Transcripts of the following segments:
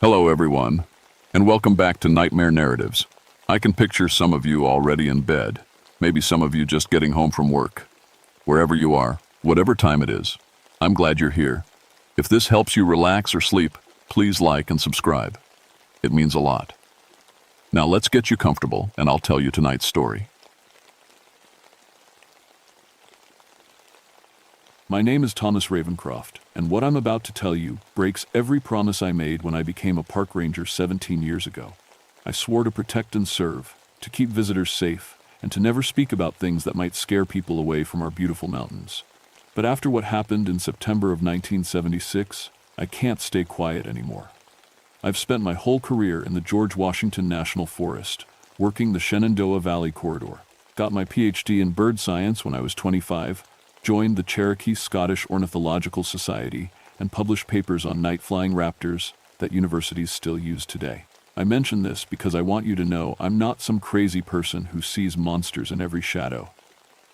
Hello, everyone, and welcome back to Nightmare Narratives. I can picture some of you already in bed, maybe some of you just getting home from work. Wherever you are, whatever time it is, I'm glad you're here. If this helps you relax or sleep, please like and subscribe. It means a lot. Now let's get you comfortable, and I'll tell you tonight's story. My name is Thomas Ravencroft, and what I'm about to tell you breaks every promise I made when I became a park ranger 17 years ago. I swore to protect and serve, to keep visitors safe, and to never speak about things that might scare people away from our beautiful mountains. But after what happened in September of 1976, I can't stay quiet anymore. I've spent my whole career in the George Washington National Forest, working the Shenandoah Valley Corridor. Got my PhD in bird science when I was 25, joined the Cherokee Scottish Ornithological Society, and published papers on night-flying raptors that universities still use today. I mention this because I want you to know I'm not some crazy person who sees monsters in every shadow.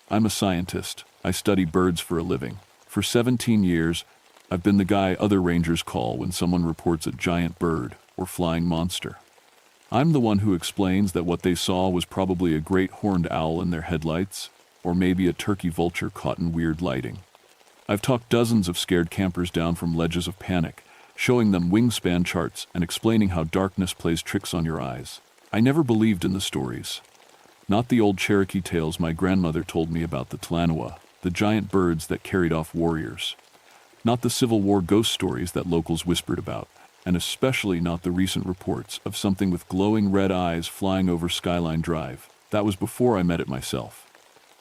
I'm a scientist. I study birds for a living. For 17 years, I've been the guy other rangers call when someone reports a giant bird or flying monster. I'm the one who explains that what they saw was probably a great horned owl in their headlights, or maybe a turkey vulture caught in weird lighting. I've talked dozens of scared campers down from ledges of panic, showing them wingspan charts and explaining how darkness plays tricks on your eyes. I never believed in the stories. Not the old Cherokee tales my grandmother told me about the Talanoa, the giant birds that carried off warriors. Not the Civil War ghost stories that locals whispered about, and especially not the recent reports of something with glowing red eyes flying over Skyline Drive. That was before I met it myself.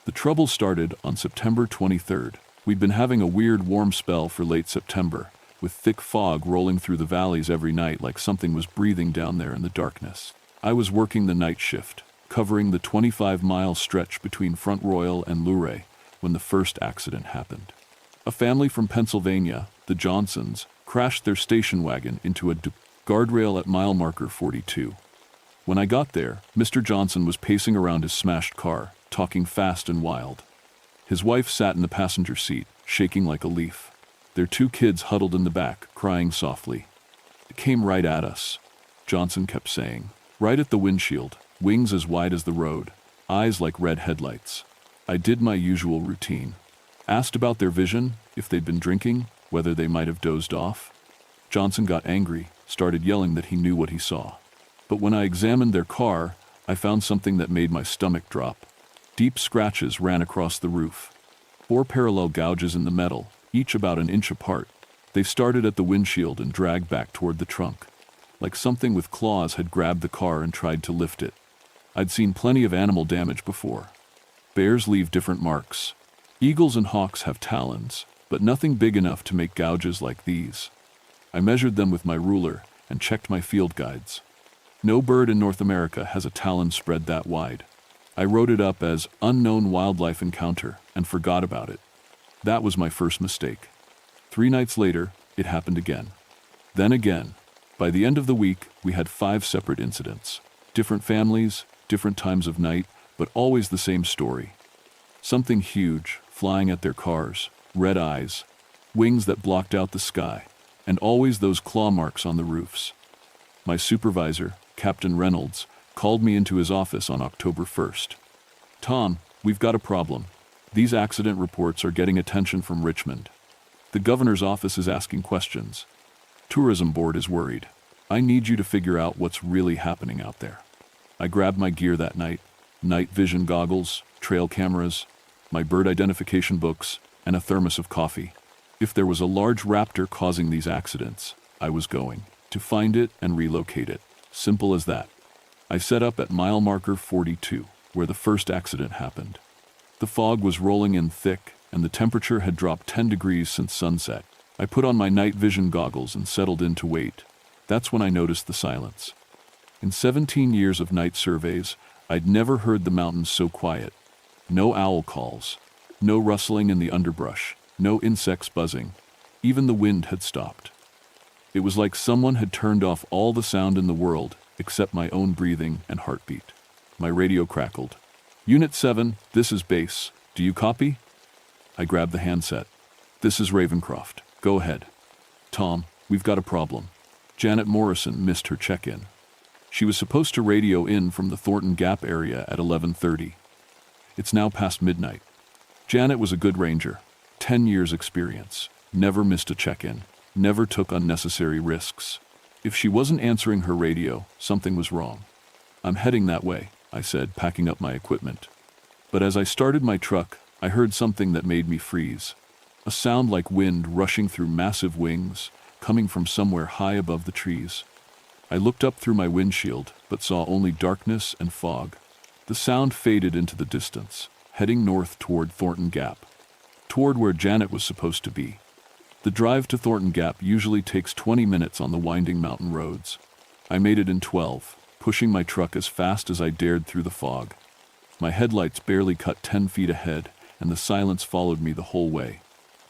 The trouble started on September 23rd. We'd been having a weird warm spell for late September, with thick fog rolling through the valleys every night like something was breathing down there in the darkness. I was working the night shift, covering the 25-mile stretch between Front Royal and Luray, when the first accident happened. A family from Pennsylvania, the Johnsons, crashed their station wagon into a guardrail at mile marker 42. When I got there, Mr. Johnson was pacing around his smashed car, talking fast and wild. His wife sat in the passenger seat, shaking like a leaf. Their 2 kids huddled in the back, crying softly. "It came right at us," Johnson kept saying. "Right at the windshield, wings as wide as the road, eyes like red headlights." I did my usual routine. Asked about their vision, if they'd been drinking, whether they might have dozed off. Johnson got angry, started yelling that he knew what he saw. But when I examined their car, I found something that made my stomach drop. Deep scratches ran across the roof. 4 parallel gouges in the metal, each about an inch apart. They started at the windshield and dragged back toward the trunk, like something with claws had grabbed the car and tried to lift it. I'd seen plenty of animal damage before. Bears leave different marks. Eagles and hawks have talons, but nothing big enough to make gouges like these. I measured them with my ruler and checked my field guides. No bird in North America has a talon spread that wide. I wrote it up as unknown wildlife encounter and forgot about it. That was my first mistake. 3 nights later, it happened again. Then again. By the end of the week, we had 5 separate incidents. Different families, different times of night, but always the same story. Something huge, flying at their cars, red eyes, wings that blocked out the sky, and always those claw marks on the roofs. My supervisor, Captain Reynolds, called me into his office on October 1st. "Tom, we've got a problem. These accident reports are getting attention from Richmond. The governor's office is asking questions. Tourism board is worried. I need you to figure out what's really happening out there." I grabbed my gear that night: night vision goggles, trail cameras, my bird identification books, and a thermos of coffee. If there was a large raptor causing these accidents, I was going to find it and relocate it. Simple as that. I set up at mile marker 42, where the first accident happened. The fog was rolling in thick, and the temperature had dropped 10 degrees since sunset. I put on my night vision goggles and settled in to wait. That's when I noticed the silence. In 17 years of night surveys, I'd never heard the mountains so quiet. No owl calls, no rustling in the underbrush, no insects buzzing. Even the wind had stopped. It was like someone had turned off all the sound in the world except my own breathing and heartbeat. My radio crackled. "Unit 7, this is base. Do you copy?" I grabbed the handset. "This is Ravencroft. Go ahead." "Tom, we've got a problem. Janet Morrison missed her check-in. She was supposed to radio in from the Thornton Gap area at 11:30. It's now past midnight. Janet was a good ranger, 10 years experience, never missed a check-in, never took unnecessary risks. If she wasn't answering her radio, something was wrong. "I'm heading that way," I said, packing up my equipment. But as I started my truck, I heard something that made me freeze. A sound like wind rushing through massive wings, coming from somewhere high above the trees. I looked up through my windshield, but saw only darkness and fog. The sound faded into the distance, heading north toward Thornton Gap, toward where Janet was supposed to be. The drive to Thornton Gap usually takes 20 minutes on the winding mountain roads. I made it in 12, pushing my truck as fast as I dared through the fog. My headlights barely cut 10 feet ahead, and the silence followed me the whole way.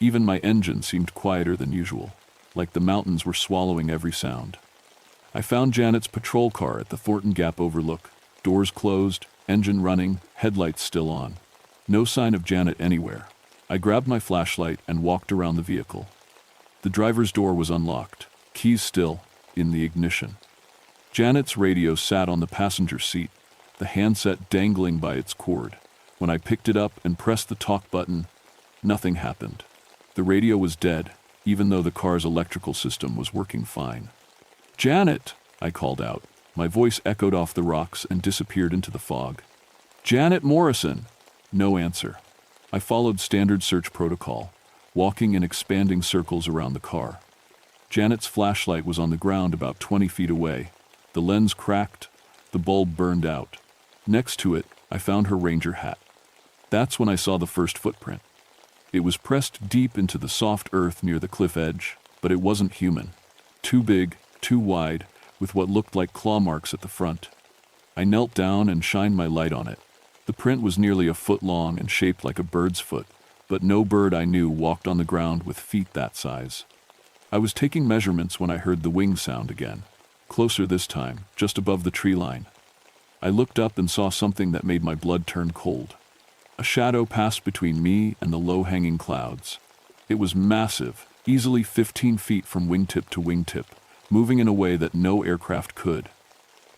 Even my engine seemed quieter than usual, like the mountains were swallowing every sound. I found Janet's patrol car at the Thornton Gap overlook, doors closed, engine running, headlights still on. No sign of Janet anywhere. I grabbed my flashlight and walked around the vehicle. The driver's door was unlocked, keys still in the ignition. Janet's radio sat on the passenger seat, the handset dangling by its cord. When I picked it up and pressed the talk button, nothing happened. The radio was dead, even though the car's electrical system was working fine. "Janet!" I called out. My voice echoed off the rocks and disappeared into the fog. "Janet Morrison!" No answer. I followed standard search protocol, walking in expanding circles around the car. Janet's flashlight was on the ground about 20 feet away. The lens cracked, the bulb burned out. Next to it, I found her ranger hat. That's when I saw the first footprint. It was pressed deep into the soft earth near the cliff edge, but it wasn't human. Too big, too wide, with what looked like claw marks at the front. I knelt down and shined my light on it. The print was nearly a foot long and shaped like a bird's foot, but no bird I knew walked on the ground with feet that size. I was taking measurements when I heard the wing sound again, closer this time, just above the tree line. I looked up and saw something that made my blood turn cold. A shadow passed between me and the low-hanging clouds. It was massive, easily 15 feet from wingtip to wingtip, moving in a way that no aircraft could.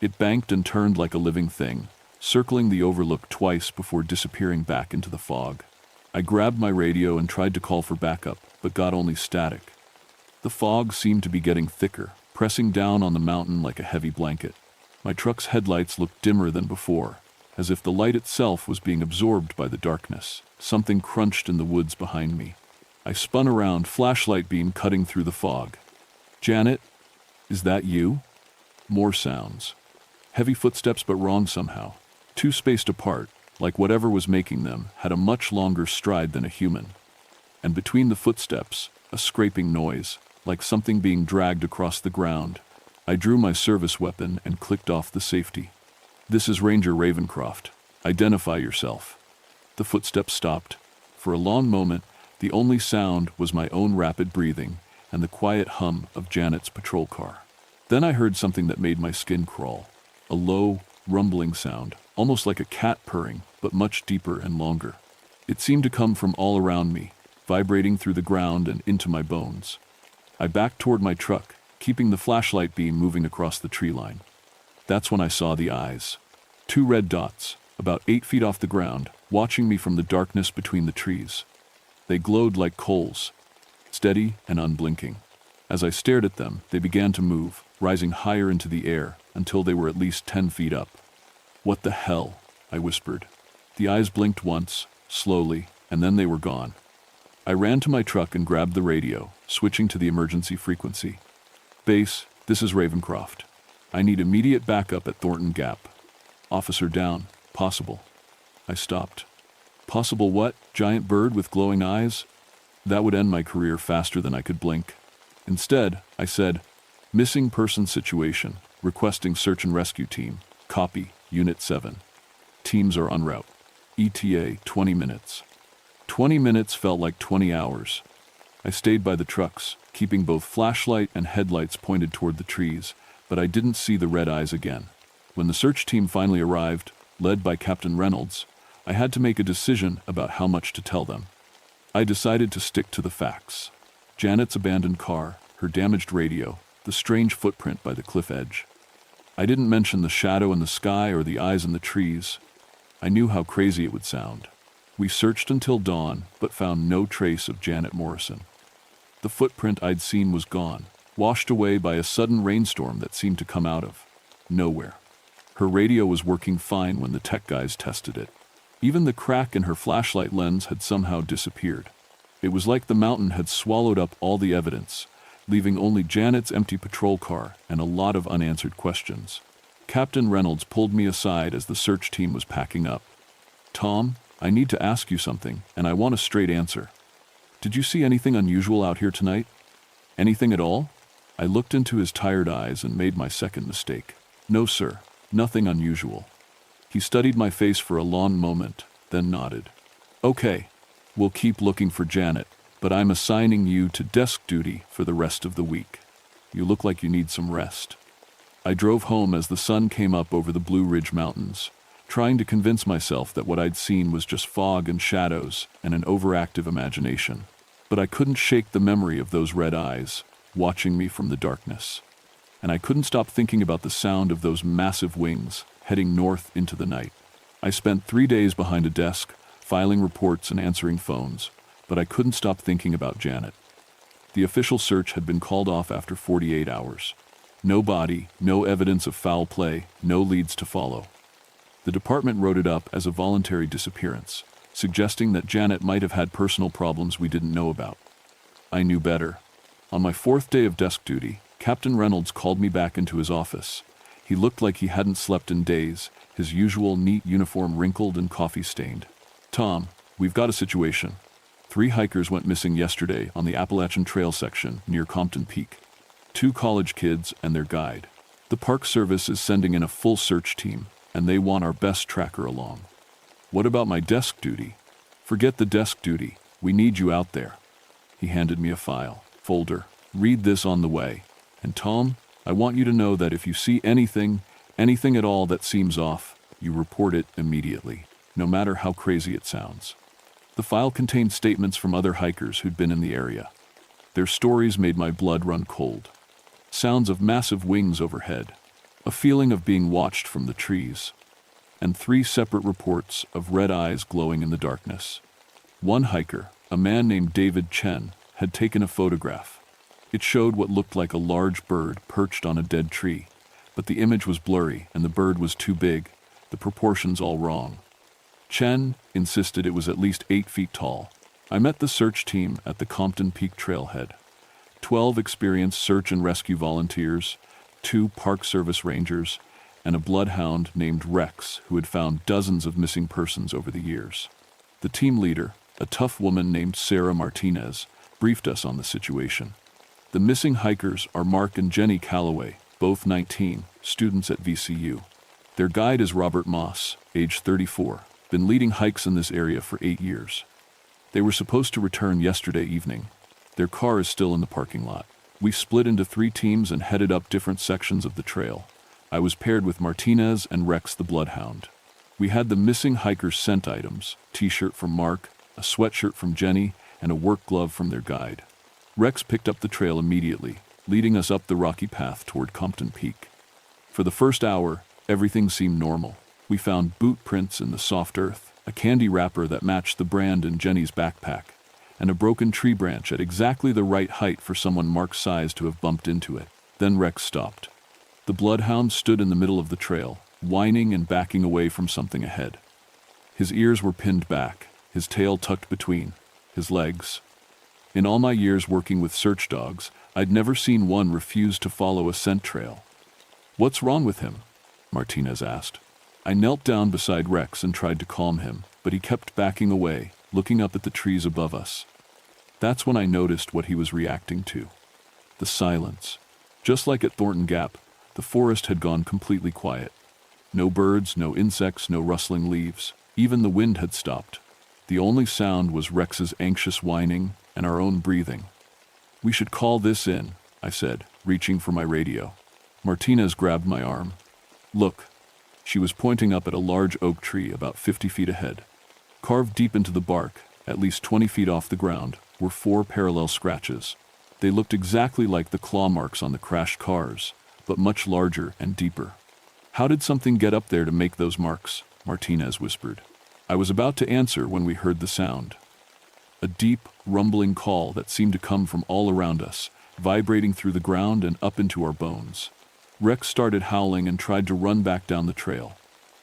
It banked and turned like a living thing, circling the overlook twice before disappearing back into the fog. I grabbed my radio and tried to call for backup, but got only static. The fog seemed to be getting thicker, pressing down on the mountain like a heavy blanket. My truck's headlights looked dimmer than before, as if the light itself was being absorbed by the darkness. Something crunched in the woods behind me. I spun around, flashlight beam cutting through the fog. "Janet, is that you?" More sounds. Heavy footsteps, but wrong somehow. Too spaced apart, like whatever was making them had a much longer stride than a human. And between the footsteps, a scraping noise, like something being dragged across the ground. I drew my service weapon and clicked off the safety. "This is Ranger Ravencroft. Identify yourself." The footsteps stopped. For a long moment, the only sound was my own rapid breathing and the quiet hum of Janet's patrol car. Then I heard something that made my skin crawl. A low, rumbling sound, almost like a cat purring, but much deeper and longer. It seemed to come from all around me, vibrating through the ground and into my bones. I backed toward my truck, keeping the flashlight beam moving across the tree line. That's when I saw the eyes. 2 red dots, about 8 feet off the ground, watching me from the darkness between the trees. They glowed like coals, steady and unblinking. As I stared at them, they began to move, rising higher into the air until they were at least 10 feet up. "What the hell?" I whispered. The eyes blinked once, slowly, and then they were gone. I ran to my truck and grabbed the radio, switching to the emergency frequency. "Base, this is Ravencroft. I need immediate backup at Thornton Gap. Officer down, possible." I stopped. Possible what? Giant bird with glowing eyes? That would end my career faster than I could blink. Instead, I said, "Missing person situation, requesting search and rescue team. Copy, Unit 7. Teams are en route. ETA 20 minutes. 20 minutes felt like 20 hours. I stayed by the trucks, keeping both flashlight and headlights pointed toward the trees, but I didn't see the red eyes again. When the search team finally arrived, led by Captain Reynolds, I had to make a decision about how much to tell them. I decided to stick to the facts. Janet's abandoned car, her damaged radio, the strange footprint by the cliff edge. I didn't mention the shadow in the sky or the eyes in the trees. I knew how crazy it would sound. We searched until dawn, but found no trace of Janet Morrison. The footprint I'd seen was gone, washed away by a sudden rainstorm that seemed to come out of nowhere. Her radio was working fine when the tech guys tested it. Even the crack in her flashlight lens had somehow disappeared. It was like the mountain had swallowed up all the evidence, leaving only Janet's empty patrol car and a lot of unanswered questions. Captain Reynolds pulled me aside as the search team was packing up. "Tom, I need to ask you something, and I want a straight answer. Did you see anything unusual out here tonight? Anything at all?" I looked into his tired eyes and made my second mistake. "No, sir, nothing unusual." He studied my face for a long moment, then nodded. "Okay, we'll keep looking for Janet, but I'm assigning you to desk duty for the rest of the week. You look like you need some rest." I drove home as the sun came up over the Blue Ridge Mountains, trying to convince myself that what I'd seen was just fog and shadows and an overactive imagination. But I couldn't shake the memory of those red eyes, watching me from the darkness. And I couldn't stop thinking about the sound of those massive wings heading north into the night. I spent 3 days behind a desk, filing reports and answering phones, but I couldn't stop thinking about Janet. The official search had been called off after 48 hours. No body, no evidence of foul play, no leads to follow. The department wrote it up as a voluntary disappearance, suggesting that Janet might have had personal problems we didn't know about. I knew better. On my 4th day of desk duty, Captain Reynolds called me back into his office. He looked like he hadn't slept in days, his usual neat uniform wrinkled and coffee-stained. "Tom, we've got a situation. 3 hikers went missing yesterday on the Appalachian Trail section near Compton Peak. 2 college kids and their guide. The Park Service is sending in a full search team, and they want our best tracker along." "What about my desk duty?" "Forget the desk duty. We need you out there." He handed me a folder. "Read this on the way. And Tom, I want you to know that if you see anything at all that seems off, you report it immediately, no matter how crazy it sounds." The file contained statements from other hikers who'd been in the area. Their stories made my blood run cold. Sounds of massive wings overhead, a feeling of being watched from the trees, and 3 separate reports of red eyes glowing in the darkness. One hiker, a man named David Chen, had taken a photograph. It showed what looked like a large bird perched on a dead tree, but the image was blurry and the bird was too big, the proportions all wrong. Chen insisted it was at least 8 feet tall. I met the search team at the Compton Peak trailhead. 12 experienced search and rescue volunteers, 2 Park Service rangers, and a bloodhound named Rex who had found dozens of missing persons over the years. The team leader, a tough woman named Sarah Martinez, briefed us on the situation. The missing hikers are Mark and Jenny Calloway, both 19, students at VCU. Their guide is Robert Moss, age 34, been leading hikes in this area for 8 years. They were supposed to return yesterday evening. Their car is still in the parking lot. We split into 3 teams and headed up different sections of the trail. I was paired with Martinez and Rex the bloodhound. We had the missing hikers' scent items, t-shirt from Mark, a sweatshirt from Jenny, and a work glove from their guide. Rex picked up the trail immediately, leading us up the rocky path toward Compton Peak. For the first hour, everything seemed normal. We found boot prints in the soft earth, a candy wrapper that matched the brand in Jenny's backpack, and a broken tree branch at exactly the right height for someone Mark's size to have bumped into it. Then Rex stopped. The bloodhound stood in the middle of the trail, whining and backing away from something ahead. His ears were pinned back, his tail tucked between his legs. In all my years working with search dogs, I'd never seen one refuse to follow a scent trail. "What's wrong with him?" Martinez asked. I knelt down beside Rex and tried to calm him, but he kept backing away, looking up at the trees above us. That's when I noticed what he was reacting to. The silence. Just like at Thornton Gap, the forest had gone completely quiet. No birds, no insects, no rustling leaves. Even the wind had stopped. The only sound was Rex's anxious whining and our own breathing. "We should call this in," I said, reaching for my radio. Martinez grabbed my arm. "Look." She was pointing up at a large oak tree about 50 feet ahead. Carved deep into the bark, at least 20 feet off the ground, were 4 parallel scratches. They looked exactly like the claw marks on the crashed cars, but much larger and deeper. "How did something get up there to make those marks?" Martinez whispered. I was about to answer when we heard the sound. A deep, rumbling call that seemed to come from all around us, vibrating through the ground and up into our bones. Rex started howling and tried to run back down the trail.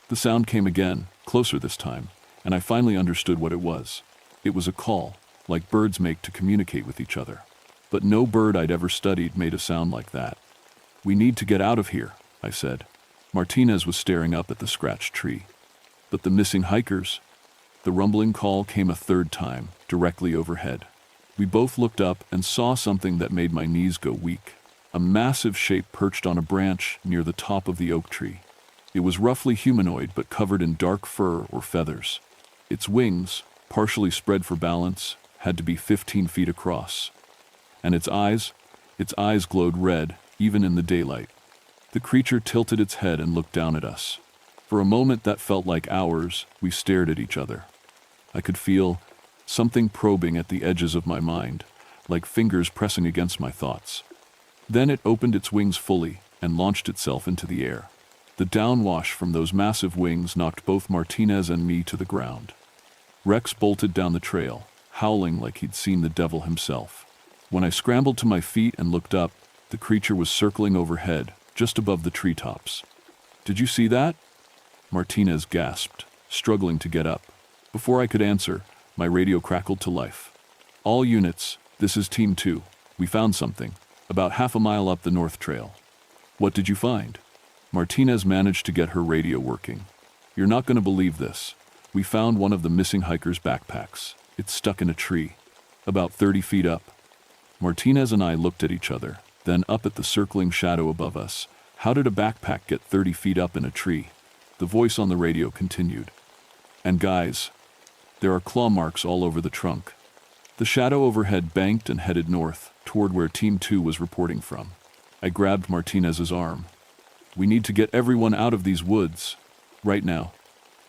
The sound came again, closer this time, and I finally understood what it was. It was a call, like birds make to communicate with each other. But no bird I'd ever studied made a sound like that. "We need to get out of here," I said. Martinez was staring up at the scratched tree. "But the missing hikers?" The rumbling call came a third time, directly overhead. We both looked up and saw something that made my knees go weak. A massive shape perched on a branch near the top of the oak tree. It was roughly humanoid but covered in dark fur or feathers. Its wings, partially spread for balance, had to be 15 feet across. And its eyes glowed red, even in the daylight. The creature tilted its head and looked down at us. For a moment that felt like hours, we stared at each other. I could feel something probing at the edges of my mind, like fingers pressing against my thoughts. Then it opened its wings fully and launched itself into the air. The downwash from those massive wings knocked both Martinez and me to the ground. Rex bolted down the trail, howling like he'd seen the devil himself. When I scrambled to my feet and looked up, the creature was circling overhead, just above the treetops. "Did you see that?" Martinez gasped, struggling to get up. Before I could answer, my radio crackled to life. "All units, this is Team 2. We found something, about half a mile up the north trail." "What did you find?" Martinez managed to get her radio working. "You're not going to believe this. We found one of the missing hikers' backpacks. It's stuck in a tree, about 30 feet up." Martinez and I looked at each other, then up at the circling shadow above us. How did a backpack get 30 feet up in a tree? The voice on the radio continued. "And guys, there are claw marks all over the trunk." The shadow overhead banked and headed north, toward where Team 2 was reporting from. I grabbed Martinez's arm. "We need to get everyone out of these woods, right now."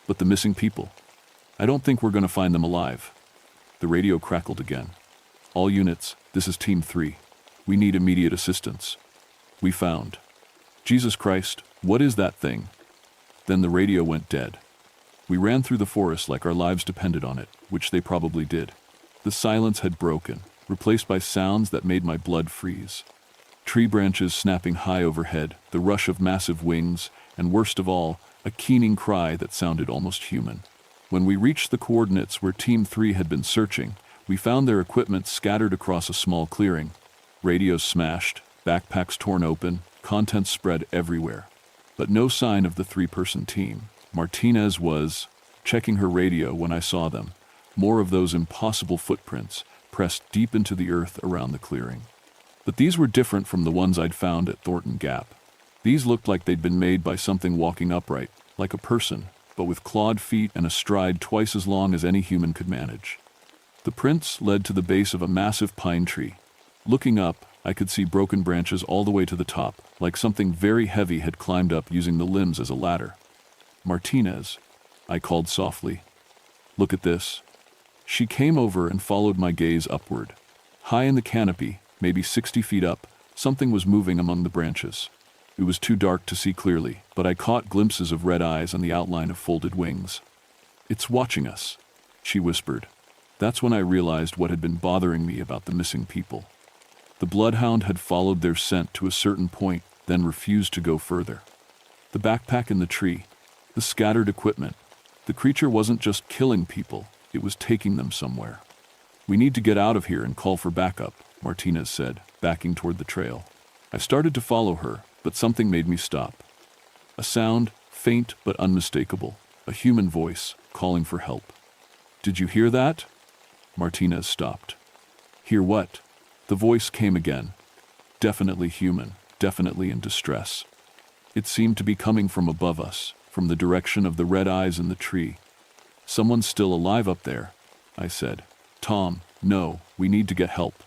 "But the missing people? I don't think we're going to find them alive." The radio crackled again. "All units, this is Team 3. We need immediate assistance." "We found." "Jesus Christ, what is that thing?" Then the radio went dead. We ran through the forest like our lives depended on it, which they probably did. The silence had broken, replaced by sounds that made my blood freeze. Tree branches snapping high overhead, the rush of massive wings, and worst of all, a keening cry that sounded almost human. When we reached the coordinates where Team 3 had been searching, we found their equipment scattered across a small clearing. Radios smashed, backpacks torn open, contents spread everywhere. But no sign of the 3-person team. Martinez was checking her radio when I saw them. More of those impossible footprints, pressed deep into the earth around the clearing. But these were different from the ones I'd found at Thornton Gap. These looked like they'd been made by something walking upright, like a person, but with clawed feet and a stride twice as long as any human could manage. The prints led to the base of a massive pine tree. Looking up, I could see broken branches all the way to the top, like something very heavy had climbed up using the limbs as a ladder. "Martinez," I called softly. "Look at this." She came over and followed my gaze upward. High in the canopy, maybe 60 feet up, something was moving among the branches. It was too dark to see clearly, but I caught glimpses of red eyes and the outline of folded wings. "It's watching us," she whispered. That's when I realized what had been bothering me about the missing people. The bloodhound had followed their scent to a certain point, then refused to go further. The backpack in the tree, the scattered equipment. The creature wasn't just killing people, it was taking them somewhere. "We need to get out of here and call for backup," Martinez said, backing toward the trail. I started to follow her, but something made me stop. A sound, faint but unmistakable, a human voice calling for help. "Did you hear that?" Martinez stopped. "Hear what?" The voice came again. Definitely human, definitely in distress. It seemed to be coming from above us, from the direction of the red eyes in the tree. "Someone's still alive up there," I said. "Tom, no, we need to get help."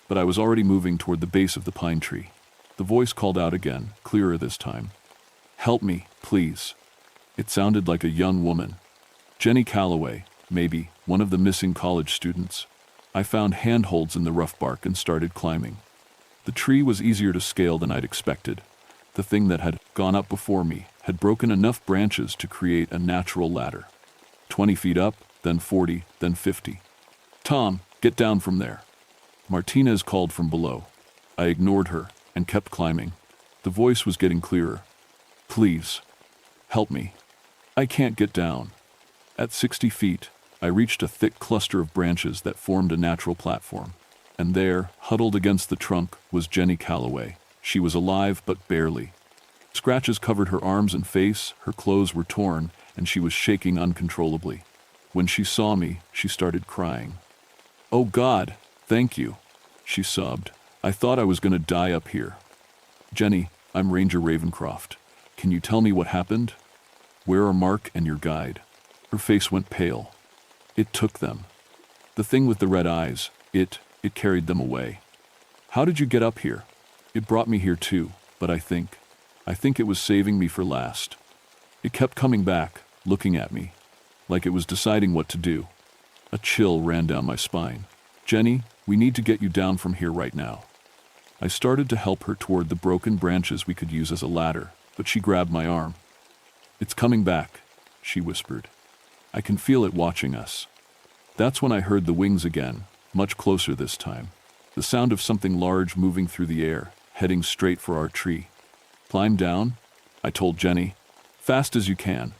But I was already moving toward the base of the pine tree. The voice called out again, clearer this time. "Help me, please." It sounded like a young woman. Jenny Calloway, maybe, one of the missing college students. I found handholds in the rough bark and started climbing. The tree was easier to scale than I'd expected. The thing that had gone up before me had broken enough branches to create a natural ladder. 20 feet up, then 40, then 50. "Tom, get down from there," Martinez called from below. I ignored her and kept climbing. The voice was getting clearer. "Please, help me. I can't get down." At 60 feet, I reached a thick cluster of branches that formed a natural platform. And there, huddled against the trunk, was Jenny Calloway. She was alive, but barely. Scratches covered her arms and face, her clothes were torn, and she was shaking uncontrollably. When she saw me, she started crying. "Oh God, thank you," she sobbed. "I thought I was going to die up here." "Jenny, I'm Ranger Ravencroft. Can you tell me what happened? Where are Mark and your guide?" Her face went pale. "It took them. The thing with the red eyes, it carried them away." "How did you get up here?" "It brought me here too, but I think it was saving me for last." It kept coming back, looking at me, like it was deciding what to do. A chill ran down my spine. "Jenny, we need to get you down from here right now." I started to help her toward the broken branches we could use as a ladder, but she grabbed my arm. "It's coming back," she whispered. "I can feel it watching us." That's when I heard the wings again, much closer this time. The sound of something large moving through the air, heading straight for our tree. "Climb down," I told Jenny. "Fast as you can."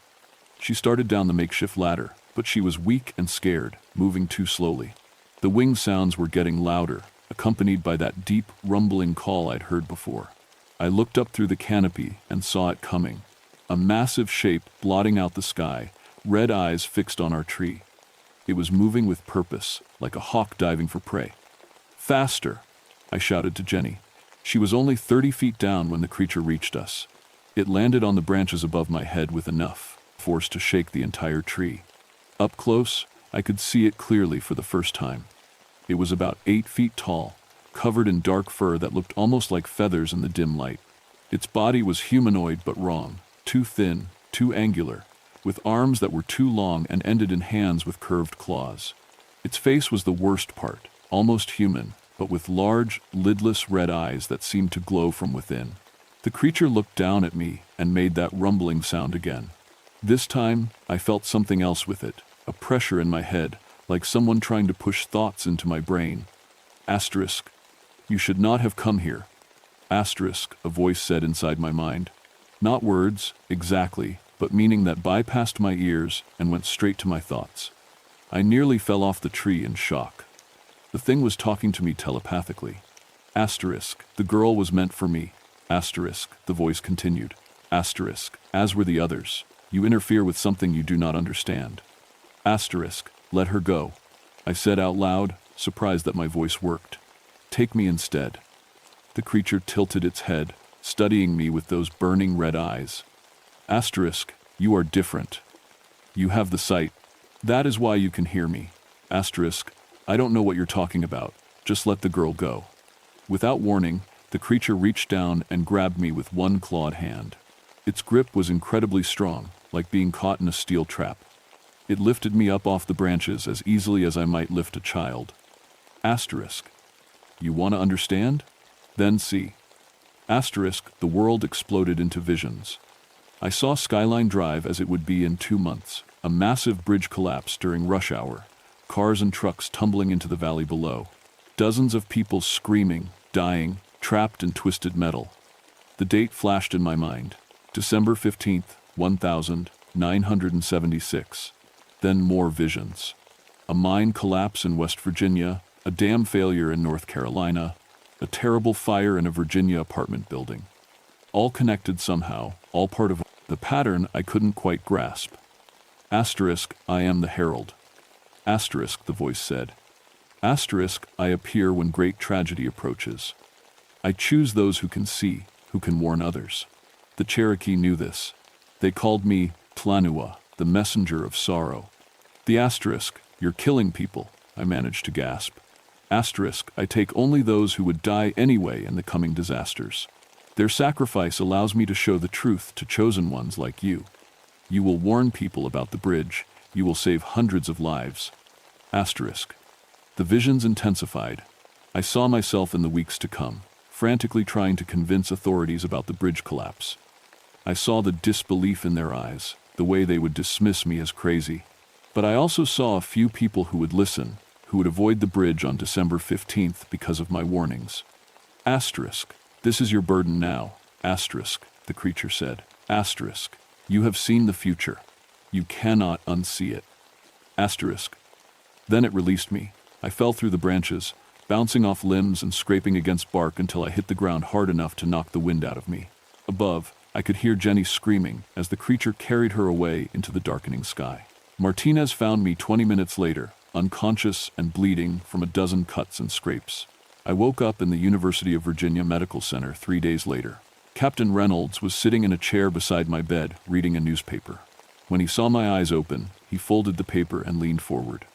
She started down the makeshift ladder, but she was weak and scared, moving too slowly. The wing sounds were getting louder, accompanied by that deep, rumbling call I'd heard before. I looked up through the canopy and saw it coming. A massive shape blotting out the sky, red eyes fixed on our tree. It was moving with purpose, like a hawk diving for prey. "Faster!" I shouted to Jenny. She was only 30 feet down when the creature reached us. It landed on the branches above my head with enough force to shake the entire tree. Up close, I could see it clearly for the first time. It was about 8 feet tall, covered in dark fur that looked almost like feathers in the dim light. Its body was humanoid but wrong, too thin, too angular, with arms that were too long and ended in hands with curved claws. Its face was the worst part, almost human, but with large, lidless red eyes that seemed to glow from within. The creature looked down at me and made that rumbling sound again. This time, I felt something else with it, a pressure in my head, like someone trying to push thoughts into my brain. Asterisk. "You should not have come here." Asterisk, a voice said inside my mind. Not words, exactly, but meaning that bypassed my ears and went straight to my thoughts. I nearly fell off the tree in shock. The thing was talking to me telepathically. Asterisk, the girl was meant for me. Asterisk, the voice continued. Asterisk, as were the others. You interfere with something you do not understand. Asterisk, let her go. I said out loud, surprised that my voice worked. Take me instead. The creature tilted its head, studying me with those burning red eyes. Asterisk, you are different. You have the sight. That is why you can hear me. Asterisk, I don't know what you're talking about. Just let the girl go. Without warning, the creature reached down and grabbed me with one clawed hand. Its grip was incredibly strong, like being caught in a steel trap. It lifted me up off the branches as easily as I might lift a child. Asterisk, you want to understand? Then see. Asterisk, the world exploded into visions. I saw Skyline Drive as it would be in 2 months, a massive bridge collapse during rush hour, cars and trucks tumbling into the valley below, dozens of people screaming, dying, trapped in twisted metal. The date flashed in my mind, December 15th, 1976. Then more visions. A mine collapse in West Virginia, a dam failure in North Carolina, a terrible fire in a Virginia apartment building. All connected somehow, all part of the pattern I couldn't quite grasp. Asterisk, I am the herald. Asterisk, the voice said. Asterisk, I appear when great tragedy approaches. I choose those who can see, who can warn others. The Cherokee knew this. They called me Tlanua, the messenger of sorrow. The asterisk, you're killing people, I managed to gasp. Asterisk, I take only those who would die anyway in the coming disasters. Their sacrifice allows me to show the truth to chosen ones like you. You will warn people about the bridge. You will save hundreds of lives. Asterisk. The visions intensified. I saw myself in the weeks to come, frantically trying to convince authorities about the bridge collapse. I saw the disbelief in their eyes, the way they would dismiss me as crazy. But I also saw a few people who would listen, who would avoid the bridge on December 15th because of my warnings. Asterisk, this is your burden now. Asterisk, the creature said. Asterisk, you have seen the future. You cannot unsee it. Asterisk. Then it released me. I fell through the branches, bouncing off limbs and scraping against bark until I hit the ground hard enough to knock the wind out of me. Above, I could hear Jenny screaming as the creature carried her away into the darkening sky. Martinez found me 20 minutes later, unconscious and bleeding from a dozen cuts and scrapes. I woke up in the University of Virginia Medical Center 3 days later. Captain Reynolds was sitting in a chair beside my bed, reading a newspaper. When he saw my eyes open, he folded the paper and leaned forward.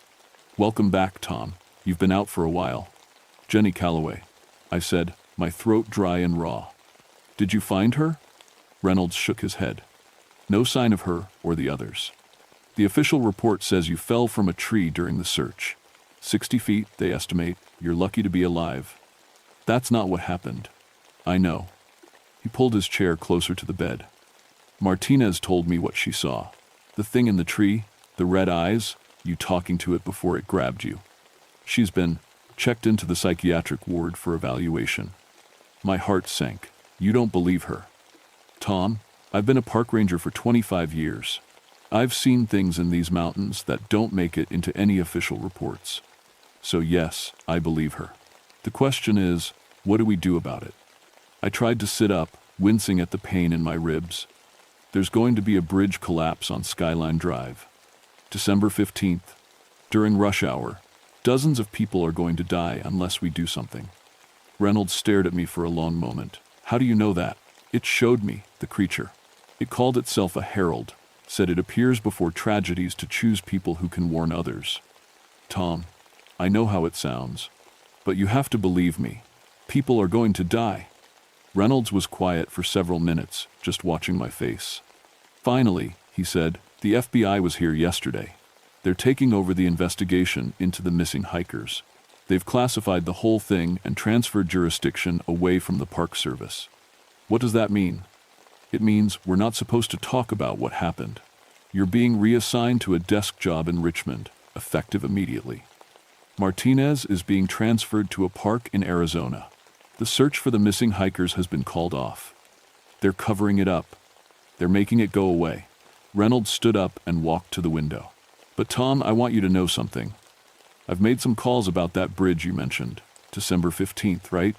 "Welcome back, Tom. You've been out for a while." "Jenny Calloway," I said, my throat dry and raw. "Did you find her?" Reynolds shook his head. "No sign of her or the others. The official report says you fell from a tree during the search. 60 feet, they estimate. You're lucky to be alive." "That's not what happened." "I know." He pulled his chair closer to the bed. "Martinez told me what she saw. The thing in the tree, the red eyes, you talking to it before it grabbed you. She's been checked into the psychiatric ward for evaluation." My heart sank. "You don't believe her?" "Tom, I've been a park ranger for 25 years. I've seen things in these mountains that don't make it into any official reports. So yes, I believe her. The question is, what do we do about it?" I tried to sit up, wincing at the pain in my ribs. "There's going to be a bridge collapse on Skyline Drive. December 15th. During rush hour, dozens of people are going to die unless we do something." Reynolds stared at me for a long moment. "How do you know that?" "It showed me, the creature. It called itself a herald, said it appears before tragedies to choose people who can warn others." "Tom, I know how it sounds, but you have to believe me. People are going to die." Reynolds was quiet for several minutes, just watching my face. "Finally," he said, "the FBI was here yesterday. They're taking over the investigation into the missing hikers. They've classified the whole thing and transferred jurisdiction away from the Park Service." "What does that mean?" "It means we're not supposed to talk about what happened. You're being reassigned to a desk job in Richmond, effective immediately. Martinez is being transferred to a park in Arizona. The search for the missing hikers has been called off. They're covering it up. They're making it go away." Reynolds stood up and walked to the window. "But Tom, I want you to know something. I've made some calls about that bridge you mentioned, December 15th, right?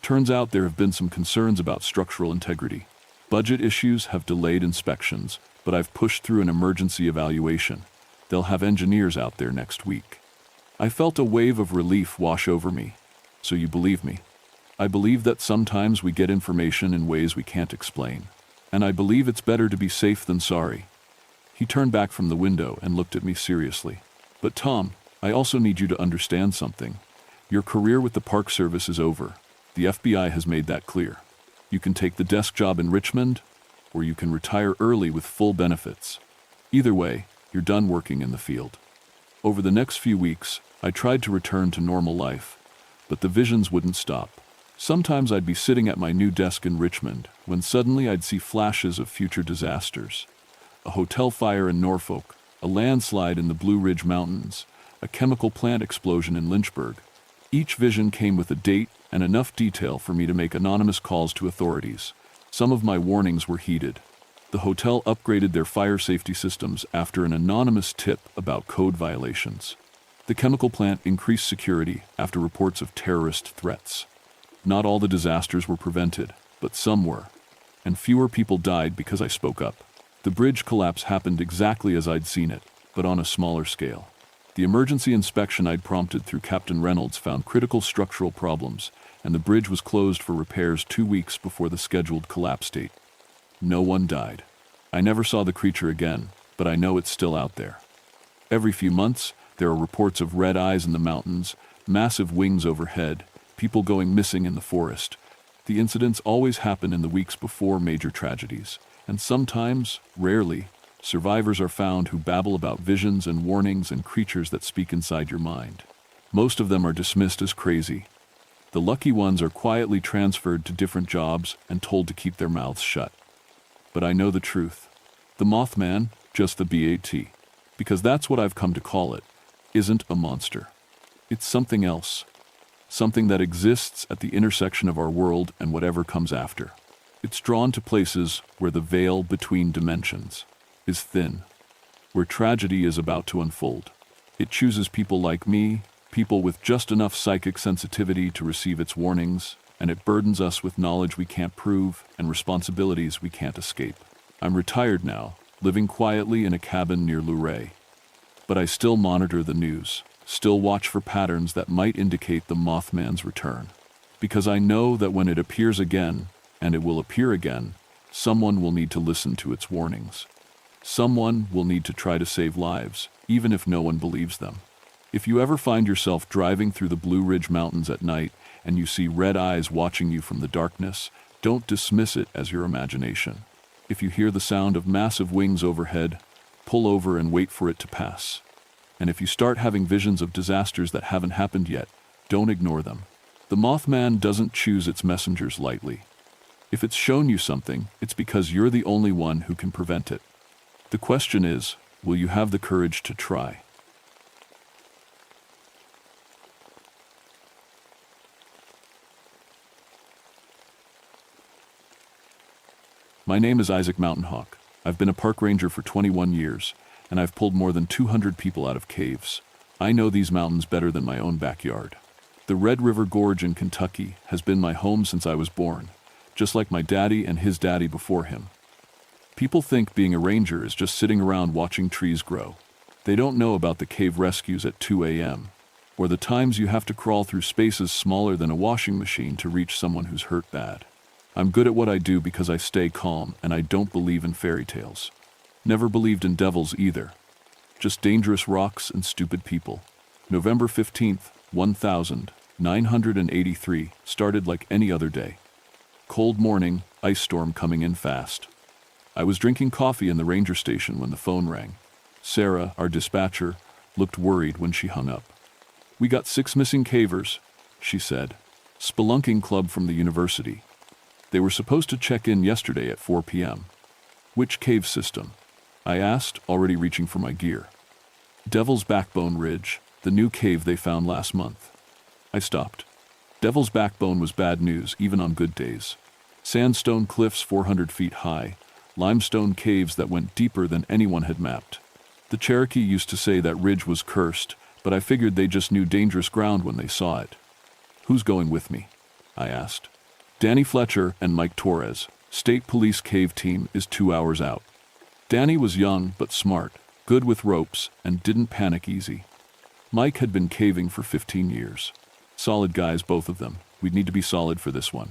Turns out there have been some concerns about structural integrity. Budget issues have delayed inspections, but I've pushed through an emergency evaluation. They'll have engineers out there next week." I felt a wave of relief wash over me. "So you believe me?" "I believe that sometimes we get information in ways we can't explain. And I believe it's better to be safe than sorry." He turned back from the window and looked at me seriously. "But Tom, I also need you to understand something. Your career with the Park Service is over. The FBI has made that clear. You can take the desk job in Richmond, or you can retire early with full benefits. Either way, you're done working in the field." Over the next few weeks, I tried to return to normal life, but the visions wouldn't stop. Sometimes I'd be sitting at my new desk in Richmond, when suddenly I'd see flashes of future disasters. A hotel fire in Norfolk, a landslide in the Blue Ridge Mountains, a chemical plant explosion in Lynchburg. Each vision came with a date and enough detail for me to make anonymous calls to authorities. Some of my warnings were heeded. The hotel upgraded their fire safety systems after an anonymous tip about code violations. The chemical plant increased security after reports of terrorist threats. Not all the disasters were prevented, but some were, and fewer people died because I spoke up. The bridge collapse happened exactly as I'd seen it, but on a smaller scale. The emergency inspection I'd prompted through Captain Reynolds found critical structural problems, and the bridge was closed for repairs 2 weeks before the scheduled collapse date. No one died. I never saw the creature again, but I know it's still out there. Every few months, there are reports of red eyes in the mountains, massive wings overhead, people going missing in the forest. The incidents always happen in the weeks before major tragedies, and sometimes, rarely, survivors are found who babble about visions and warnings and creatures that speak inside your mind. Most of them are dismissed as crazy. The lucky ones are quietly transferred to different jobs and told to keep their mouths shut. But I know the truth. The Mothman, just the BAT, because that's what I've come to call it, isn't a monster. It's something else. Something that exists at the intersection of our world and whatever comes after. It's drawn to places where the veil between dimensions is thin, where tragedy is about to unfold. It chooses people like me, people with just enough psychic sensitivity to receive its warnings, and it burdens us with knowledge we can't prove and responsibilities we can't escape. I'm retired now, living quietly in a cabin near Luray. But I still monitor the news, still watch for patterns that might indicate the Mothman's return. Because I know that when it appears again, and it will appear again, someone will need to listen to its warnings. Someone will need to try to save lives, even if no one believes them. If you ever find yourself driving through the Blue Ridge Mountains at night and you see red eyes watching you from the darkness, don't dismiss it as your imagination. If you hear the sound of massive wings overhead, pull over and wait for it to pass. And if you start having visions of disasters that haven't happened yet, don't ignore them. The Mothman doesn't choose its messengers lightly. If it's shown you something, it's because you're the only one who can prevent it. The question is, will you have the courage to try? My name is Isaac Mountain Hawk. I've been a park ranger for 21 years, and I've pulled more than 200 people out of caves. I know these mountains better than my own backyard. The Red River Gorge in Kentucky has been my home since I was born, just like my daddy and his daddy before him. People think being a ranger is just sitting around watching trees grow. They don't know about the cave rescues at 2 a.m., or the times you have to crawl through spaces smaller than a washing machine to reach someone who's hurt bad. I'm good at what I do because I stay calm and I don't believe in fairy tales. Never believed in devils either. Just dangerous rocks and stupid people. November 15th, 1983 started like any other day. Cold morning, ice storm coming in fast. I was drinking coffee in the ranger station when the phone rang. Sarah, our dispatcher, looked worried when she hung up. "We got 6 missing cavers," she said. "Spelunking club from the university. They were supposed to check in yesterday at 4 p.m. "Which cave system?" I asked, already reaching for my gear. "Devil's Backbone Ridge, the new cave they found last month." I stopped. Devil's Backbone was bad news, even on good days. Sandstone cliffs 400 feet high, limestone caves that went deeper than anyone had mapped. The Cherokee used to say that ridge was cursed, but I figured they just knew dangerous ground when they saw it. "Who's going with me?" I asked. "Danny Fletcher and Mike Torres. State Police cave team is 2 hours out." Danny was young but smart, good with ropes, and didn't panic easy. Mike had been caving for 15 years. Solid guys, both of them. We'd need to be solid for this one.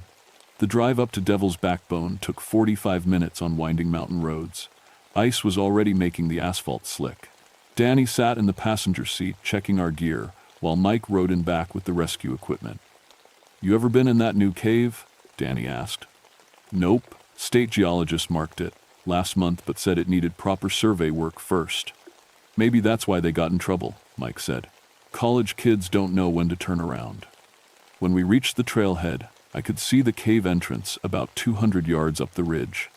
The drive up to Devil's Backbone took 45 minutes on winding mountain roads. Ice was already making the asphalt slick. Danny sat in the passenger seat checking our gear, while Mike rode in back with the rescue equipment. "You ever been in that new cave?" Danny asked. "Nope. State geologist marked it last month but said it needed proper survey work first." "Maybe that's why they got in trouble," Mike said. "College kids don't know when to turn around." When we reached the trailhead, I could see the cave entrance about 200 yards up the ridge.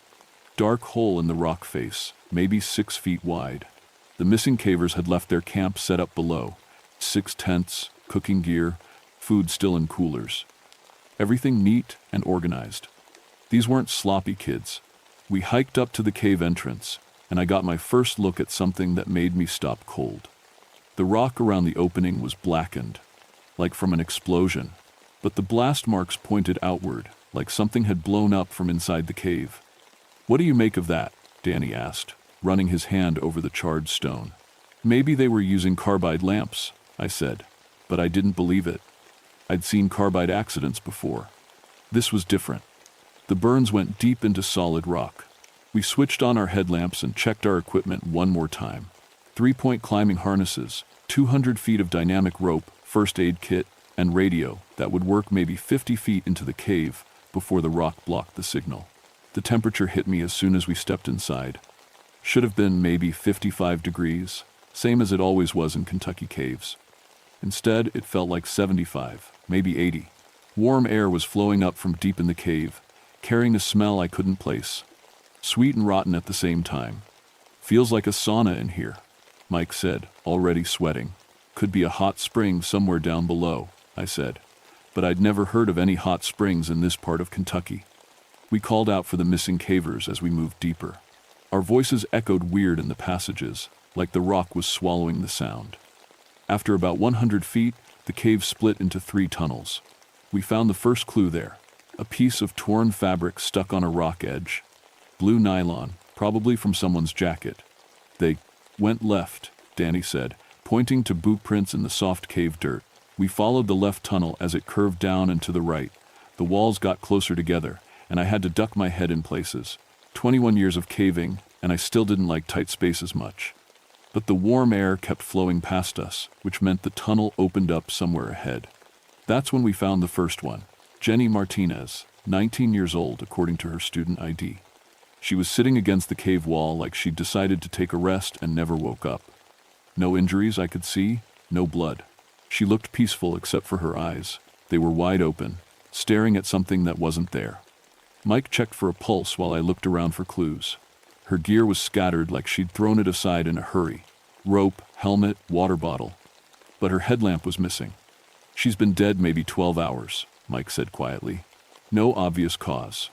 Dark hole in the rock face, maybe 6 feet wide. The missing cavers had left their camp set up below. 6 tents, cooking gear, food still in coolers. Everything neat and organized. These weren't sloppy kids. We hiked up to the cave entrance, and I got my first look at something that made me stop cold. The rock around the opening was blackened, like from an explosion, but the blast marks pointed outward, like something had blown up from inside the cave. "What do you make of that?" Danny asked, running his hand over the charred stone. "Maybe they were using carbide lamps," I said, but I didn't believe it. I'd seen carbide accidents before. This was different. The burns went deep into solid rock. We switched on our headlamps and checked our equipment one more time. 3-point climbing harnesses, 200 feet of dynamic rope, first aid kit, and radio that would work maybe 50 feet into the cave before the rock blocked the signal. The temperature hit me as soon as we stepped inside. Should have been maybe 55 degrees, same as it always was in Kentucky caves. Instead, it felt like 75, maybe 80. Warm air was flowing up from deep in the cave, carrying a smell I couldn't place. Sweet and rotten at the same time. Feels like a sauna in here, Mike said, already sweating. Could be a hot spring somewhere down below, I said. But I'd never heard of any hot springs in this part of Kentucky. We called out for the missing cavers as we moved deeper. Our voices echoed weird in the passages, like the rock was swallowing the sound. After about 100 feet, the cave split into 3 tunnels. We found the first clue there, a piece of torn fabric stuck on a rock edge. Blue nylon, probably from someone's jacket. They went left, Danny said, pointing to boot prints in the soft cave dirt. We followed the left tunnel as it curved down and to the right. The walls got closer together, and I had to duck my head in places. 21 years of caving, and I still didn't like tight spaces much. But the warm air kept flowing past us, which meant the tunnel opened up somewhere ahead. That's when we found the first one, Jenny Martinez, 19 years old according to her student ID. She was sitting against the cave wall like she'd decided to take a rest and never woke up. No injuries I could see, no blood. She looked peaceful except for her eyes. They were wide open, staring at something that wasn't there. Mike checked for a pulse while I looked around for clues. Her gear was scattered like she'd thrown it aside in a hurry. Rope, helmet, water bottle. But her headlamp was missing. She's been dead maybe 12 hours, Mike said quietly. No obvious cause.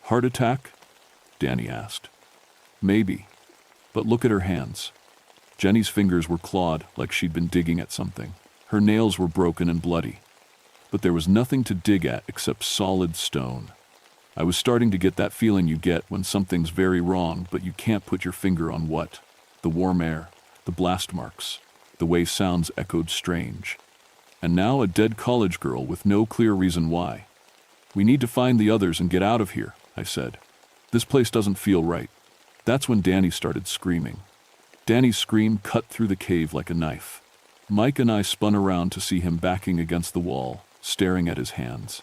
Heart attack? Danny asked. Maybe. But look at her hands. Jenny's fingers were clawed like she'd been digging at something. Her nails were broken and bloody. But there was nothing to dig at except solid stone. I was starting to get that feeling you get when something's very wrong but you can't put your finger on what. The warm air, the blast marks, the way sounds echoed strange. And now a dead college girl with no clear reason why. We need to find the others and get out of here, I said. This place doesn't feel right. That's when Danny started screaming. Danny's scream cut through the cave like a knife. Mike and I spun around to see him backing against the wall, staring at his hands.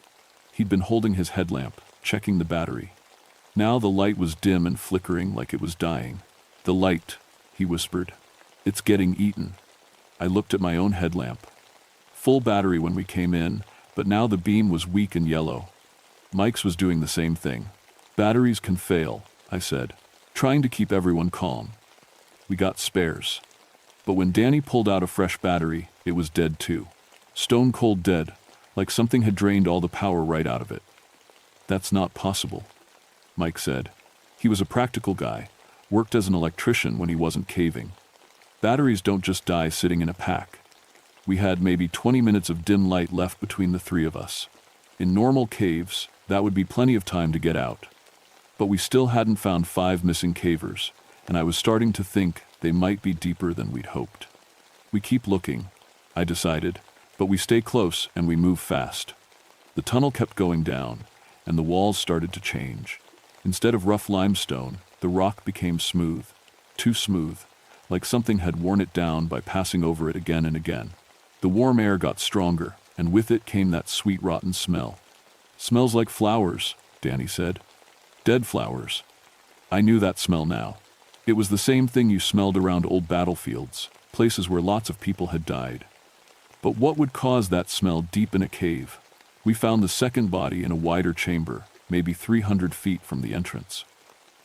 He'd been holding his headlamp, checking the battery. Now the light was dim and flickering like it was dying. The light, he whispered. It's getting eaten. I looked at my own headlamp. Full battery when we came in, but now the beam was weak and yellow. Mike's was doing the same thing. Batteries can fail, I said, trying to keep everyone calm. We got spares. But when Danny pulled out a fresh battery, it was dead too. Stone cold dead, like something had drained all the power right out of it. That's not possible, Mike said. He was a practical guy, worked as an electrician when he wasn't caving. Batteries don't just die sitting in a pack. We had maybe 20 minutes of dim light left between the 3 of us. In normal caves, that would be plenty of time to get out. But we still hadn't found 5 missing cavers, and I was starting to think they might be deeper than we'd hoped. We keep looking, I decided, but we stay close and we move fast. The tunnel kept going down, and the walls started to change. Instead of rough limestone, the rock became smooth, too smooth, like something had worn it down by passing over it again and again. The warm air got stronger, and with it came that sweet rotten smell. Smells like flowers, Danny said. Dead flowers. I knew that smell now. It was the same thing you smelled around old battlefields, places where lots of people had died. But what would cause that smell deep in a cave? We found the second body in a wider chamber, maybe 300 feet from the entrance.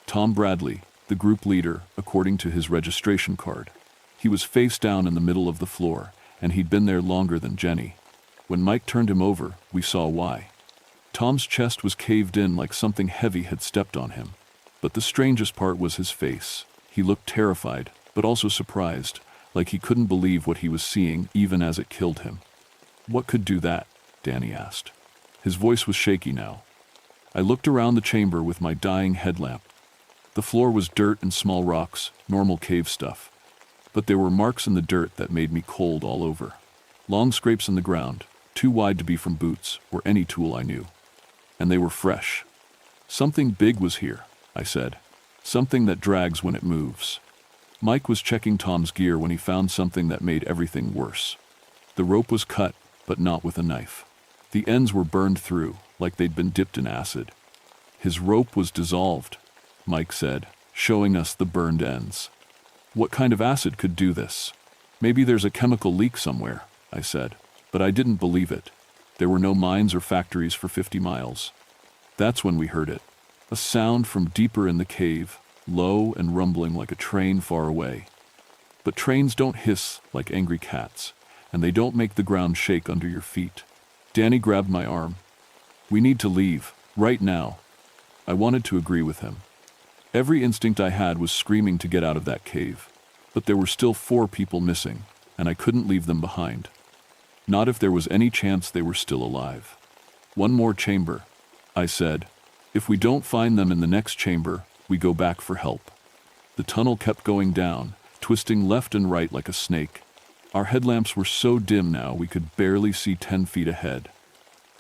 Tom Bradley, the group leader, according to his registration card. He was face down in the middle of the floor, and he'd been there longer than Jenny. When Mike turned him over, we saw why. Tom's chest was caved in like something heavy had stepped on him. But the strangest part was his face. He looked terrified, but also surprised, like he couldn't believe what he was seeing even as it killed him. What could do that? Danny asked. His voice was shaky now. I looked around the chamber with my dying headlamp. The floor was dirt and small rocks, normal cave stuff. But there were marks in the dirt that made me cold all over. Long scrapes in the ground, too wide to be from boots or any tool I knew. And they were fresh. Something big was here, I said. Something that drags when it moves. Mike was checking Tom's gear when he found something that made everything worse. The rope was cut, but not with a knife. The ends were burned through, like they'd been dipped in acid. His rope was dissolved, Mike said, showing us the burned ends. What kind of acid could do this? Maybe there's a chemical leak somewhere, I said, but I didn't believe it. There were no mines or factories for 50 miles. That's when we heard it. A sound from deeper in the cave, low and rumbling like a train far away. But trains don't hiss like angry cats, and they don't make the ground shake under your feet. Danny grabbed my arm. We need to leave, right now. I wanted to agree with him. Every instinct I had was screaming to get out of that cave. But there were still 4 people missing, and I couldn't leave them behind. Not if there was any chance they were still alive. One more chamber, I said. If we don't find them in the next chamber, we go back for help. The tunnel kept going down, twisting left and right like a snake. Our headlamps were so dim now we could barely see 10 feet ahead.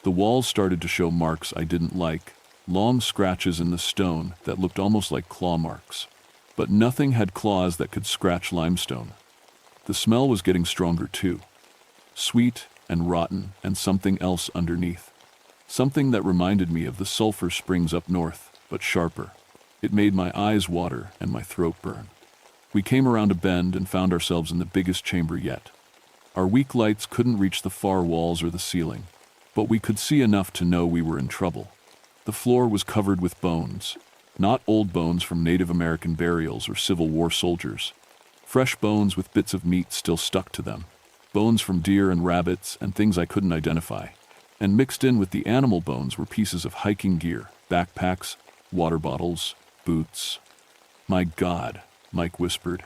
The walls started to show marks I didn't like, long scratches in the stone that looked almost like claw marks. But nothing had claws that could scratch limestone. The smell was getting stronger too. Sweet and rotten and something else underneath. Something that reminded me of the sulfur springs up north, but sharper. It made my eyes water and my throat burn. We came around a bend and found ourselves in the biggest chamber yet. Our weak lights couldn't reach the far walls or the ceiling, but we could see enough to know we were in trouble. The floor was covered with bones, not old bones from Native American burials or Civil War soldiers. Fresh bones with bits of meat still stuck to them. Bones from deer and rabbits and things I couldn't identify. And mixed in with the animal bones were pieces of hiking gear, backpacks, water bottles, boots. My God, Mike whispered.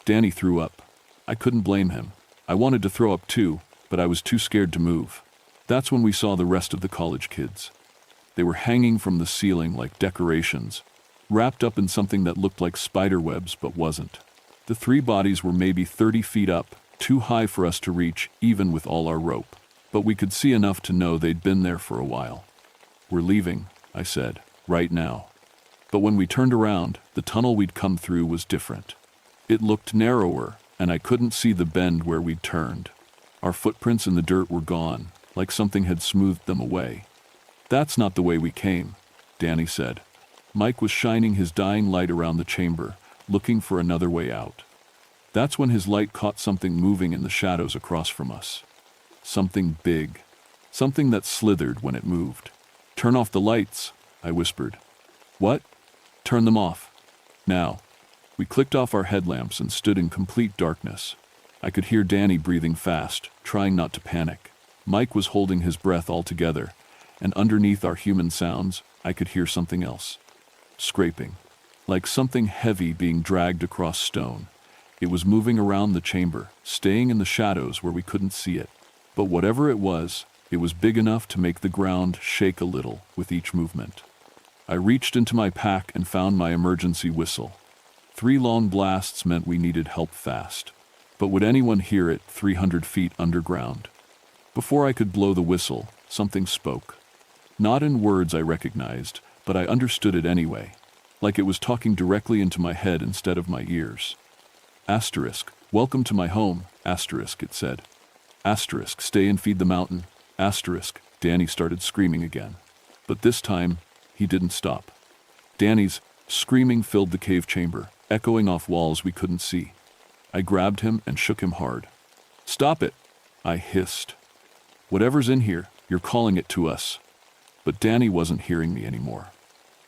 Danny threw up. I couldn't blame him. I wanted to throw up too, but I was too scared to move. That's when we saw the rest of the college kids. They were hanging from the ceiling like decorations, wrapped up in something that looked like spider webs but wasn't. The 3 bodies were maybe 30 feet up, too high for us to reach even with all our rope. But we could see enough to know they'd been there for a while. We're leaving, I said, right now. But when we turned around, the tunnel we'd come through was different. It looked narrower, and I couldn't see the bend where we'd turned. Our footprints in the dirt were gone, like something had smoothed them away. That's not the way we came, Danny said. Mike was shining his dying light around the chamber, looking for another way out. That's when his light caught something moving in the shadows across from us. Something big. Something that slithered when it moved. Turn off the lights, I whispered. What? Turn them off. Now. We clicked off our headlamps and stood in complete darkness. I could hear Danny breathing fast, trying not to panic. Mike was holding his breath all together, and underneath our human sounds, I could hear something else. Scraping. Like something heavy being dragged across stone. It was moving around the chamber, staying in the shadows where we couldn't see it. But whatever it was big enough to make the ground shake a little with each movement. I reached into my pack and found my emergency whistle. 3 long blasts meant we needed help fast. But would anyone hear it 300 feet underground? Before I could blow the whistle, something spoke. Not in words I recognized, but I understood it anyway, like it was talking directly into my head instead of my ears. Asterisk, welcome to my home, asterisk, it said. Asterisk, stay and feed the mountain, asterisk, Danny started screaming again. But this time, he didn't stop. Danny's screaming filled the cave chamber, echoing off walls we couldn't see. I grabbed him and shook him hard. Stop it, I hissed. Whatever's in here, you're calling it to us. But Danny wasn't hearing me anymore.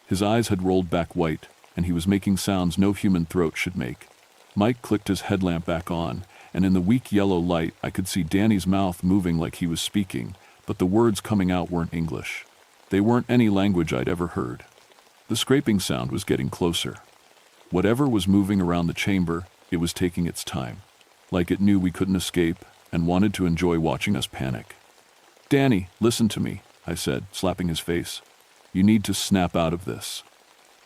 His eyes had rolled back white, and he was making sounds no human throat should make. Mike clicked his headlamp back on, and in the weak yellow light I could see Danny's mouth moving like he was speaking, but the words coming out weren't English. They weren't any language I'd ever heard. The scraping sound was getting closer. Whatever was moving around the chamber, it was taking its time, like it knew we couldn't escape and wanted to enjoy watching us panic. Danny, listen to me, I said, slapping his face. You need to snap out of this.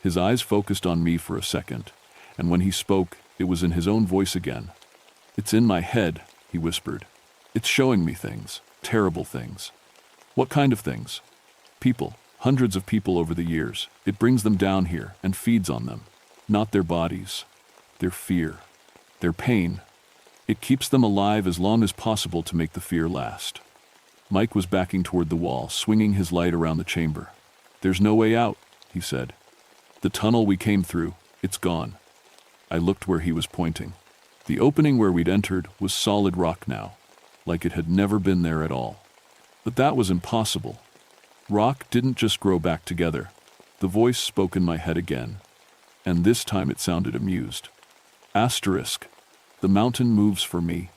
His eyes focused on me for a second, and when he spoke, it was in his own voice again. It's in my head, he whispered. It's showing me things, terrible things. What kind of things? People, hundreds of people over the years. It brings them down here and feeds on them. Not their bodies, their fear, their pain. It keeps them alive as long as possible to make the fear last. Mike was backing toward the wall, swinging his light around the chamber. There's no way out, he said. The tunnel we came through, it's gone. I looked where he was pointing. The opening where we'd entered was solid rock now, like it had never been there at all. But that was impossible. Rock didn't just grow back together. The voice spoke in my head again, and this time it sounded amused. Asterisk. The mountain moves for me.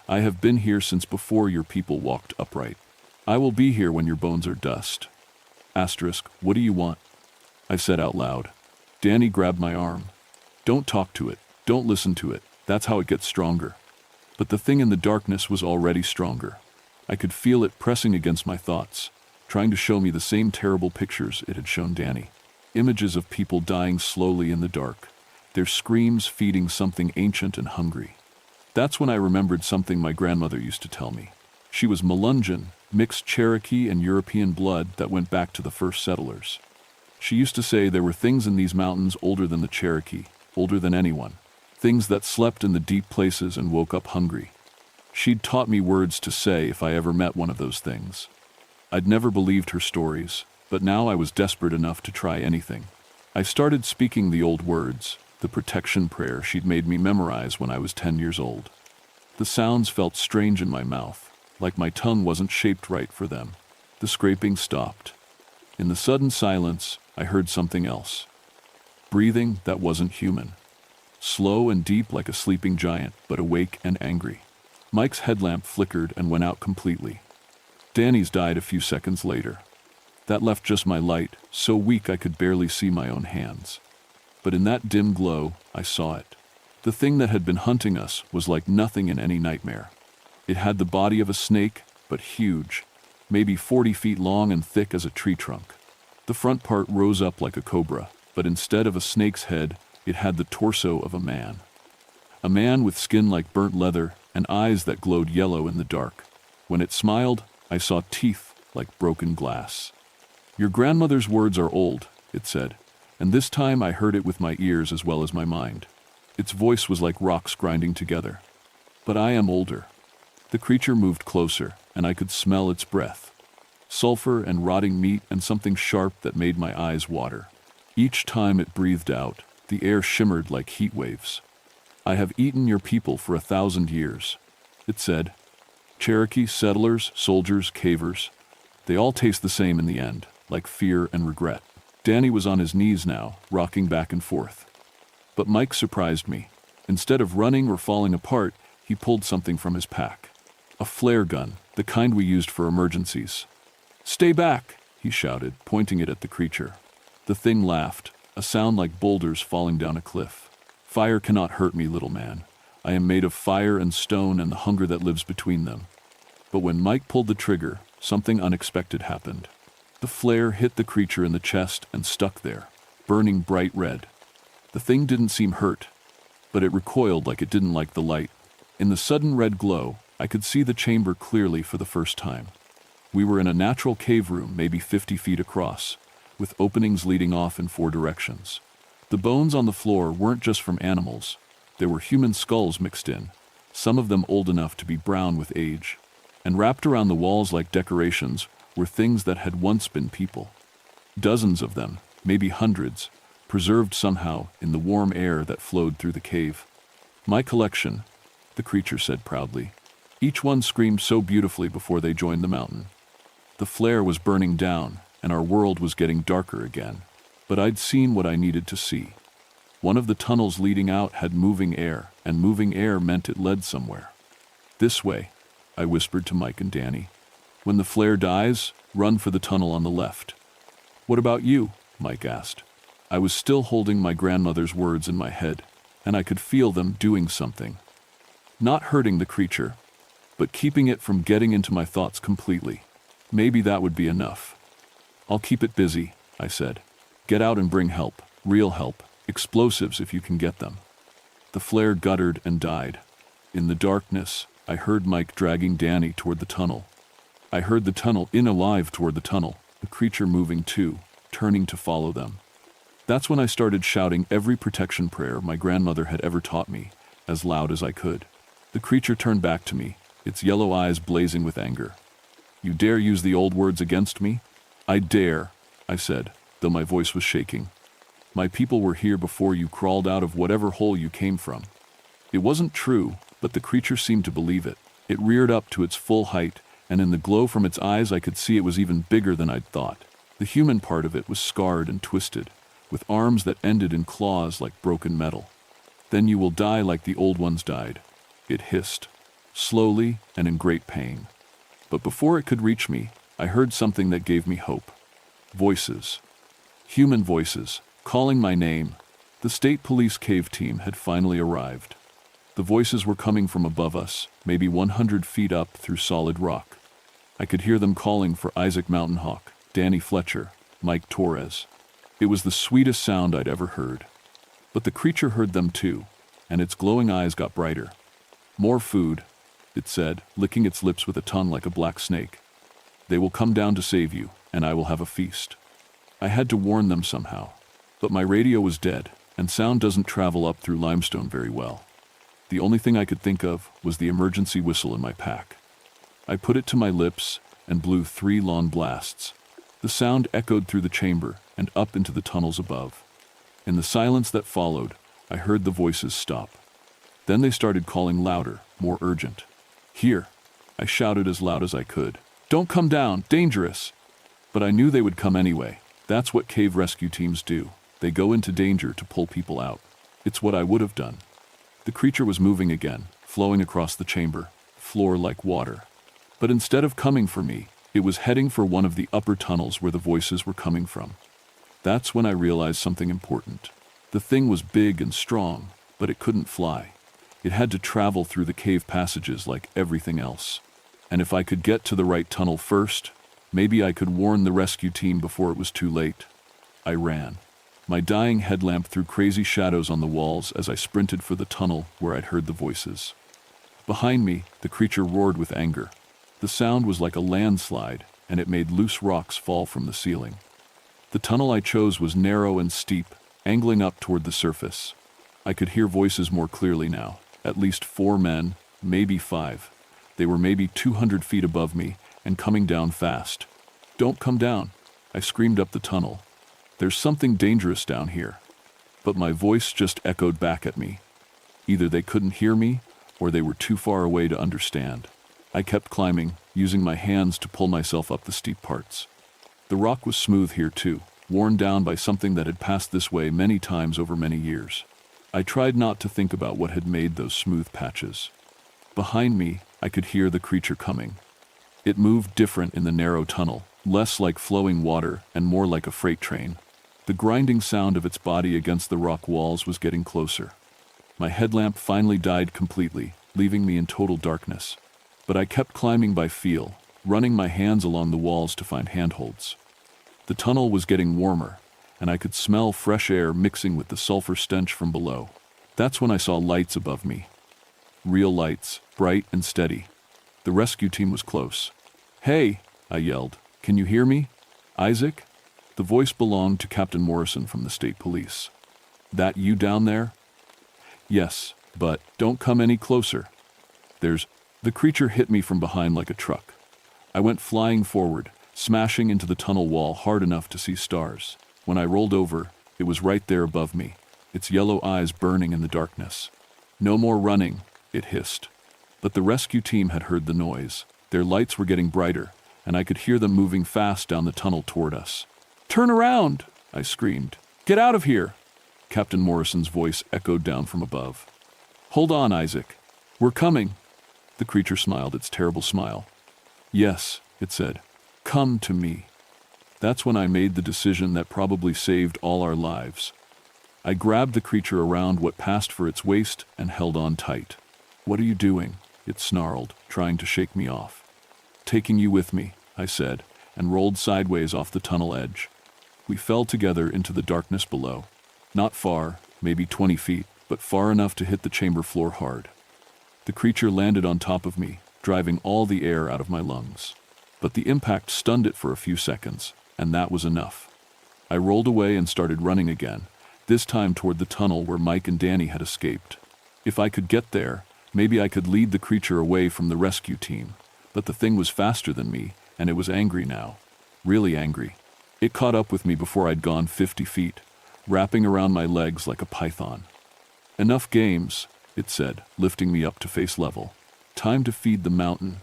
I have been here since before your people walked upright. I will be here when your bones are dust. Asterisk. What do you want? I said out loud. Danny grabbed my arm. Don't talk to it. Don't listen to it. That's how it gets stronger. But the thing in the darkness was already stronger. I could feel it pressing against my thoughts, trying to show me the same terrible pictures it had shown Danny. Images of people dying slowly in the dark, their screams feeding something ancient and hungry. That's when I remembered something my grandmother used to tell me. She was Melungeon, mixed Cherokee and European blood that went back to the first settlers. She used to say there were things in these mountains older than the Cherokee, older than anyone. Things that slept in the deep places and woke up hungry. She'd taught me words to say if I ever met one of those things. I'd never believed her stories, but now I was desperate enough to try anything. I started speaking the old words, the protection prayer she'd made me memorize when I was 10 years old. The sounds felt strange in my mouth, like my tongue wasn't shaped right for them. The scraping stopped. In the sudden silence, I heard something else. Breathing that wasn't human. Slow and deep like a sleeping giant, but awake and angry. Mike's headlamp flickered and went out completely. Danny's died a few seconds later. That left just my light, so weak I could barely see my own hands. But in that dim glow, I saw it. The thing that had been hunting us was like nothing in any nightmare. It had the body of a snake, but huge, maybe 40 feet long and thick as a tree trunk. The front part rose up like a cobra, but instead of a snake's head, it had the torso of a man. A man with skin like burnt leather and eyes that glowed yellow in the dark. When it smiled, I saw teeth like broken glass. Your grandmother's words are old, it said, and this time I heard it with my ears as well as my mind. Its voice was like rocks grinding together. But I am older. The creature moved closer, and I could smell its breath. Sulfur and rotting meat and something sharp that made my eyes water. Each time it breathed out, the air shimmered like heat waves. I have eaten your people for 1,000 years, it said. Cherokee, settlers, soldiers, cavers. They all taste the same in the end, like fear and regret. Danny was on his knees now, rocking back and forth. But Mike surprised me. Instead of running or falling apart, he pulled something from his pack. A flare gun, the kind we used for emergencies. Stay back, he shouted, pointing it at the creature. The thing laughed, a sound like boulders falling down a cliff. Fire cannot hurt me, little man. I am made of fire and stone and the hunger that lives between them. But when Mike pulled the trigger, something unexpected happened. The flare hit the creature in the chest and stuck there, burning bright red. The thing didn't seem hurt, but it recoiled like it didn't like the light. In the sudden red glow, I could see the chamber clearly for the first time. We were in a natural cave room, maybe 50 feet across, with openings leading off in 4 directions. The bones on the floor weren't just from animals. There were human skulls mixed in, some of them old enough to be brown with age. And wrapped around the walls like decorations were things that had once been people. Dozens of them, maybe hundreds, preserved somehow in the warm air that flowed through the cave. My collection, the creature said proudly. Each one screamed so beautifully before they joined the mountain. The flare was burning down, and our world was getting darker again. But I'd seen what I needed to see. One of the tunnels leading out had moving air, and moving air meant it led somewhere. This way, I whispered to Mike and Danny. When the flare dies, run for the tunnel on the left. What about you? Mike asked. I was still holding my grandmother's words in my head, and I could feel them doing something. Not hurting the creature, but keeping it from getting into my thoughts completely. Maybe that would be enough. I'll keep it busy, I said. Get out and bring help, real help, explosives if you can get them. The flare guttered and died. In the darkness, I heard Mike dragging Danny toward the tunnel. I heard the tunnel in alive toward the tunnel, the creature moving too, turning to follow them. That's when I started shouting every protection prayer my grandmother had ever taught me, as loud as I could. The creature turned back to me, its yellow eyes blazing with anger. You dare use the old words against me? I dare, I said, though my voice was shaking. My people were here before you crawled out of whatever hole you came from. It wasn't true, but the creature seemed to believe it. It reared up to its full height, and in the glow from its eyes I could see it was even bigger than I'd thought. The human part of it was scarred and twisted, with arms that ended in claws like broken metal. "Then you will die like the old ones died," it hissed, slowly and in great pain. But before it could reach me, I heard something that gave me hope. Voices. Human voices, calling my name. The state police cave team had finally arrived. The voices were coming from above us, maybe 100 feet up through solid rock. I could hear them calling for Isaac Mountainhawk, Danny Fletcher, Mike Torres. It was the sweetest sound I'd ever heard. But the creature heard them too, and its glowing eyes got brighter. "More food," it said, licking its lips with a tongue like a black snake. "They will come down to save you, and I will have a feast." I had to warn them somehow, but my radio was dead, and sound doesn't travel up through limestone very well. The only thing I could think of was the emergency whistle in my pack. I put it to my lips and blew 3 long blasts. The sound echoed through the chamber and up into the tunnels above. In the silence that followed, I heard the voices stop. Then they started calling louder, more urgent. "Here!" I shouted as loud as I could. "Don't come down! Dangerous!" But I knew they would come anyway. That's what cave rescue teams do. They go into danger to pull people out. It's what I would have done. The creature was moving again, flowing across the chamber, floor like water. But instead of coming for me, it was heading for one of the upper tunnels where the voices were coming from. That's when I realized something important. The thing was big and strong, but it couldn't fly. It had to travel through the cave passages like everything else. And if I could get to the right tunnel first, maybe I could warn the rescue team before it was too late. I ran. My dying headlamp threw crazy shadows on the walls as I sprinted for the tunnel where I'd heard the voices. Behind me, the creature roared with anger. The sound was like a landslide, and it made loose rocks fall from the ceiling. The tunnel I chose was narrow and steep, angling up toward the surface. I could hear voices more clearly now, at least 4 men, maybe 5. They were maybe 200 feet above me and coming down fast. "Don't come down," I screamed up the tunnel. "There's something dangerous down here." But my voice just echoed back at me. Either they couldn't hear me, or they were too far away to understand. I kept climbing, using my hands to pull myself up the steep parts. The rock was smooth here too, worn down by something that had passed this way many times over many years. I tried not to think about what had made those smooth patches. Behind me, I could hear the creature coming. It moved different in the narrow tunnel, less like flowing water and more like a freight train. The grinding sound of its body against the rock walls was getting closer. My headlamp finally died completely, leaving me in total darkness. But I kept climbing by feel, running my hands along the walls to find handholds. The tunnel was getting warmer, and I could smell fresh air mixing with the sulfur stench from below. That's when I saw lights above me. Real lights, bright and steady. The rescue team was close. "Hey!" I yelled. "Can you hear me? Isaac?" The voice belonged to Captain Morrison from the state police. "That you down there?" "Yes, but don't come any closer. The creature hit me from behind like a truck. I went flying forward, smashing into the tunnel wall hard enough to see stars. When I rolled over, it was right there above me, its yellow eyes burning in the darkness. "No more running," it hissed. But the rescue team had heard the noise. Their lights were getting brighter, and I could hear them moving fast down the tunnel toward us. "Turn around!" I screamed. "Get out of here!" Captain Morrison's voice echoed down from above. "Hold on, Isaac. We're coming." The creature smiled its terrible smile. "Yes," it said. "Come to me." That's when I made the decision that probably saved all our lives. I grabbed the creature around what passed for its waist and held on tight. "What are you doing?" it snarled, trying to shake me off. "Taking you with me," I said, and rolled sideways off the tunnel edge. We fell together into the darkness below. Not far, maybe 20 feet, but far enough to hit the chamber floor hard. The creature landed on top of me, driving all the air out of my lungs. But the impact stunned it for a few seconds, and that was enough. I rolled away and started running again, this time toward the tunnel where Mike and Danny had escaped. If I could get there, maybe I could lead the creature away from the rescue team. But the thing was faster than me, and it was angry now. Really angry. It caught up with me before I'd gone 50 feet, wrapping around my legs like a python. "Enough games," it said, lifting me up to face level. "Time to feed the mountain."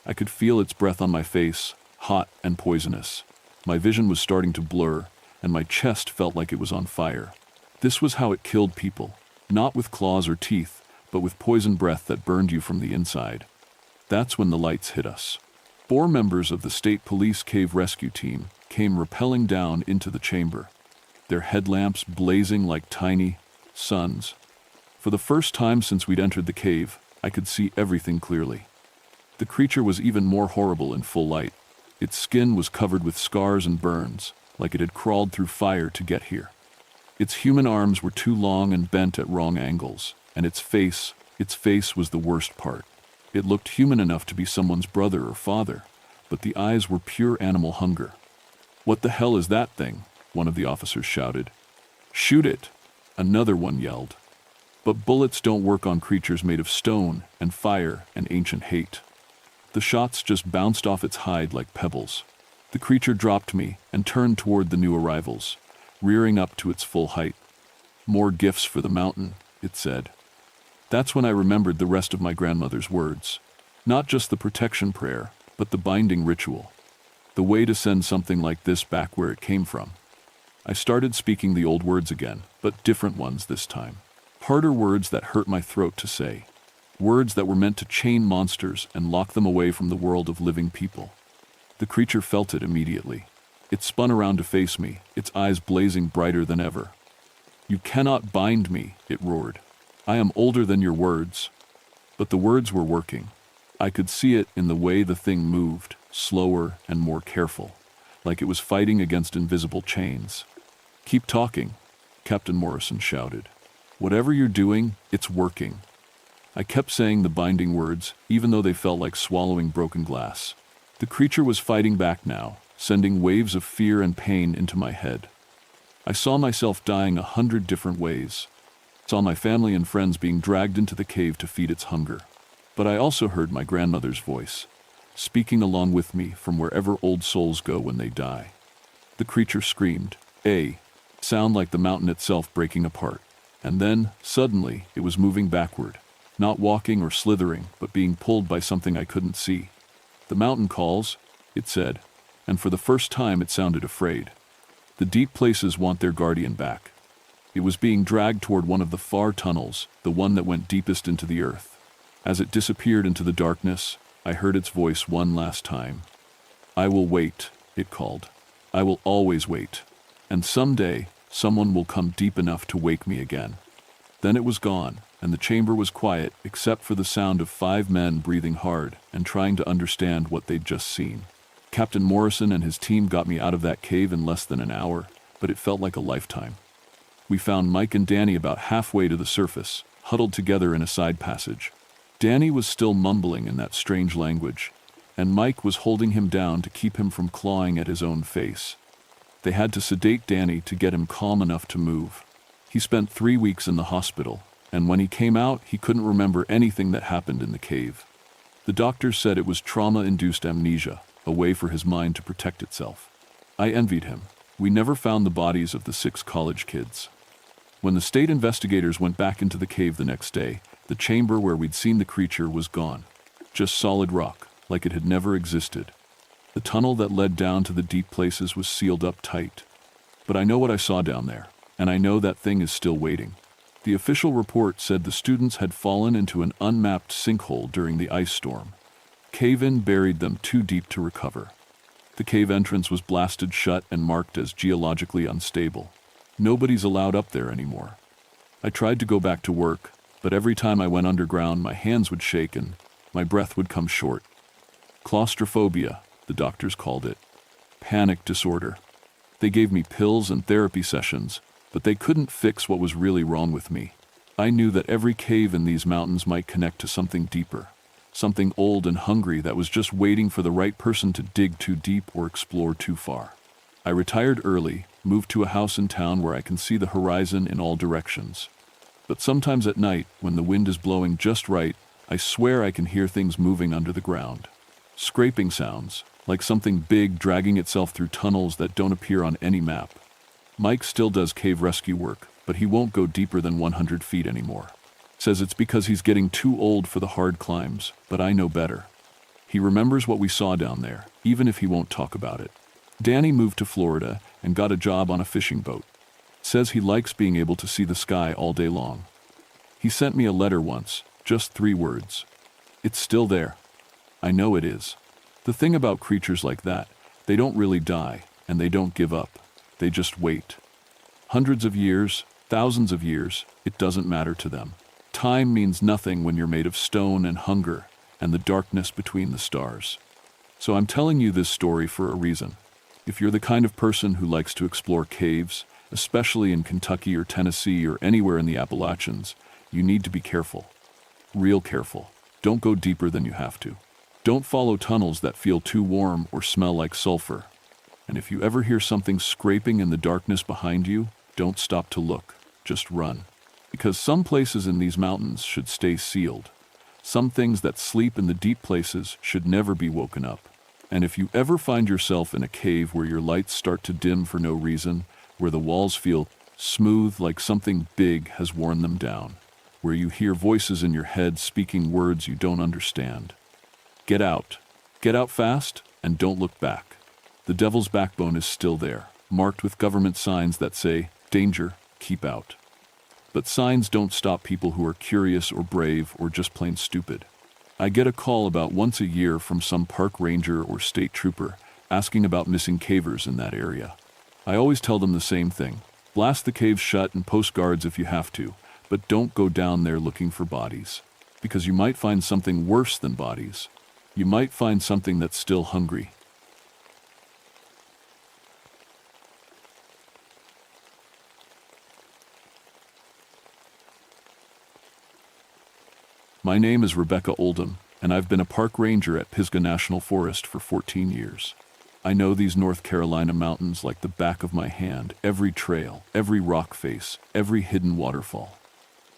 I could feel its breath on my face, hot and poisonous. My vision was starting to blur, and my chest felt like it was on fire. This was how it killed people, not with claws or teeth, but with poison breath that burned you from the inside. That's when the lights hit us. 4 members of the state police cave rescue team came rappelling down into the chamber, their headlamps blazing like tiny suns. For the first time since we'd entered the cave, I could see everything clearly. The creature was even more horrible in full light. Its skin was covered with scars and burns, like it had crawled through fire to get here. Its human arms were too long and bent at wrong angles, and its face was the worst part. It looked human enough to be someone's brother or father, but the eyes were pure animal hunger. "What the hell is that thing?" one of the officers shouted. "Shoot it!" another one yelled. But bullets don't work on creatures made of stone and fire and ancient hate. The shots just bounced off its hide like pebbles. The creature dropped me and turned toward the new arrivals, rearing up to its full height. "More gifts for the mountain," it said. That's when I remembered the rest of my grandmother's words. Not just the protection prayer, but the binding ritual. The way to send something like this back where it came from. I started speaking the old words again, but different ones this time. Harder words that hurt my throat to say. Words that were meant to chain monsters and lock them away from the world of living people. The creature felt it immediately. It spun around to face me, its eyes blazing brighter than ever. "You cannot bind me," it roared. "I am older than your words." But the words were working. I could see it in the way the thing moved, slower and more careful, like it was fighting against invisible chains. "Keep talking," Captain Morrison shouted. "Whatever you're doing, it's working." I kept saying the binding words, even though they felt like swallowing broken glass. The creature was fighting back now, sending waves of fear and pain into my head. I saw myself dying 100 different ways. Saw my family and friends being dragged into the cave to feed its hunger. But I also heard my grandmother's voice, speaking along with me from wherever old souls go when they die. The creature screamed, "A!" sound like the mountain itself breaking apart. And then, suddenly, it was moving backward, not walking or slithering, but being pulled by something I couldn't see. "The mountain calls," it said, and for the first time it sounded afraid. The deep places want their guardian back. It was being dragged toward one of the far tunnels, the one that went deepest into the earth. As it disappeared into the darkness, I heard its voice one last time. "I will wait," it called. "I will always wait. And someday, someone will come deep enough to wake me again." Then it was gone, and the chamber was quiet except for the sound of 5 men breathing hard and trying to understand what they'd just seen. Captain Morrison and his team got me out of that cave in less than an hour, but it felt like a lifetime. We found Mike and Danny about halfway to the surface, huddled together in a side passage. Danny was still mumbling in that strange language, and Mike was holding him down to keep him from clawing at his own face. They had to sedate Danny to get him calm enough to move. He spent 3 weeks in the hospital, and when he came out, he couldn't remember anything that happened in the cave. The doctors said it was trauma-induced amnesia, a way for his mind to protect itself. I envied him. We never found the bodies of the 6 college kids. When the state investigators went back into the cave the next day, the chamber where we'd seen the creature was gone. Just solid rock, like it had never existed. The tunnel that led down to the deep places was sealed up tight. But I know what I saw down there, and I know that thing is still waiting. The official report said the students had fallen into an unmapped sinkhole during the ice storm. Cave-in buried them too deep to recover. The cave entrance was blasted shut and marked as geologically unstable. Nobody's allowed up there anymore. I tried to go back to work, but every time I went underground, my hands would shake and my breath would come short. Claustrophobia, the doctors called it. Panic disorder. They gave me pills and therapy sessions, but they couldn't fix what was really wrong with me. I knew that every cave in these mountains might connect to something deeper, something old and hungry that was just waiting for the right person to dig too deep or explore too far. I retired early, moved to a house in town where I can see the horizon in all directions. But sometimes at night, when the wind is blowing just right, I swear I can hear things moving under the ground. Scraping sounds, like something big dragging itself through tunnels that don't appear on any map. Mike still does cave rescue work, but he won't go deeper than 100 feet anymore. Says it's because he's getting too old for the hard climbs, but I know better. He remembers what we saw down there, even if he won't talk about it. Danny moved to Florida and got a job on a fishing boat. Says he likes being able to see the sky all day long. He sent me a letter once, just 3 words. It's still there. I know it is. The thing about creatures like that, they don't really die, and they don't give up. They just wait. Hundreds of years, thousands of years, it doesn't matter to them. Time means nothing when you're made of stone and hunger and the darkness between the stars. So I'm telling you this story for a reason. If you're the kind of person who likes to explore caves, especially in Kentucky or Tennessee or anywhere in the Appalachians, you need to be careful. Real careful. Don't go deeper than you have to. Don't follow tunnels that feel too warm or smell like sulfur. And if you ever hear something scraping in the darkness behind you, don't stop to look. Just run. Because some places in these mountains should stay sealed. Some things that sleep in the deep places should never be woken up. And if you ever find yourself in a cave where your lights start to dim for no reason, where the walls feel smooth like something big has worn them down, where you hear voices in your head speaking words you don't understand, get out. Get out fast and don't look back. The devil's backbone is still there, marked with government signs that say, "Danger, keep out." But signs don't stop people who are curious or brave or just plain stupid. I get a call about once a year from some park ranger or state trooper asking about missing cavers in that area. I always tell them the same thing. Blast the caves shut and post guards if you have to, but don't go down there looking for bodies. Because you might find something worse than bodies. You might find something that's still hungry. My name is Rebecca Oldham, and I've been a park ranger at Pisgah National Forest for 14 years. I know these North Carolina mountains like the back of my hand, every trail, every rock face, every hidden waterfall.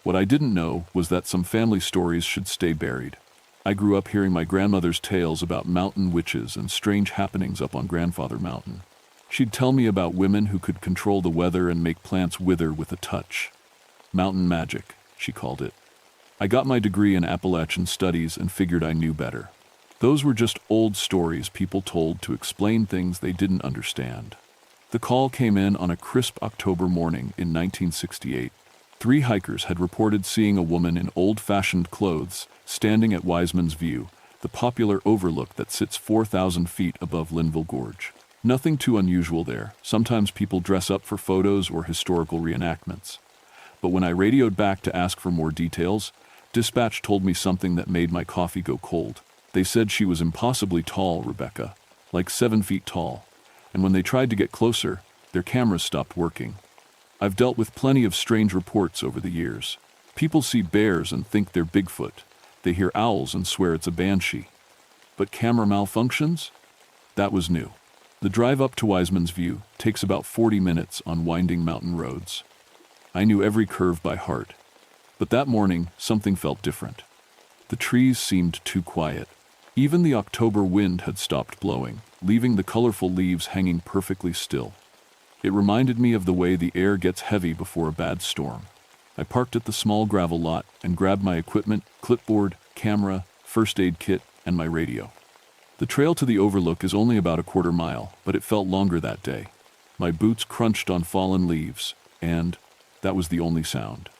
What I didn't know was that some family stories should stay buried. I grew up hearing my grandmother's tales about mountain witches and strange happenings up on Grandfather Mountain. She'd tell me about women who could control the weather and make plants wither with a touch. Mountain magic, she called it. I got my degree in Appalachian studies and figured I knew better. Those were just old stories people told to explain things they didn't understand. The call came in on a crisp October morning in 1968. 3 hikers had reported seeing a woman in old-fashioned clothes standing at Wiseman's View, the popular overlook that sits 4,000 feet above Linville Gorge. Nothing too unusual there. Sometimes people dress up for photos or historical reenactments. But when I radioed back to ask for more details, dispatch told me something that made my coffee go cold. They said she was impossibly tall, Rebecca, like 7 feet tall, and when they tried to get closer, their cameras stopped working. I've dealt with plenty of strange reports over the years. People see bears and think they're Bigfoot. They hear owls and swear it's a banshee. But camera malfunctions? That was new. The drive up to Wiseman's View takes about 40 minutes on winding mountain roads. I knew every curve by heart. But that morning, something felt different. The trees seemed too quiet. Even the October wind had stopped blowing, leaving the colorful leaves hanging perfectly still. It reminded me of the way the air gets heavy before a bad storm. I parked at the small gravel lot and grabbed my equipment, clipboard, camera, first aid kit, and my radio. The trail to the overlook is only about a quarter mile, but it felt longer that day. My boots crunched on fallen leaves, and that was the only sound.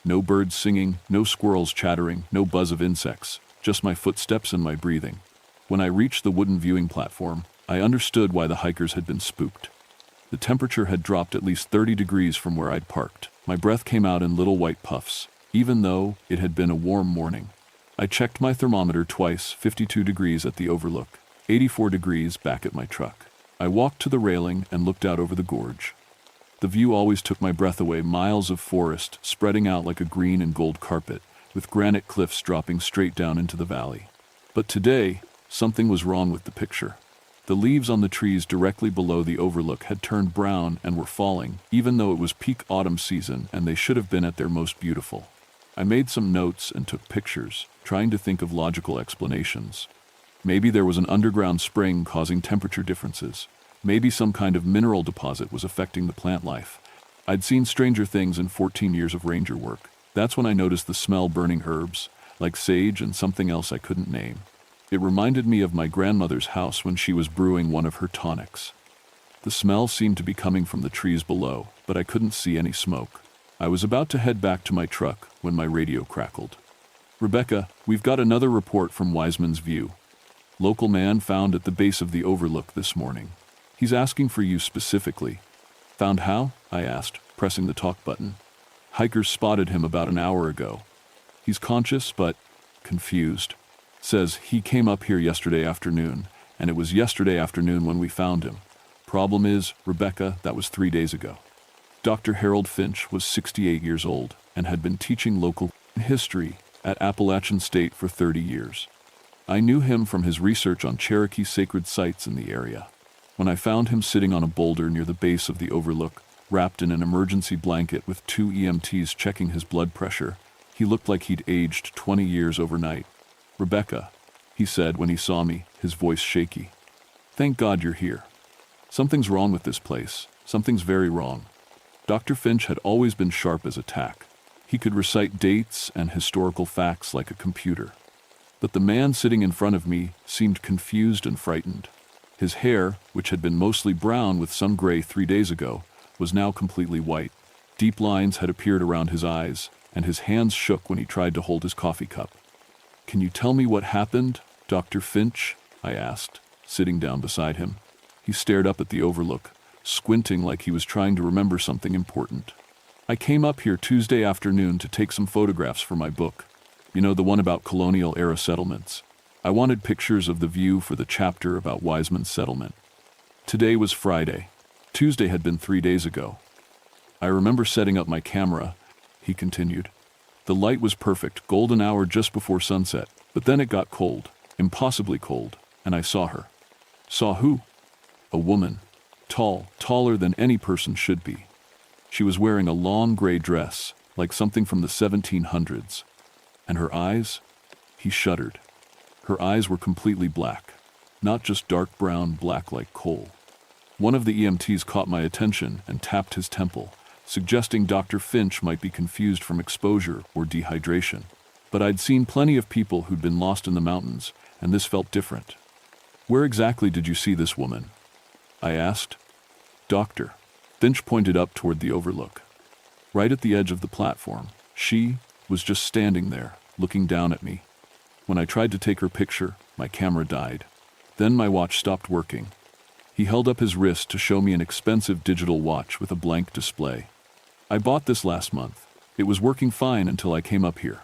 No birds singing, no squirrels chattering, no buzz of insects, just my footsteps and my breathing. When I reached the wooden viewing platform, I understood why the hikers had been spooked. The temperature had dropped at least 30 degrees from where I'd parked. My breath came out in little white puffs, even though it had been a warm morning. I checked my thermometer twice, 52 degrees at the overlook, 84 degrees back at my truck. I walked to the railing and looked out over the gorge. The view always took my breath away, miles of forest spreading out like a green and gold carpet, with granite cliffs dropping straight down into the valley. But today, something was wrong with the picture. The leaves on the trees directly below the overlook had turned brown and were falling, even though it was peak autumn season and they should have been at their most beautiful. I made some notes and took pictures, trying to think of logical explanations. Maybe there was an underground spring causing temperature differences. Maybe some kind of mineral deposit was affecting the plant life. I'd seen stranger things in 14 years of ranger work. That's when I noticed the smell burning herbs, like sage and something else I couldn't name. It reminded me of my grandmother's house when she was brewing one of her tonics. The smell seemed to be coming from the trees below, but I couldn't see any smoke. I was about to head back to my truck when my radio crackled. "Rebecca, we've got another report from Wiseman's View. Local man found at the base of the overlook this morning. He's asking for you specifically." "Found how?" I asked, pressing the talk button. "Hikers spotted him about an hour ago. He's conscious but confused. Says he came up here yesterday afternoon, and it was yesterday afternoon when we found him. Problem is, Rebecca, that was 3 days ago." Dr. Harold Finch was 68 years old and had been teaching local history at Appalachian State for 30 years. I knew him from his research on Cherokee sacred sites in the area. When I found him sitting on a boulder near the base of the overlook, wrapped in an emergency blanket with 2 EMTs checking his blood pressure, he looked like he'd aged 20 years overnight. "Rebecca," he said when he saw me, his voice shaky. "Thank God you're here. Something's wrong with this place. Something's very wrong." Dr. Finch had always been sharp as a tack. He could recite dates and historical facts like a computer. But the man sitting in front of me seemed confused and frightened. His hair, which had been mostly brown with some gray 3 days ago, was now completely white. Deep lines had appeared around his eyes, and his hands shook when he tried to hold his coffee cup. "Can you tell me what happened, Dr. Finch?" I asked, sitting down beside him. He stared up at the overlook, squinting like he was trying to remember something important. "I came up here Tuesday afternoon to take some photographs for my book. You know, the one about colonial-era settlements. I wanted pictures of the view for the chapter about Wiseman's settlement. Today was Friday. Tuesday had been 3 days ago. I remember setting up my camera," he continued. "The light was perfect, golden hour just before sunset, but then it got cold, impossibly cold, and I saw her." "Saw who?" "A woman. Tall, taller than any person should be. She was wearing a long gray dress, like something from the 1700s. And her eyes?" He shuddered. "Her eyes were completely black, not just dark brown, black like coal." One of the EMTs caught my attention and tapped his temple, suggesting Dr. Finch might be confused from exposure or dehydration. But I'd seen plenty of people who'd been lost in the mountains, and this felt different. "Where exactly did you see this woman?" I asked. "Doctor." Finch pointed up toward the overlook. "Right at the edge of the platform. She was just standing there, looking down at me. When I tried to take her picture, my camera died. Then my watch stopped working." He held up his wrist to show me an expensive digital watch with a blank display. "I bought this last month. It was working fine until I came up here."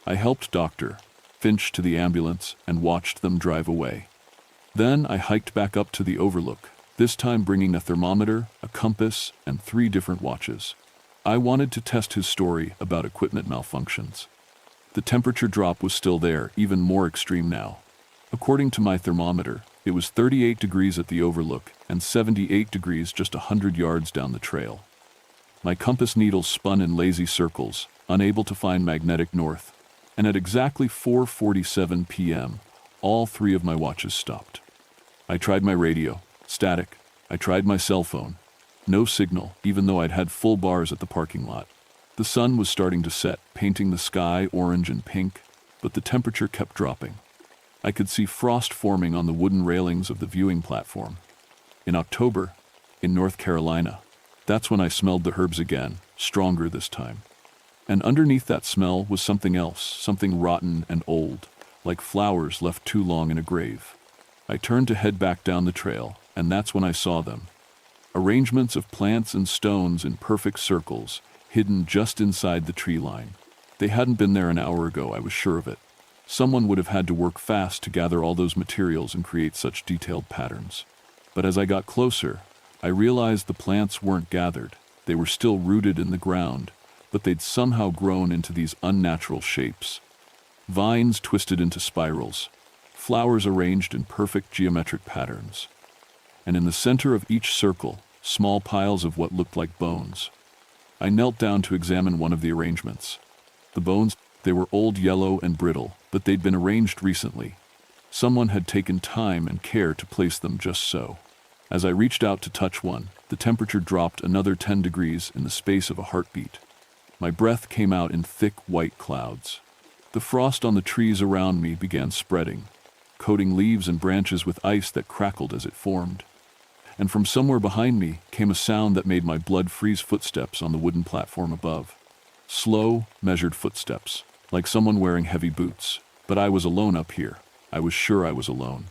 I helped Dr. Finch to the ambulance and watched them drive away. Then I hiked back up to the overlook, this time bringing a thermometer, a compass, and 3 different watches. I wanted to test his story about equipment malfunctions. The temperature drop was still there, even more extreme now. According to my thermometer, it was 38 degrees at the overlook and 78 degrees just 100 yards down the trail. My compass needle spun in lazy circles, unable to find magnetic north, and at exactly 4:47 p.m., all 3 of my watches stopped. I tried my radio. Static. I tried my cell phone. No signal, even though I'd had full bars at the parking lot. The sun was starting to set, painting the sky orange and pink, but the temperature kept dropping. I could see frost forming on the wooden railings of the viewing platform. In October, in North Carolina, that's when I smelled the herbs again, stronger this time. And underneath that smell was something else, something rotten and old, like flowers left too long in a grave. I turned to head back down the trail, and that's when I saw them. Arrangements of plants and stones in perfect circles, hidden just inside the tree line. They hadn't been there an hour ago, I was sure of it. Someone would have had to work fast to gather all those materials and create such detailed patterns. But as I got closer, I realized the plants weren't gathered. They were still rooted in the ground, but they'd somehow grown into these unnatural shapes. Vines twisted into spirals, flowers arranged in perfect geometric patterns. And in the center of each circle, small piles of what looked like bones. I knelt down to examine one of the arrangements. The bones, they were old, yellow, and brittle, but they'd been arranged recently. Someone had taken time and care to place them just so. As I reached out to touch one, the temperature dropped another 10 degrees in the space of a heartbeat. My breath came out in thick white clouds. The frost on the trees around me began spreading. coating leaves and branches with ice that crackled as it formed. And from somewhere behind me came a sound that made my blood freeze. Footsteps on the wooden platform above. Slow, measured footsteps, like someone wearing heavy boots. But I was alone up here. I was sure I was alone.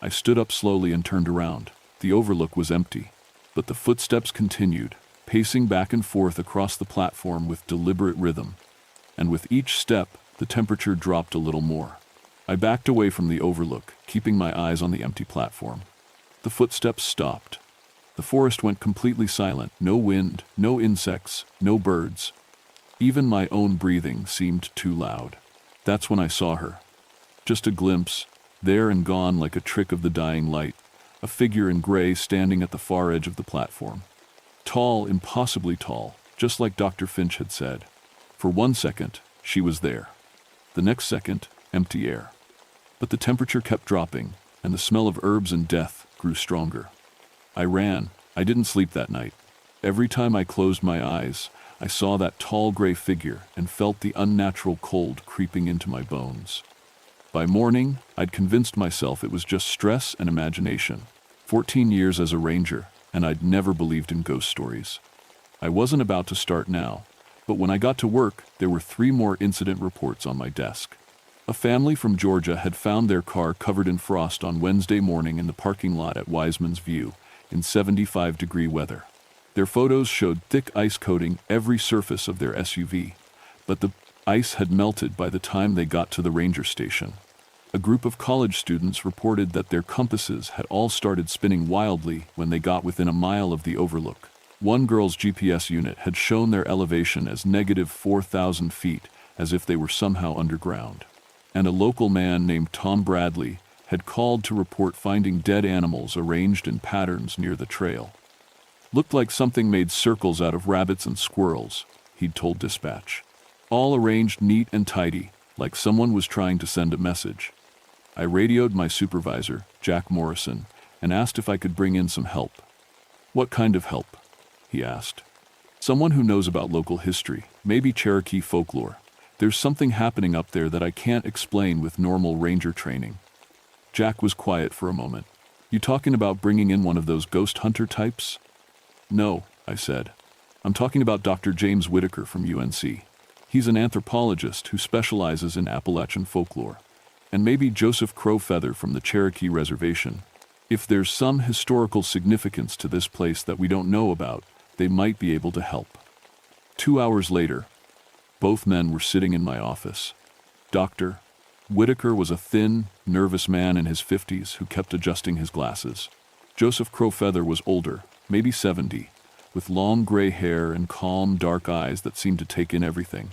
I stood up slowly and turned around. The overlook was empty, but the footsteps continued, pacing back and forth across the platform with deliberate rhythm. And with each step, the temperature dropped a little more. I backed away from the overlook, keeping my eyes on the empty platform. The footsteps stopped. The forest went completely silent. No wind, no insects, no birds. Even my own breathing seemed too loud. That's when I saw her. Just a glimpse, there and gone like a trick of the dying light, a figure in gray standing at the far edge of the platform. Tall, impossibly tall, just like Dr. Finch had said. For 1 second, she was there. The next second, empty air. But the temperature kept dropping, and the smell of herbs and death grew stronger. I ran. I didn't sleep that night. Every time I closed my eyes, I saw that tall gray figure and felt the unnatural cold creeping into my bones. By morning, I'd convinced myself it was just stress and imagination. 14 years as a ranger, and I'd never believed in ghost stories. I wasn't about to start now, but when I got to work, there were 3 more incident reports on my desk. A family from Georgia had found their car covered in frost on Wednesday morning in the parking lot at Wiseman's View, in 75-degree weather. Their photos showed thick ice coating every surface of their SUV, but the ice had melted by the time they got to the ranger station. A group of college students reported that their compasses had all started spinning wildly when they got within a mile of the overlook. One girl's GPS unit had shown their elevation as negative 4,000 feet, as if they were somehow underground. And a local man named Tom Bradley had called to report finding dead animals arranged in patterns near the trail. Looked like something made circles out of rabbits and squirrels, he'd told dispatch. All arranged neat and tidy, like someone was trying to send a message. I radioed my supervisor, Jack Morrison, and asked if I could bring in some help. "What kind of help?" he asked. "Someone who knows about local history, maybe Cherokee folklore. There's something happening up there that I can't explain with normal ranger training." Jack was quiet for a moment. "You talking about bringing in one of those ghost hunter types?" "No," I said. "I'm talking about Dr. James Whitaker from UNC. He's an anthropologist who specializes in Appalachian folklore. And maybe Joseph Crowfeather from the Cherokee Reservation. If there's some historical significance to this place that we don't know about, they might be able to help." 2 hours later, both men were sitting in my office. Dr. Whitaker was a thin, nervous man in his 50s who kept adjusting his glasses. Joseph Crowfeather was older, maybe 70, with long gray hair and calm, dark eyes that seemed to take in everything.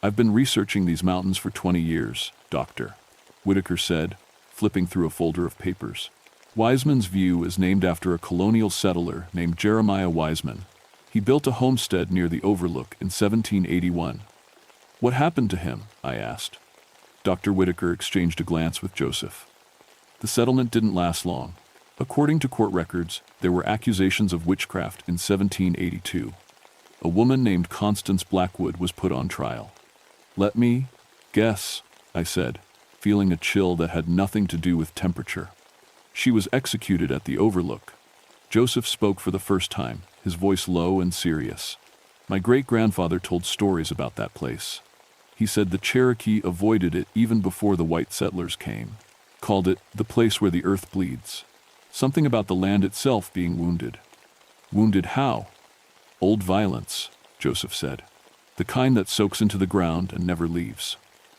"I've been researching these mountains for 20 years, Doctor," Whitaker said, flipping through a folder of papers. "Wiseman's View is named after a colonial settler named Jeremiah Wiseman. He built a homestead near the overlook in 1781. "What happened to him?" I asked. Dr. Whitaker exchanged a glance with Joseph. "The settlement didn't last long. According to court records, there were accusations of witchcraft in 1782. A woman named Constance Blackwood was put on trial." "Let me guess," I said, feeling a chill that had nothing to do with temperature. "She was executed at the overlook." Joseph spoke for the first time, his voice low and serious. "My great-grandfather told stories about that place. He said the Cherokee avoided it even before the white settlers came. Called it the place where the earth bleeds. Something about the land itself being wounded." "Wounded how?" "Old violence," Joseph said. "The kind that soaks into the ground and never leaves.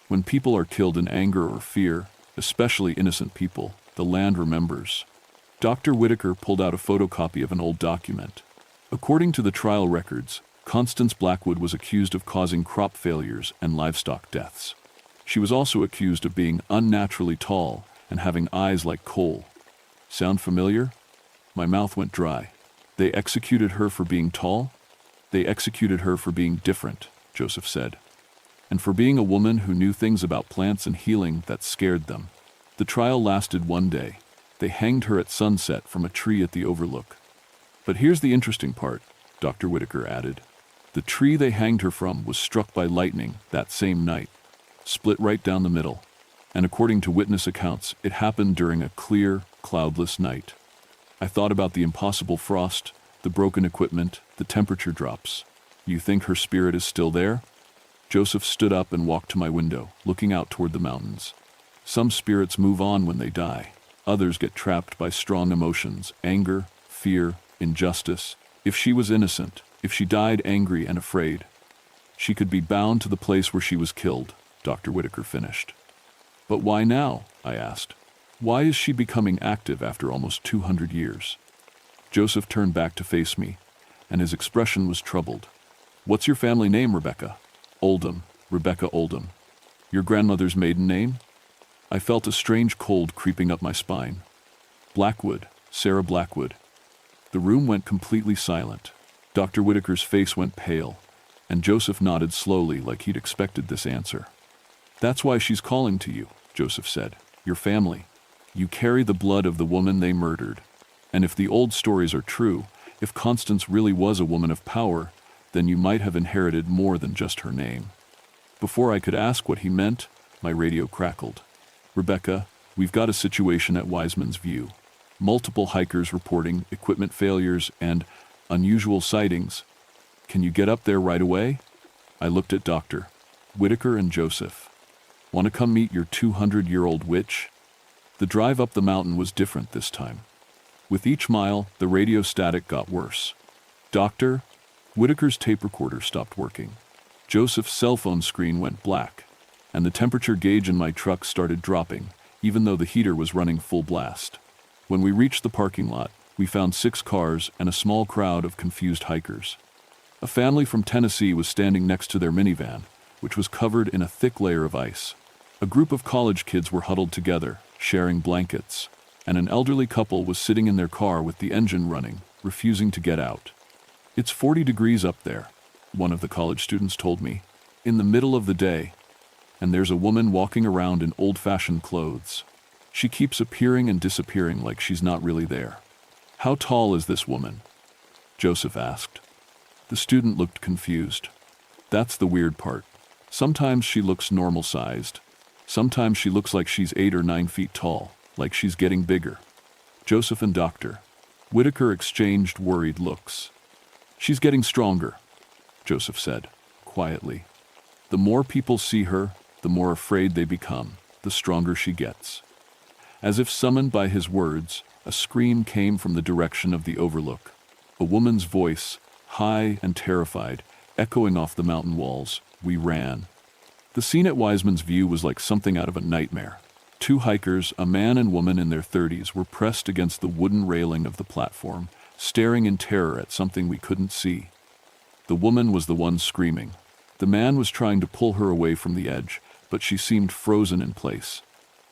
When people are killed in anger or fear, especially innocent people, the land remembers." Dr. Whitaker pulled out a photocopy of an old document. According to the trial records, Constance Blackwood was accused of causing crop failures and livestock deaths. She was also accused of being unnaturally tall and having eyes like coal. Sound familiar? My mouth went dry. "They executed her for being tall?" "They executed her for being different," Joseph said. "And for being a woman who knew things about plants and healing that scared them." The trial lasted 1 day. They hanged her at sunset from a tree at the overlook. "But here's the interesting part," Dr. Whitaker added. "The tree they hanged her from was struck by lightning that same night. Split right down the middle. And according to witness accounts, it happened during a clear, cloudless night. I thought about the impossible frost, the broken equipment, the temperature drops. You think her spirit is still there? Joseph stood up and walked to my window, looking out toward the mountains. Some spirits move on when they die. Others get trapped by strong emotions, anger, fear, injustice. If she was innocent, if she died angry and afraid, she could be bound to the place where she was killed, Dr. Whitaker finished. But why now? I asked. Why is she becoming active after almost 200 years? Joseph turned back to face me, and his expression was troubled. What's your family name, Rebecca? Oldham, Rebecca Oldham. Your grandmother's maiden name? I felt a strange cold creeping up my spine. Blackwood, Sarah Blackwood. The room went completely silent. Dr. Whitaker's face went pale, and Joseph nodded slowly like he'd expected this answer. That's why she's calling to you, Joseph said. Your family. You carry the blood of the woman they murdered. And if the old stories are true, if Constance really was a woman of power, then you might have inherited more than just her name. Before I could ask what he meant, my radio crackled. Rebecca, we've got a situation at Wiseman's View. Multiple hikers reporting equipment failures and unusual sightings. Can you get up there right away? I looked at Dr. Whitaker and Joseph. Want to come meet your 200-year-old witch? The drive up the mountain was different this time. With each mile, the radio static got worse. Dr. Whitaker's tape recorder stopped working. Joseph's cell phone screen went black, and the temperature gauge in my truck started dropping, even though the heater was running full blast. When we reached the parking lot, we found 6 cars and a small crowd of confused hikers. A family from Tennessee was standing next to their minivan, which was covered in a thick layer of ice. A group of college kids were huddled together, sharing blankets, and an elderly couple was sitting in their car with the engine running, refusing to get out. It's 40 degrees up there, one of the college students told me, in the middle of the day, and there's a woman walking around in old-fashioned clothes. She keeps appearing and disappearing like she's not really there. How tall is this woman? Joseph asked. The student looked confused. That's the weird part. Sometimes she looks normal-sized. Sometimes she looks like she's 8 or 9 feet tall, like she's getting bigger. Joseph and Dr. Whitaker exchanged worried looks. She's getting stronger, Joseph said, quietly. The more people see her, the more afraid they become, the stronger she gets. As if summoned by his words, a scream came from the direction of the overlook. A woman's voice, high and terrified, echoing off the mountain walls. We ran. The scene at Wiseman's View was like something out of a nightmare. 2 hikers, a man and woman in their 30s, were pressed against the wooden railing of the platform, staring in terror at something we couldn't see. The woman was the one screaming. The man was trying to pull her away from the edge, but she seemed frozen in place.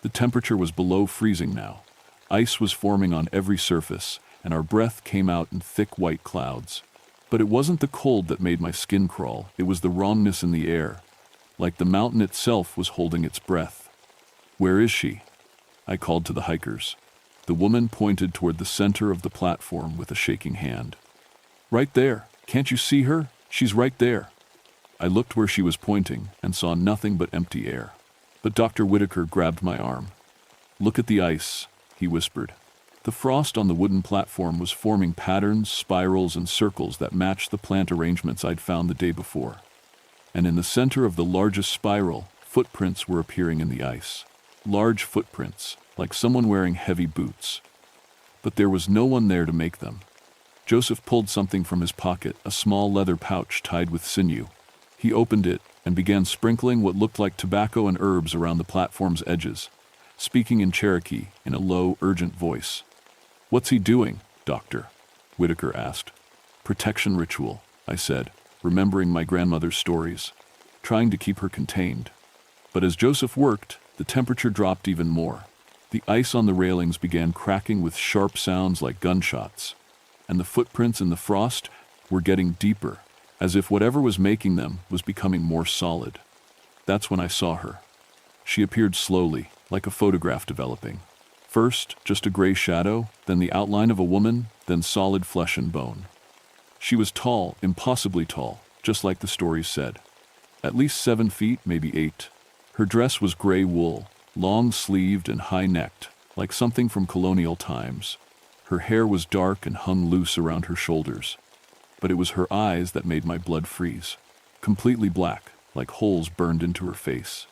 The temperature was below freezing now. Ice was forming on every surface, and our breath came out in thick white clouds. But it wasn't the cold that made my skin crawl, it was the wrongness in the air, like the mountain itself was holding its breath. Where is she? I called to the hikers. The woman pointed toward the center of the platform with a shaking hand. Right there. Can't you see her? She's right there. I looked where she was pointing and saw nothing but empty air. But Dr. Whitaker grabbed my arm. Look at the ice, he whispered. The frost on the wooden platform was forming patterns, spirals, and circles that matched the plant arrangements I'd found the day before. And in the center of the largest spiral, footprints were appearing in the ice. Large footprints, like someone wearing heavy boots. But there was no one there to make them. Joseph pulled something from his pocket, a small leather pouch tied with sinew. He opened it and began sprinkling what looked like tobacco and herbs around the platform's edges, speaking in Cherokee in a low, urgent voice. What's he doing, Doctor? Whitaker asked. Protection ritual, I said, remembering my grandmother's stories, trying to keep her contained. But as Joseph worked, the temperature dropped even more. The ice on the railings began cracking with sharp sounds like gunshots, and the footprints in the frost were getting deeper, as if whatever was making them was becoming more solid. That's when I saw her. She appeared slowly, like a photograph developing. First, just a gray shadow, then the outline of a woman, then solid flesh and bone. She was tall, impossibly tall, just like the stories said. At least 7 feet, maybe 8. Her dress was gray wool, long-sleeved and high-necked, like something from colonial times. Her hair was dark and hung loose around her shoulders, but it was her eyes that made my blood freeze. Completely black, like holes burned into her face.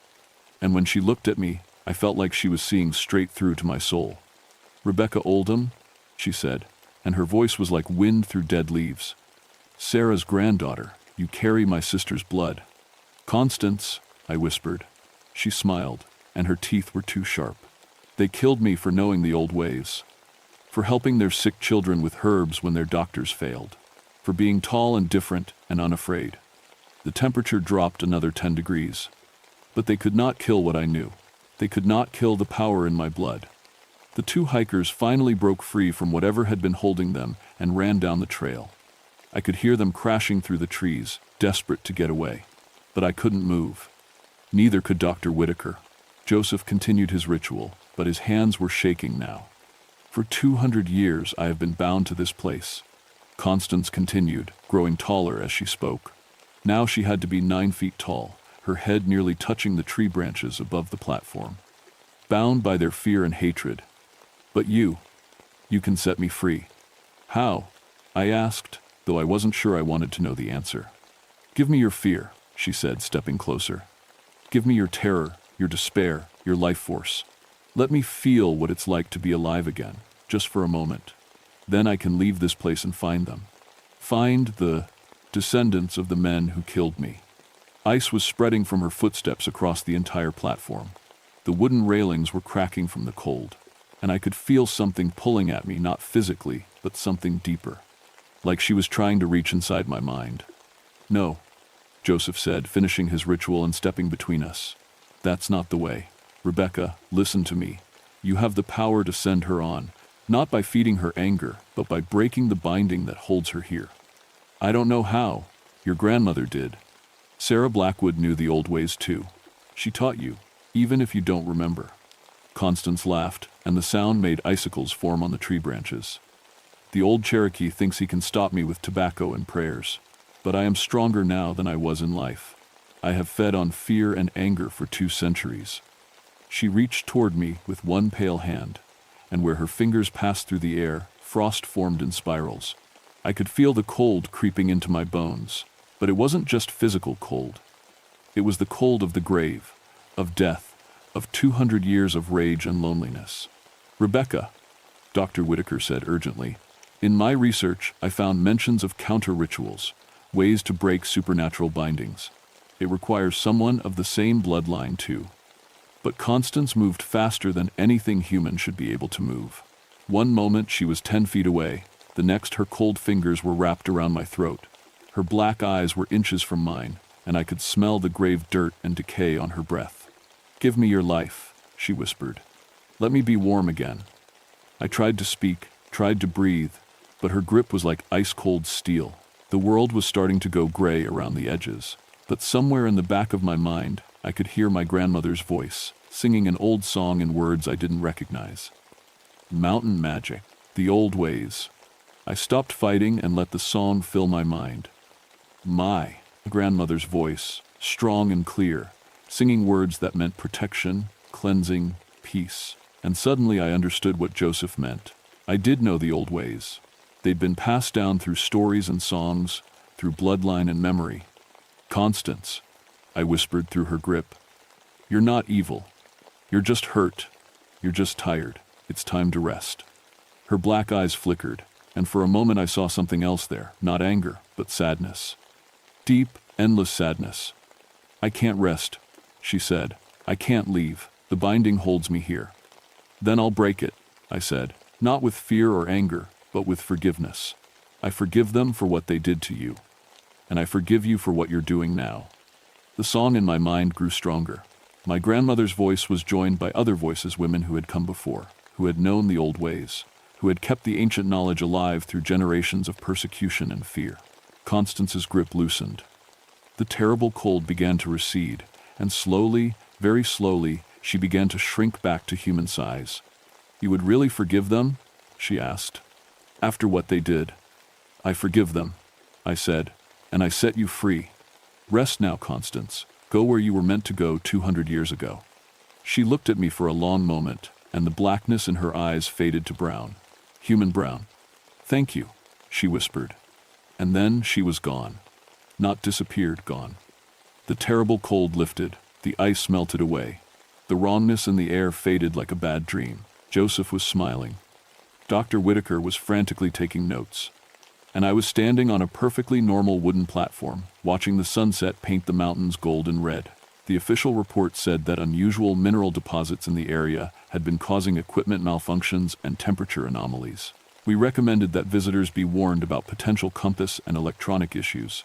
And when she looked at me, I felt like she was seeing straight through to my soul. "Rebecca Oldham," she said, and her voice was like wind through dead leaves. "Sarah's granddaughter, you carry my sister's blood." "Constance," I whispered. She smiled, and her teeth were too sharp. "They killed me for knowing the old ways, for helping their sick children with herbs when their doctors failed, for being tall and different and unafraid." The temperature dropped another 10 degrees. But they could not kill what I knew. They could not kill the power in my blood. The two hikers finally broke free from whatever had been holding them and ran down the trail. I could hear them crashing through the trees, desperate to get away. But I couldn't move. Neither could Dr. Whitaker. Joseph continued his ritual, but his hands were shaking now. "For 200 years I have been bound to this place," Constance continued, growing taller as she spoke. Now she had to be 9 feet tall, her head nearly touching the tree branches above the platform. "Bound by their fear and hatred. But you can set me free." "How?" I asked, though I wasn't sure I wanted to know the answer. "Give me your fear," she said, stepping closer. "Give me your terror, your despair, your life force. Let me feel what it's like to be alive again, just for a moment. Then I can leave this place and find them. Find the descendants of the men who killed me." Ice was spreading from her footsteps across the entire platform. The wooden railings were cracking from the cold, and I could feel something pulling at me, not physically, but something deeper, like she was trying to reach inside my mind. "No," Joseph said, finishing his ritual and stepping between us. "That's not the way. Rebecca, listen to me. You have the power to send her on, not by feeding her anger, but by breaking the binding that holds her here. I don't know how. Your grandmother did. Sarah Blackwood knew the old ways too. She taught you, even if you don't remember." Constance laughed, and the sound made icicles form on the tree branches. "The old Cherokee thinks he can stop me with tobacco and prayers, but I am stronger now than I was in life. I have fed on fear and anger for 2 centuries. She reached toward me with one pale hand, and where her fingers passed through the air, frost formed in spirals. I could feel the cold creeping into my bones, but it wasn't just physical cold. It was the cold of the grave, of death, of 200 years of rage and loneliness. "Rebecca," Dr. Whitaker said urgently, "in my research I found mentions of counter-rituals, ways to break supernatural bindings. It requires someone of the same bloodline too." But Constance moved faster than anything human should be able to move. One moment she was 10 feet away, the next her cold fingers were wrapped around my throat. Her black eyes were inches from mine, and I could smell the grave dirt and decay on her breath. "Give me your life," she whispered. "Let me be warm again." I tried to speak, tried to breathe, but her grip was like ice-cold steel. The world was starting to go gray around the edges, but somewhere in the back of my mind, I could hear my grandmother's voice, singing an old song in words I didn't recognize. Mountain magic, the old ways. I stopped fighting and let the song fill my mind. My grandmother's voice, strong and clear, singing words that meant protection, cleansing, peace. And suddenly I understood what Joseph meant. I did know the old ways. They'd been passed down through stories and songs, through bloodline and memory. "Constance," I whispered through her grip, "you're not evil. You're just hurt. You're just tired. It's time to rest." Her black eyes flickered, and for a moment I saw something else there, not anger, but sadness. Deep, endless sadness. "I can't rest," she said. "I can't leave. The binding holds me here." "Then I'll break it," I said, not with fear or anger, but with forgiveness. "I forgive them for what they did to you, and I forgive you for what you're doing now." The song in my mind grew stronger. My grandmother's voice was joined by other voices, women who had come before, who had known the old ways, who had kept the ancient knowledge alive through generations of persecution and fear. Constance's grip loosened. The terrible cold began to recede, and slowly, very slowly, she began to shrink back to human size. "You would really forgive them?" she asked. "After what they did?" "I forgive them," I said, "and I set you free. Rest now, Constance. Go where you were meant to go 200 years ago." She looked at me for a long moment, and the blackness in her eyes faded to brown. Human brown. "Thank you," she whispered. And then she was gone. Not disappeared, gone. The terrible cold lifted, the ice melted away. The wrongness in the air faded like a bad dream. Joseph was smiling. Dr. Whitaker was frantically taking notes. And I was standing on a perfectly normal wooden platform, watching the sunset paint the mountains gold and red. The official report said that unusual mineral deposits in the area had been causing equipment malfunctions and temperature anomalies. We recommended that visitors be warned about potential compass and electronic issues,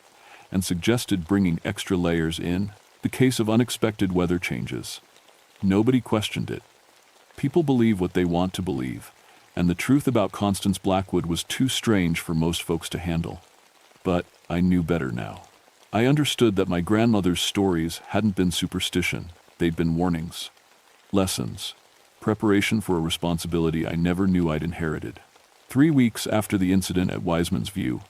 and suggested bringing extra layers in the case of unexpected weather changes. Nobody questioned it. People believe what they want to believe, and the truth about Constance Blackwood was too strange for most folks to handle. But I knew better now. I understood that my grandmother's stories hadn't been superstition, they'd been warnings. Lessons. Preparation for a responsibility I never knew I'd inherited. 3 weeks after the incident at Wiseman's View,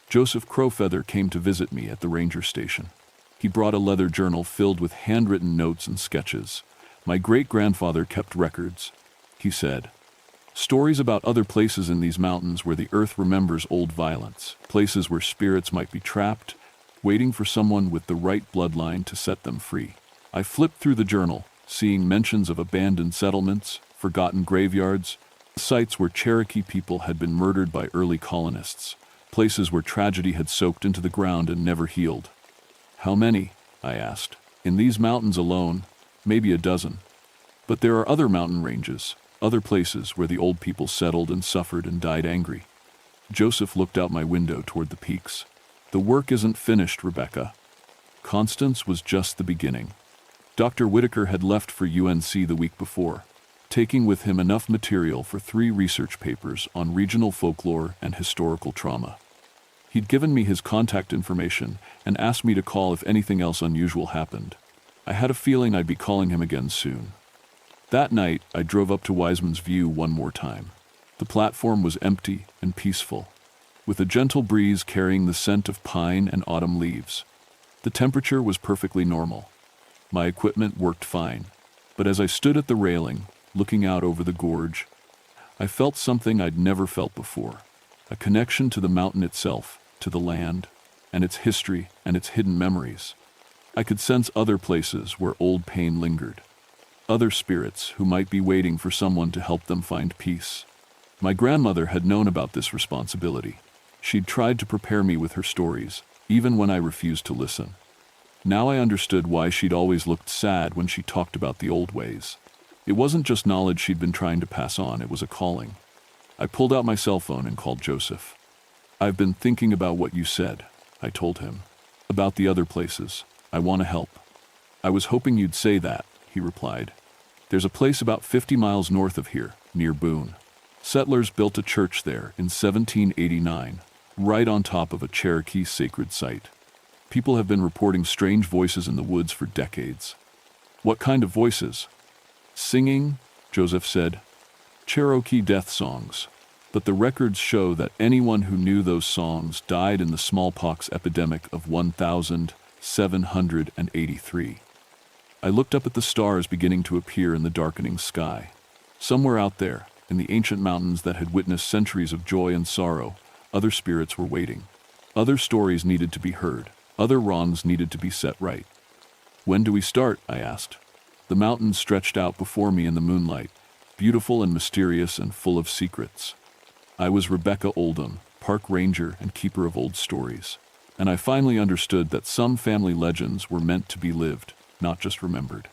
Joseph Crowfeather came to visit me at the ranger station. He brought a leather journal filled with handwritten notes and sketches. My great-grandfather kept records, he said. Stories about other places in these mountains where the earth remembers old violence, places where spirits might be trapped, waiting for someone with the right bloodline to set them free. I flipped through the journal, seeing mentions of abandoned settlements, forgotten graveyards, sites where Cherokee people had been murdered by early colonists, places where tragedy had soaked into the ground and never healed. "How many?" I asked. "In these mountains alone, maybe a dozen. But there are other mountain ranges, other places where the old people settled and suffered and died angry." Joseph looked out my window toward the peaks. "The work isn't finished, Rebecca. Constance was just the beginning." Dr. Whitaker had left for UNC the week before, taking with him enough material for 3 research papers on regional folklore and historical trauma. He'd given me his contact information and asked me to call if anything else unusual happened. I had a feeling I'd be calling him again soon. That night, I drove up to Wiseman's View one more time. The platform was empty and peaceful, with a gentle breeze carrying the scent of pine and autumn leaves. The temperature was perfectly normal. My equipment worked fine, but as I stood at the railing, looking out over the gorge, I felt something I'd never felt before, a connection to the mountain itself, to the land, and its history and its hidden memories. I could sense other places where old pain lingered, other spirits who might be waiting for someone to help them find peace. My grandmother had known about this responsibility. She'd tried to prepare me with her stories, even when I refused to listen. Now I understood why she'd always looked sad when she talked about the old ways. It wasn't just knowledge she'd been trying to pass on, it was a calling. I pulled out my cell phone and called Joseph. "I've been thinking about what you said," I told him. "About the other places. I want to help." "I was hoping you'd say that," he replied. "There's a place about 50 miles north of here, near Boone. Settlers built a church there in 1789, right on top of a Cherokee sacred site. People have been reporting strange voices in the woods for decades." "What kind of voices?" "Singing," Joseph said. "Cherokee death songs. But the records show that anyone who knew those songs died in the smallpox epidemic of 1783. I looked up at the stars beginning to appear in the darkening sky. Somewhere out there, in the ancient mountains that had witnessed centuries of joy and sorrow, other spirits were waiting. Other stories needed to be heard. Other wrongs needed to be set right. "When do we start?" I asked. The mountains stretched out before me in the moonlight, beautiful and mysterious and full of secrets. I was Rebecca Oldham, park ranger and keeper of old stories, and I finally understood that some family legends were meant to be lived, not just remembered.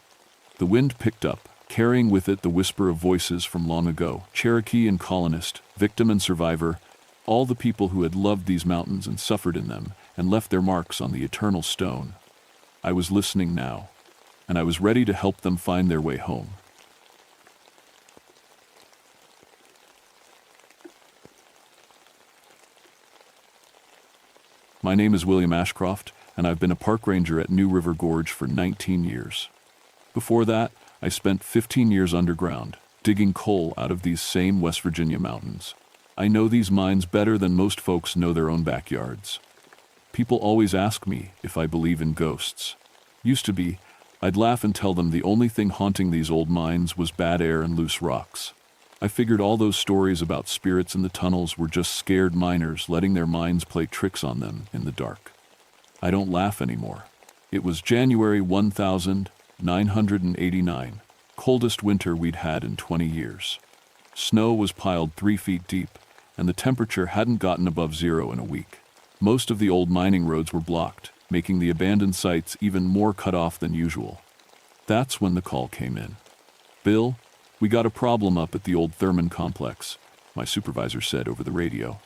The wind picked up, carrying with it the whisper of voices from long ago, Cherokee and colonist, victim and survivor, all the people who had loved these mountains and suffered in them, and left their marks on the eternal stone. I was listening now, and I was ready to help them find their way home. My name is William Ashcroft, and I've been a park ranger at New River Gorge for 19 years. Before that, I spent 15 years underground, digging coal out of these same West Virginia mountains. I know these mines better than most folks know their own backyards. People always ask me if I believe in ghosts. Used to be, I'd laugh and tell them the only thing haunting these old mines was bad air and loose rocks. I figured all those stories about spirits in the tunnels were just scared miners letting their minds play tricks on them in the dark. I don't laugh anymore. It was January 1989, coldest winter we'd had in 20 years. Snow was piled 3 feet deep, and the temperature hadn't gotten above zero in a week. Most of the old mining roads were blocked, making the abandoned sites even more cut off than usual. That's when the call came in. "Bill, we got a problem up at the old Thurman complex," my supervisor said over the radio.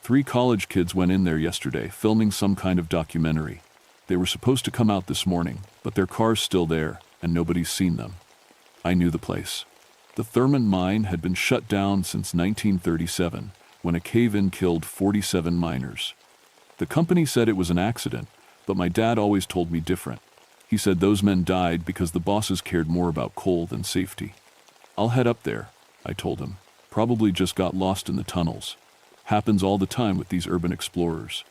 3 college kids went in there yesterday, filming some kind of documentary. They were supposed to come out this morning, but their car's still there, and nobody's seen them. I knew the place. The Thurman mine had been shut down since 1937, when a cave-in killed 47 miners. The company said it was an accident, but my dad always told me different. He said those men died because the bosses cared more about coal than safety. "I'll head up there," I told him. "Probably just got lost in the tunnels. Happens all the time with these urban explorers."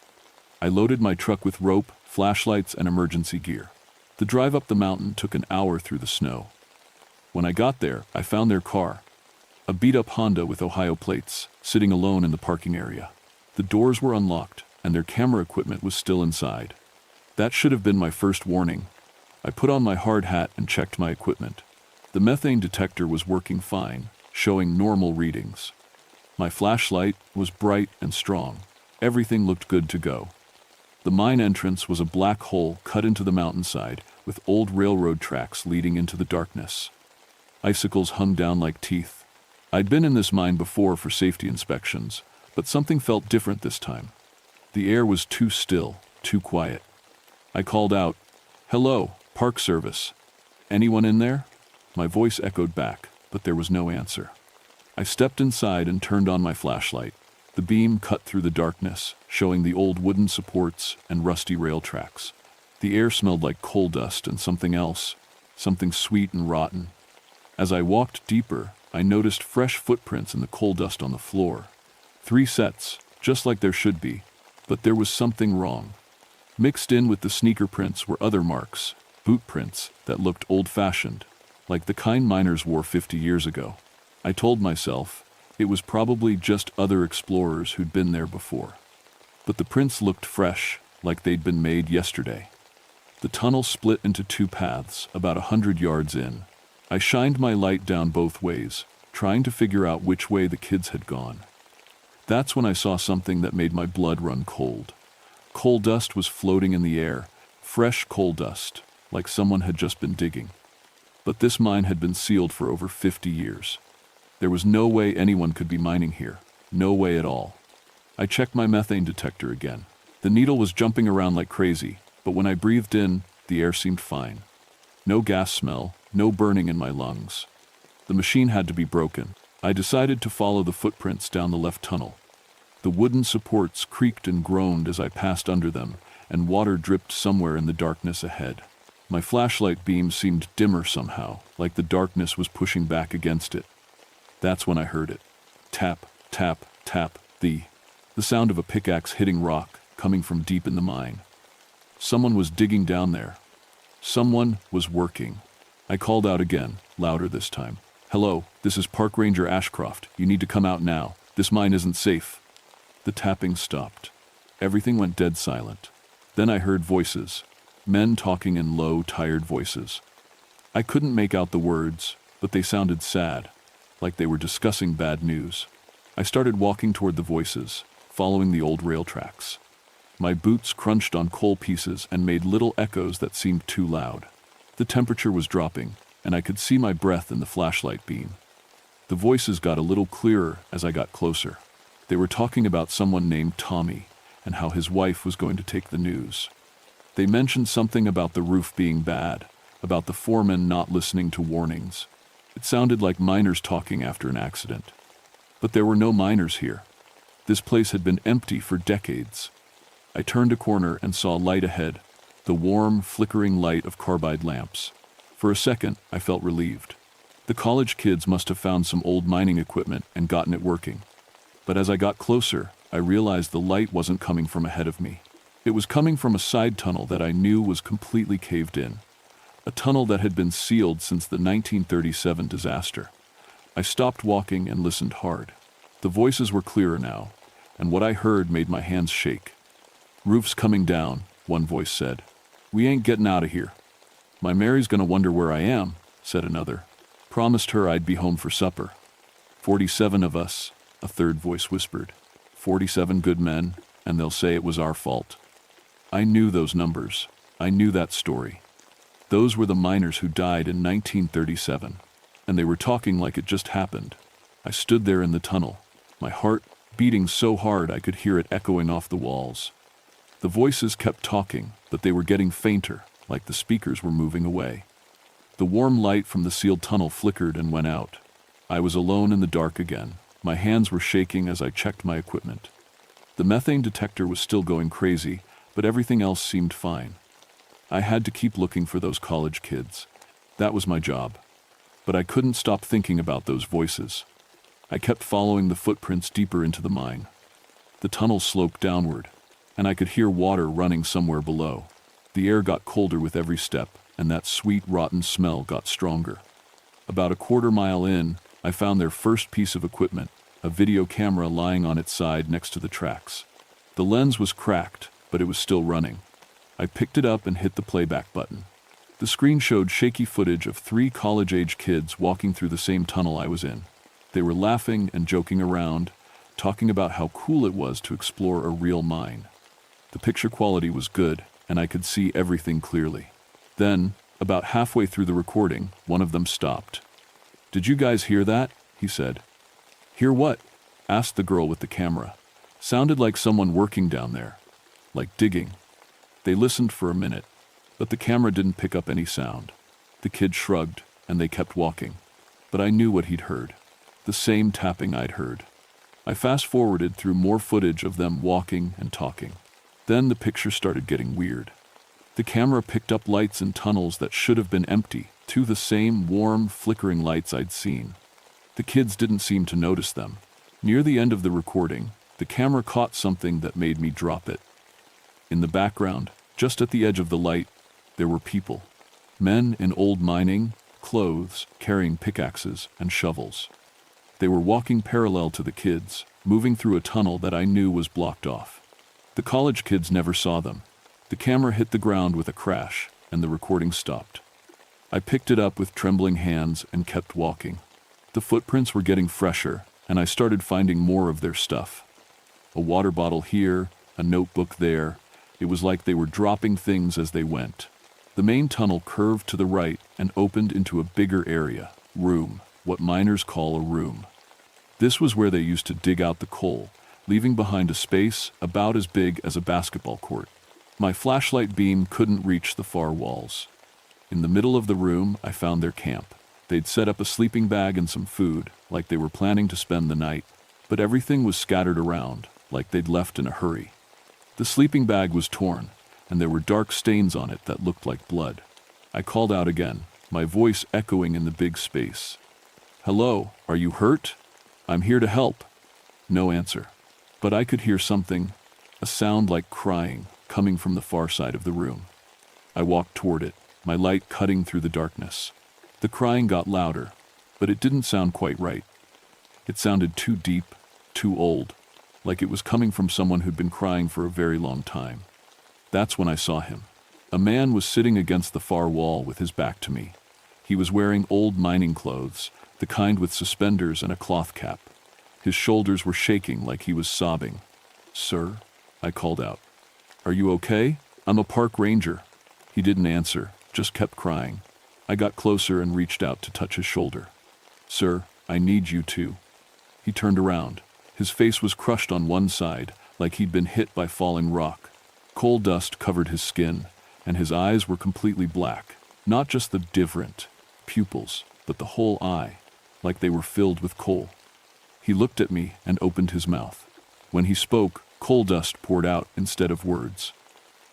I loaded my truck with rope, flashlights, and emergency gear. The drive up the mountain took an hour through the snow. When I got there, I found their car, a beat-up Honda with Ohio plates, sitting alone in the parking area. The doors were unlocked, and their camera equipment was still inside. That should have been my first warning. I put on my hard hat and checked my equipment. The methane detector was working fine, showing normal readings. My flashlight was bright and strong. Everything looked good to go. The mine entrance was a black hole cut into the mountainside, with old railroad tracks leading into the darkness. Icicles hung down like teeth. I'd been in this mine before for safety inspections, but something felt different this time. The air was too still, too quiet. I called out, "Hello, Park Service. Anyone in there?" My voice echoed back, but there was no answer. I stepped inside and turned on my flashlight. The beam cut through the darkness, showing the old wooden supports and rusty rail tracks. The air smelled like coal dust and something else, something sweet and rotten. As I walked deeper, I noticed fresh footprints in the coal dust on the floor. 3 sets, just like there should be, but there was something wrong. Mixed in with the sneaker prints were other marks, boot prints that looked old-fashioned, like the kind miners wore 50 years ago. I told myself it was probably just other explorers who'd been there before. But the prints looked fresh, like they'd been made yesterday. The tunnel split into 2 paths, about 100 yards in. I shined my light down both ways, trying to figure out which way the kids had gone. That's when I saw something that made my blood run cold. Coal dust was floating in the air, fresh coal dust, like someone had just been digging. But this mine had been sealed for over 50 years. There was no way anyone could be mining here, no way at all. I checked my methane detector again. The needle was jumping around like crazy, but when I breathed in, the air seemed fine. No gas smell, no burning in my lungs. The machine had to be broken. I decided to follow the footprints down the left tunnel. The wooden supports creaked and groaned as I passed under them, and water dripped somewhere in the darkness ahead. My flashlight beam seemed dimmer somehow, like the darkness was pushing back against it. That's when I heard it. Tap, tap, tap, the sound of a pickaxe hitting rock, coming from deep in the mine. Someone was digging down there. Someone was working. I called out again, louder this time. "Hello, this is Park Ranger Ashcroft. You need to come out now. This mine isn't safe." The tapping stopped. Everything went dead silent. Then I heard voices, men talking in low, tired voices. I couldn't make out the words, but they sounded sad, like they were discussing bad news. I started walking toward the voices, following the old rail tracks. My boots crunched on coal pieces and made little echoes that seemed too loud. The temperature was dropping, and I could see my breath in the flashlight beam. The voices got a little clearer as I got closer. They were talking about someone named Tommy and how his wife was going to take the news. They mentioned something about the roof being bad, about the foreman not listening to warnings. It sounded like miners talking after an accident. But there were no miners here. This place had been empty for decades. I turned a corner and saw light ahead, the warm, flickering light of carbide lamps. For a second, I felt relieved. The college kids must have found some old mining equipment and gotten it working. But as I got closer, I realized the light wasn't coming from ahead of me. It was coming from a side tunnel that I knew was completely caved in. a tunnel that had been sealed since the 1937 disaster. I stopped walking and listened hard. The voices were clearer now, and what I heard made my hands shake. "Roof's coming down," one voice said. "We ain't getting out of here." "My Mary's gonna wonder where I am," said another. "Promised her I'd be home for supper." 47 of us, a third voice whispered. 47 good men, and they'll say it was our fault. I knew those numbers. I knew that story. Those were the miners who died in 1937, and they were talking like it just happened. I stood there in the tunnel, my heart beating so hard I could hear it echoing off the walls. The voices kept talking, but they were getting fainter, like the speakers were moving away. The warm light from the sealed tunnel flickered and went out. I was alone in the dark again. My hands were shaking as I checked my equipment. The methane detector was still going crazy, but everything else seemed fine. I had to keep looking for those college kids. That was my job. But I couldn't stop thinking about those voices. I kept following the footprints deeper into the mine. The tunnel sloped downward, and I could hear water running somewhere below. The air got colder with every step, and that sweet, rotten smell got stronger. About a quarter-mile in, I found their first piece of equipment, a video camera lying on its side next to the tracks. The lens was cracked, but it was still running. I picked it up and hit the playback button. The screen showed shaky footage of 3 college-age kids walking through the same tunnel I was in. They were laughing and joking around, talking about how cool it was to explore a real mine. The picture quality was good, and I could see everything clearly. Then, about halfway through the recording, one of them stopped. "Did you guys hear that?" he said. "Hear what?" asked the girl with the camera. Sounded like someone working down there, like digging. They listened for a minute, but the camera didn't pick up any sound. The kid shrugged, and they kept walking. But I knew what he'd heard. The same tapping I'd heard. I fast-forwarded through more footage of them walking and talking. Then the picture started getting weird. The camera picked up lights in tunnels that should have been empty, to the same warm, flickering lights I'd seen. The kids didn't seem to notice them. Near the end of the recording, the camera caught something that made me drop it. In the background, just at the edge of the light, there were people. Men in old mining clothes, carrying pickaxes and shovels. They were walking parallel to the kids, moving through a tunnel that I knew was blocked off. The college kids never saw them. The camera hit the ground with a crash, and the recording stopped. I picked it up with trembling hands and kept walking. The footprints were getting fresher, and I started finding more of their stuff. A water bottle here, a notebook there. It was like they were dropping things as they went. The main tunnel curved to the right and opened into a bigger area, room, what miners call a room. This was where they used to dig out the coal, leaving behind a space about as big as a basketball court. My flashlight beam couldn't reach the far walls. In the middle of the room, I found their camp. They'd set up a sleeping bag and some food, like they were planning to spend the night, but everything was scattered around, like they'd left in a hurry. The sleeping bag was torn, and there were dark stains on it that looked like blood. I called out again, my voice echoing in the big space. "Hello, are you hurt? I'm here to help." No answer. But I could hear something, a sound like crying, coming from the far side of the room. I walked toward it, my light cutting through the darkness. The crying got louder, but it didn't sound quite right. It sounded too deep, too old, like it was coming from someone who'd been crying for a very long time. That's when I saw him. A man was sitting against the far wall with his back to me. He was wearing old mining clothes, the kind with suspenders and a cloth cap. His shoulders were shaking like he was sobbing. "Sir?" I called out. "Are you okay? I'm a park ranger." He didn't answer, just kept crying. I got closer and reached out to touch his shoulder. "Sir, I need you too." He turned around. His face was crushed on one side, like he'd been hit by falling rock. Coal dust covered his skin, and his eyes were completely black. Not just the different pupils, but the whole eye, like they were filled with coal. He looked at me and opened his mouth. When he spoke, coal dust poured out instead of words.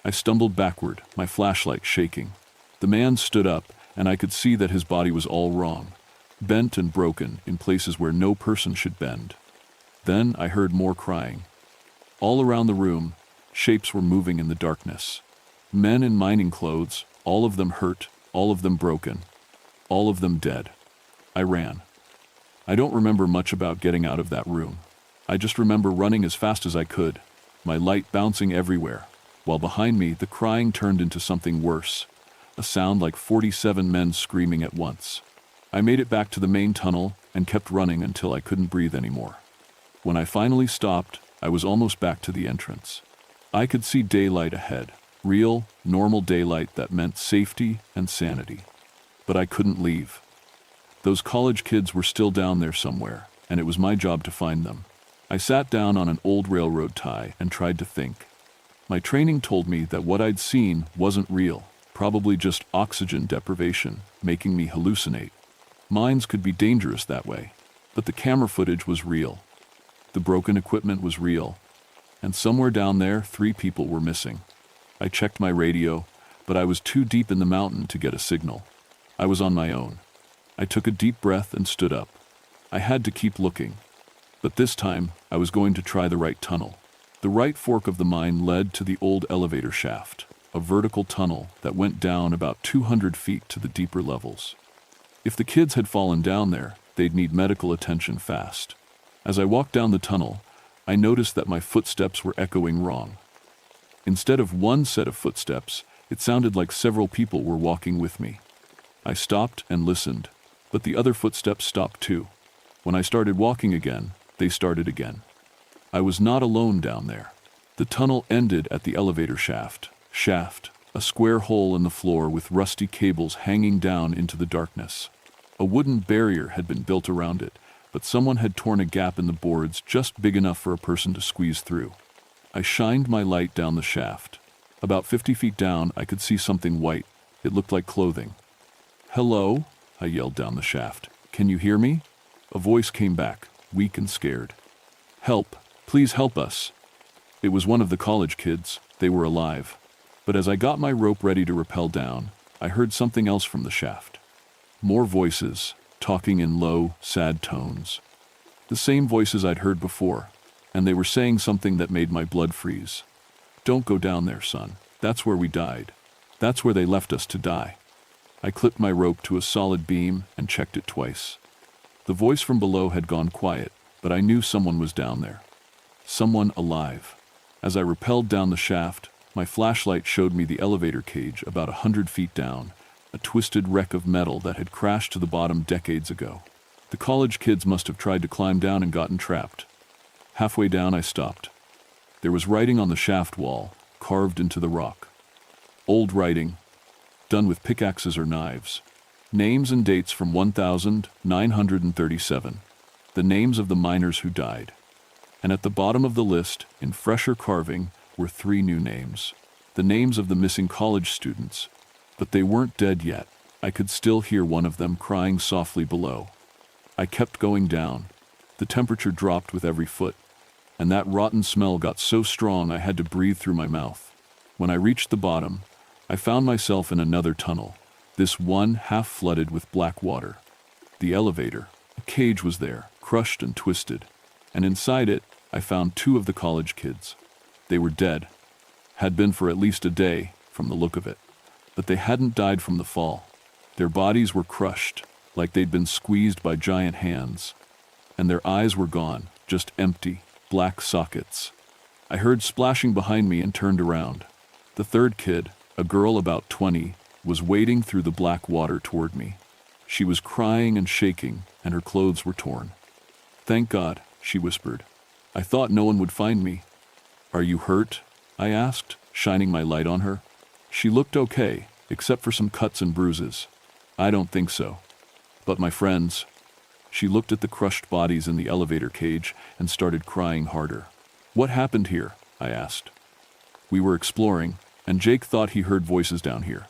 I stumbled backward, my flashlight shaking. The man stood up, and I could see that his body was all wrong, bent and broken in places where no person should bend. Then I heard more crying. All around the room, shapes were moving in the darkness. Men in mining clothes, all of them hurt, all of them broken, all of them dead. I ran. I don't remember much about getting out of that room. I just remember running as fast as I could, my light bouncing everywhere, while behind me the crying turned into something worse, a sound like 47 men screaming at once. I made it back to the main tunnel and kept running until I couldn't breathe anymore. When I finally stopped, I was almost back to the entrance. I could see daylight ahead, real, normal daylight that meant safety and sanity. But I couldn't leave. Those college kids were still down there somewhere, and it was my job to find them. I sat down on an old railroad tie and tried to think. My training told me that what I'd seen wasn't real, probably just oxygen deprivation, making me hallucinate. Minds could be dangerous that way, but the camera footage was real. The broken equipment was real, and somewhere down there 3 people were missing. I checked my radio, but I was too deep in the mountain to get a signal. I was on my own. I took a deep breath and stood up. I had to keep looking. But this time, I was going to try the right tunnel. The right fork of the mine led to the old elevator shaft, a vertical tunnel that went down about 200 feet to the deeper levels. If the kids had fallen down there, they'd need medical attention fast. As I walked down the tunnel, I noticed that my footsteps were echoing wrong. Instead of one set of footsteps, it sounded like several people were walking with me. I stopped and listened, but the other footsteps stopped too. When I started walking again, they started again. I was not alone down there. The tunnel ended at the elevator shaft, a square hole in the floor with rusty cables hanging down into the darkness. A wooden barrier had been built around it, but someone had torn a gap in the boards just big enough for a person to squeeze through. I shined my light down the shaft. About 50 feet down, I could see something white. It looked like clothing. "Hello?" I yelled down the shaft. "Can you hear me?" A voice came back, weak and scared. "Help! Please help us!" It was one of the college kids. They were alive. But as I got my rope ready to rappel down, I heard something else from the shaft. More voices, talking in low, sad tones. The same voices I'd heard before, and they were saying something that made my blood freeze. "Don't go down there, son. That's where we died. That's where they left us to die." I clipped my rope to a solid beam and checked it twice. The voice from below had gone quiet, but I knew someone was down there. Someone alive. As I rappelled down the shaft, my flashlight showed me the elevator cage about 100 feet down, a twisted wreck of metal that had crashed to the bottom decades ago. The college kids must have tried to climb down and gotten trapped. Halfway down, I stopped. There was writing on the shaft wall, carved into the rock. Old writing, done with pickaxes or knives. Names and dates from 1937. The names of the miners who died. And at the bottom of the list, in fresher carving, were 3 new names. The names of the missing college students. But they weren't dead yet. I could still hear one of them crying softly below. I kept going down. The temperature dropped with every foot, and that rotten smell got so strong I had to breathe through my mouth. When I reached the bottom, I found myself in another tunnel, this one half flooded with black water. The elevator, a cage was there, crushed and twisted, and inside it, I found 2 of the college kids. They were dead, had been for at least a day, from the look of it, but they hadn't died from the fall. Their bodies were crushed, like they'd been squeezed by giant hands, and their eyes were gone, just empty, black sockets. I heard splashing behind me and turned around. The 3rd kid, a girl about 20, was wading through the black water toward me. She was crying and shaking, and her clothes were torn. "Thank God," she whispered. "I thought no one would find me." "Are you hurt?" I asked, shining my light on her. She looked okay, except for some cuts and bruises. "I don't think so. But my friends..." She looked at the crushed bodies in the elevator cage and started crying harder. "What happened here?" I asked. "We were exploring, and Jake thought he heard voices down here.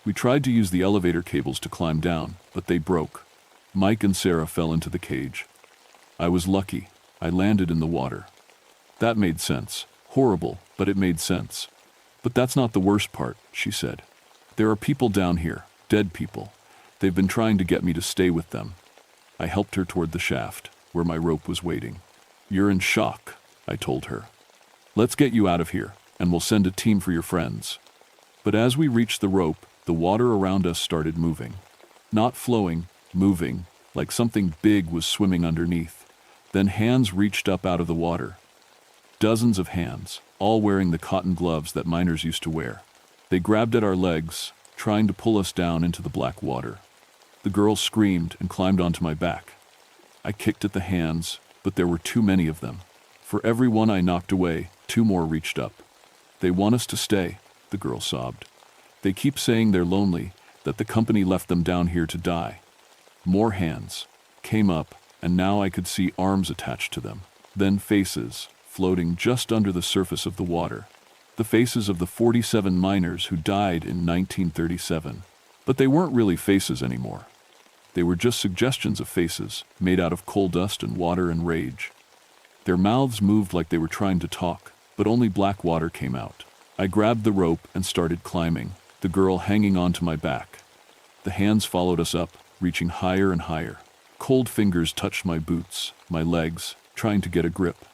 We tried to use the elevator cables to climb down, but they broke. Mike and Sarah fell into the cage. I was lucky. I landed in the water." That made sense. Horrible, but it made sense. "But that's not the worst part," she said. "There are people down here, dead people. They've been trying to get me to stay with them." I helped her toward the shaft, where my rope was waiting. "You're in shock," I told her. "Let's get you out of here, and we'll send a team for your friends." But as we reached the rope, The water around us started moving. Not flowing, moving, like something big was swimming underneath. Then hands reached up out of the water. Dozens of hands, all wearing the cotton gloves that miners used to wear. They grabbed at our legs, trying to pull us down into the black water. The girl screamed and climbed onto my back. I kicked at the hands, but there were too many of them. For every one I knocked away, 2 more reached up. They want us to stay, the girl sobbed. They keep saying they're lonely, that the company left them down here to die. More hands came up, and now I could see arms attached to them. Then faces, floating just under the surface of the water. The faces of the 47 miners who died in 1937. But they weren't really faces anymore. They were just suggestions of faces, made out of coal dust and water and rage. Their mouths moved like they were trying to talk, but only black water came out. I grabbed the rope and started climbing, the girl hanging onto my back. The hands followed us up, reaching higher and higher. Cold fingers touched my boots, my legs, trying to get a grip.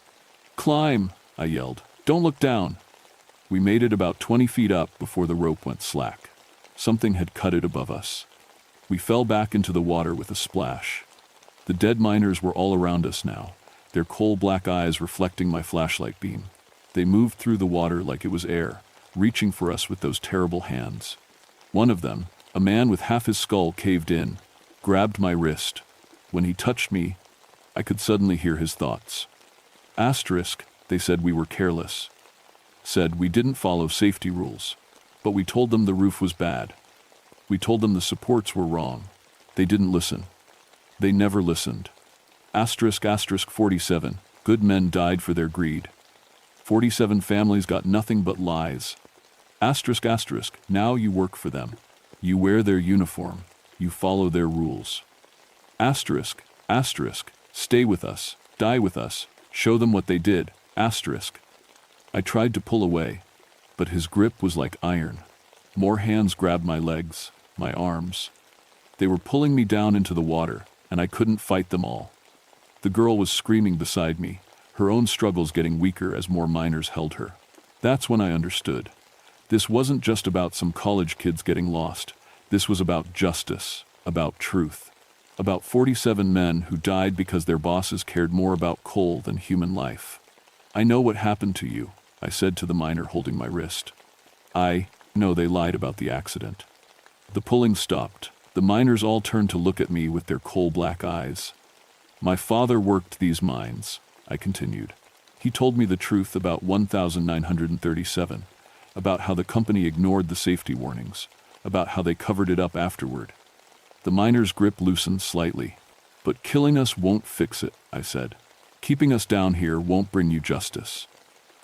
"Climb!" I yelled. "Don't look down!" We made it about 20 feet up before the rope went slack. Something had cut it above us. We fell back into the water with a splash. The dead miners were all around us now, their coal-black eyes reflecting my flashlight beam. They moved through the water like it was air, reaching for us with those terrible hands. One of them, a man with half his skull caved in, grabbed my wrist. When he touched me, I could suddenly hear his thoughts. Asterisk, they said we were careless. Said we didn't follow safety rules. But we told them the roof was bad. We told them the supports were wrong. They didn't listen. They never listened. Asterisk, 47, good men died for their greed. 47 families got nothing but lies. Asterisk, now you work for them. You wear their uniform. You follow their rules. Asterisk, stay with us, die with us, show them what they did. Asterisk. I tried to pull away, but his grip was like iron. More hands grabbed my legs, my arms. They were pulling me down into the water, and I couldn't fight them all. The girl was screaming beside me, her own struggles getting weaker as more miners held her. That's when I understood. This wasn't just about some college kids getting lost. This was about justice, about truth, about 47 men who died because their bosses cared more about coal than human life. "I know what happened to you," I said to the miner holding my wrist. "I know they lied about the accident." The pulling stopped. The miners all turned to look at me with their coal-black eyes. "My father worked these mines," I continued. "He told me the truth about 1937, about how the company ignored the safety warnings, about how they covered it up afterward." The miner's grip loosened slightly. "But killing us won't fix it," I said. "Keeping us down here won't bring you justice."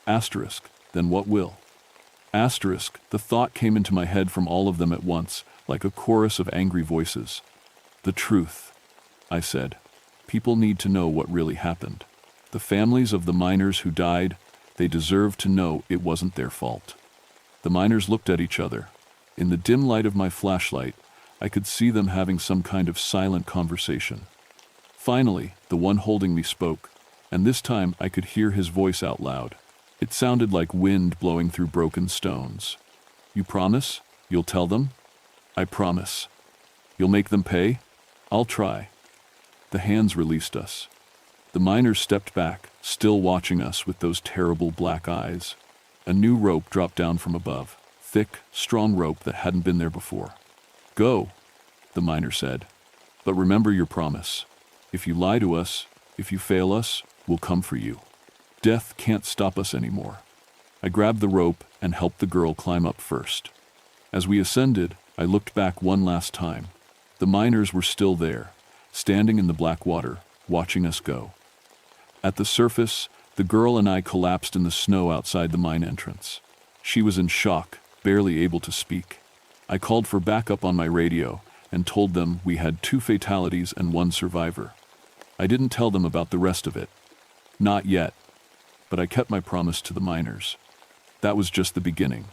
Asterisk, then what will? Asterisk, the thought came into my head from all of them at once, like a chorus of angry voices. "The truth," I said. "People need to know what really happened. The families of the miners who died, they deserve to know it wasn't their fault." The miners looked at each other. In the dim light of my flashlight, I could see them having some kind of silent conversation. Finally, the one holding me spoke, and this time I could hear his voice out loud. It sounded like wind blowing through broken stones. "You promise? You'll tell them?" "I promise." "You'll make them pay?" "I'll try." The hands released us. The miners stepped back, still watching us with those terrible black eyes. A new rope dropped down from above, thick, strong rope that hadn't been there before. "Go," the miner said. "But remember your promise. If you lie to us, if you fail us, we'll come for you. Death can't stop us anymore." I grabbed the rope and helped the girl climb up first. As we ascended, I looked back one last time. The miners were still there, standing in the black water, watching us go. At the surface, the girl and I collapsed in the snow outside the mine entrance. She was in shock, barely able to speak. I called for backup on my radio and told them we had 2 fatalities and 1 survivor. I didn't tell them about the rest of it. Not yet. But I kept my promise to the miners. That was just the beginning.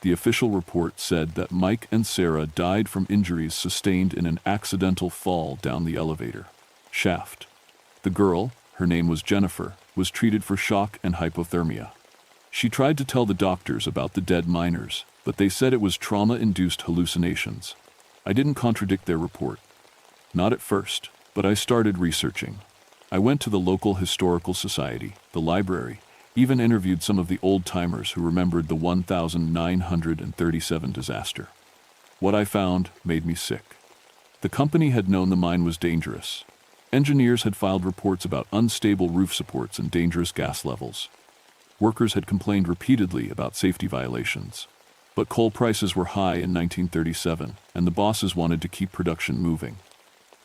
The official report said that Mike and Sarah died from injuries sustained in an accidental fall down the elevator shaft. The girl, her name was Jennifer, was treated for shock and hypothermia. She tried to tell the doctors about the dead miners, but they said it was trauma-induced hallucinations. I didn't contradict their report. Not at first, but I started researching. I went to the local historical society, the library, even interviewed some of the old-timers who remembered the 1937 disaster. What I found made me sick. The company had known the mine was dangerous. Engineers had filed reports about unstable roof supports and dangerous gas levels. Workers had complained repeatedly about safety violations. But coal prices were high in 1937, and the bosses wanted to keep production moving.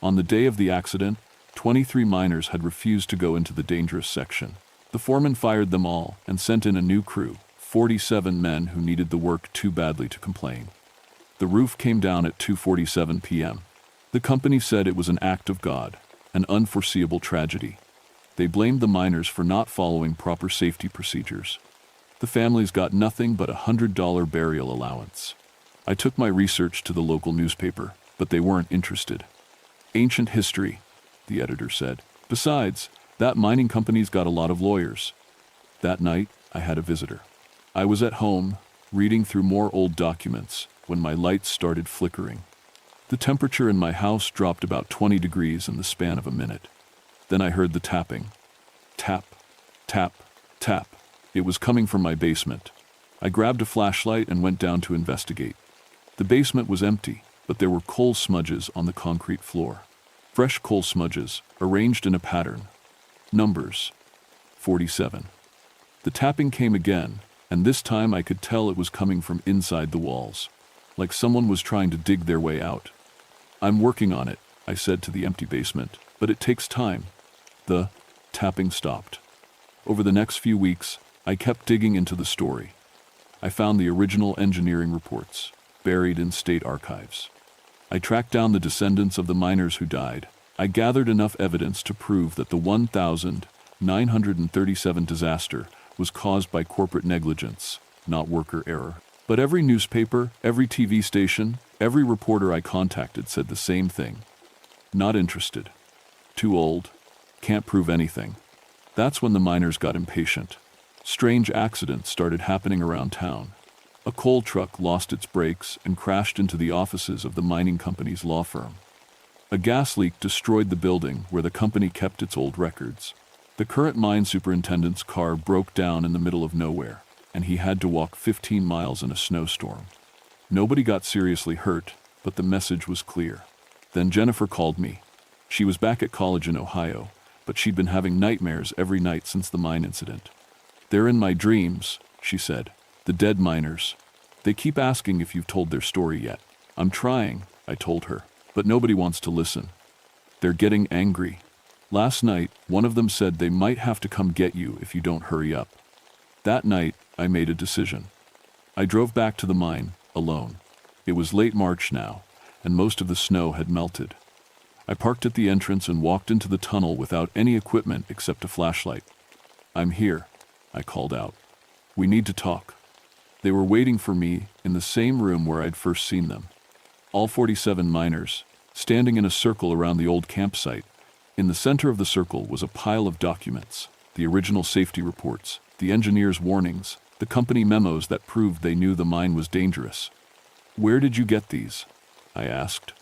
On the day of the accident, 23 miners had refused to go into the dangerous section. The foreman fired them all and sent in a new crew, 47 men who needed the work too badly to complain. The roof came down at 2:47 p.m. The company said it was an act of God, an unforeseeable tragedy. They blamed the miners for not following proper safety procedures. The families got nothing but a $100 burial allowance. I took my research to the local newspaper, but they weren't interested. Ancient history, the editor said. Besides, that mining company's got a lot of lawyers. That night, I had a visitor. I was at home, reading through more old documents, when my lights started flickering. The temperature in my house dropped about 20 degrees in the span of a minute. Then I heard the tapping. Tap, tap, tap. It was coming from my basement. I grabbed a flashlight and went down to investigate. The basement was empty, but there were coal smudges on the concrete floor. Fresh coal smudges, arranged in a pattern. Numbers. 47. The tapping came again, and this time I could tell it was coming from inside the walls, like someone was trying to dig their way out. I'm working on it, I said to the empty basement, but it takes time. The tapping stopped. Over the next few weeks, I kept digging into the story. I found the original engineering reports, buried in state archives. I tracked down the descendants of the miners who died. I gathered enough evidence to prove that the 1937 disaster was caused by corporate negligence, not worker error. But every newspaper, every TV station, every reporter I contacted said the same thing. Not interested. Too old. Can't prove anything. That's when the miners got impatient. Strange accidents started happening around town. A coal truck lost its brakes and crashed into the offices of the mining company's law firm. A gas leak destroyed the building where the company kept its old records. The current mine superintendent's car broke down in the middle of nowhere, and he had to walk 15 miles in a snowstorm. Nobody got seriously hurt, but the message was clear. Then Jennifer called me. She was back at college in Ohio, but she'd been having nightmares every night since the mine incident. They're in my dreams, she said. The dead miners. They keep asking if you've told their story yet. I'm trying, I told her, but nobody wants to listen. They're getting angry. Last night, one of them said they might have to come get you if you don't hurry up. That night, I made a decision. I drove back to the mine, alone. It was late March now, and most of the snow had melted. I parked at the entrance and walked into the tunnel without any equipment except a flashlight. I'm here, I called out. We need to talk. They were waiting for me in the same room where I'd first seen them. All 47 miners, standing in a circle around the old campsite. In the center of the circle was a pile of documents, the original safety reports, the engineers' warnings, the company memos that proved they knew the mine was dangerous. Where did you get these? I asked.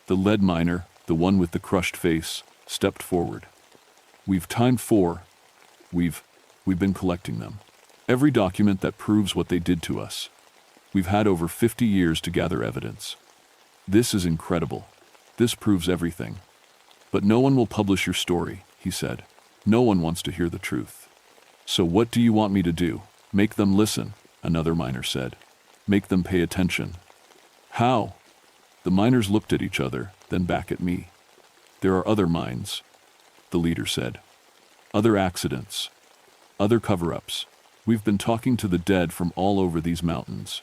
The lead miner, the one with the crushed face, stepped forward. We've timed 4. We've been collecting them. Every document that proves what they did to us. We've had over 50 years to gather evidence. This is incredible. This proves everything. But no one will publish your story, he said. No one wants to hear the truth. So what do you want me to do? Make them listen, another miner said. Make them pay attention. How? The miners looked at each other, then back at me. There are other mines, the leader said. Other accidents. Other cover-ups. We've been talking to the dead from all over these mountains.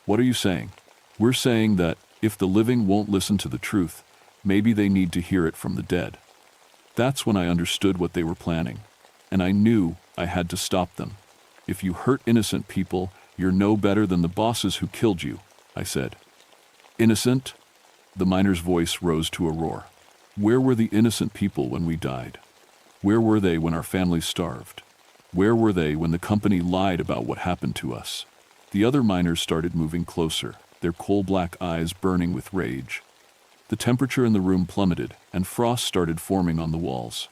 What are you saying? We're saying that if the living won't listen to the truth, maybe they need to hear it from the dead. That's when I understood what they were planning, and I knew I had to stop them. If you hurt innocent people, you're no better than the bosses who killed you, I said. Innocent? The miner's voice rose to a roar. Where were the innocent people when we died? Where were they when our families starved? Where were they when the company lied about what happened to us? The other miners started moving closer, their coal-black eyes burning with rage. The temperature in the room plummeted, and frost started forming on the walls.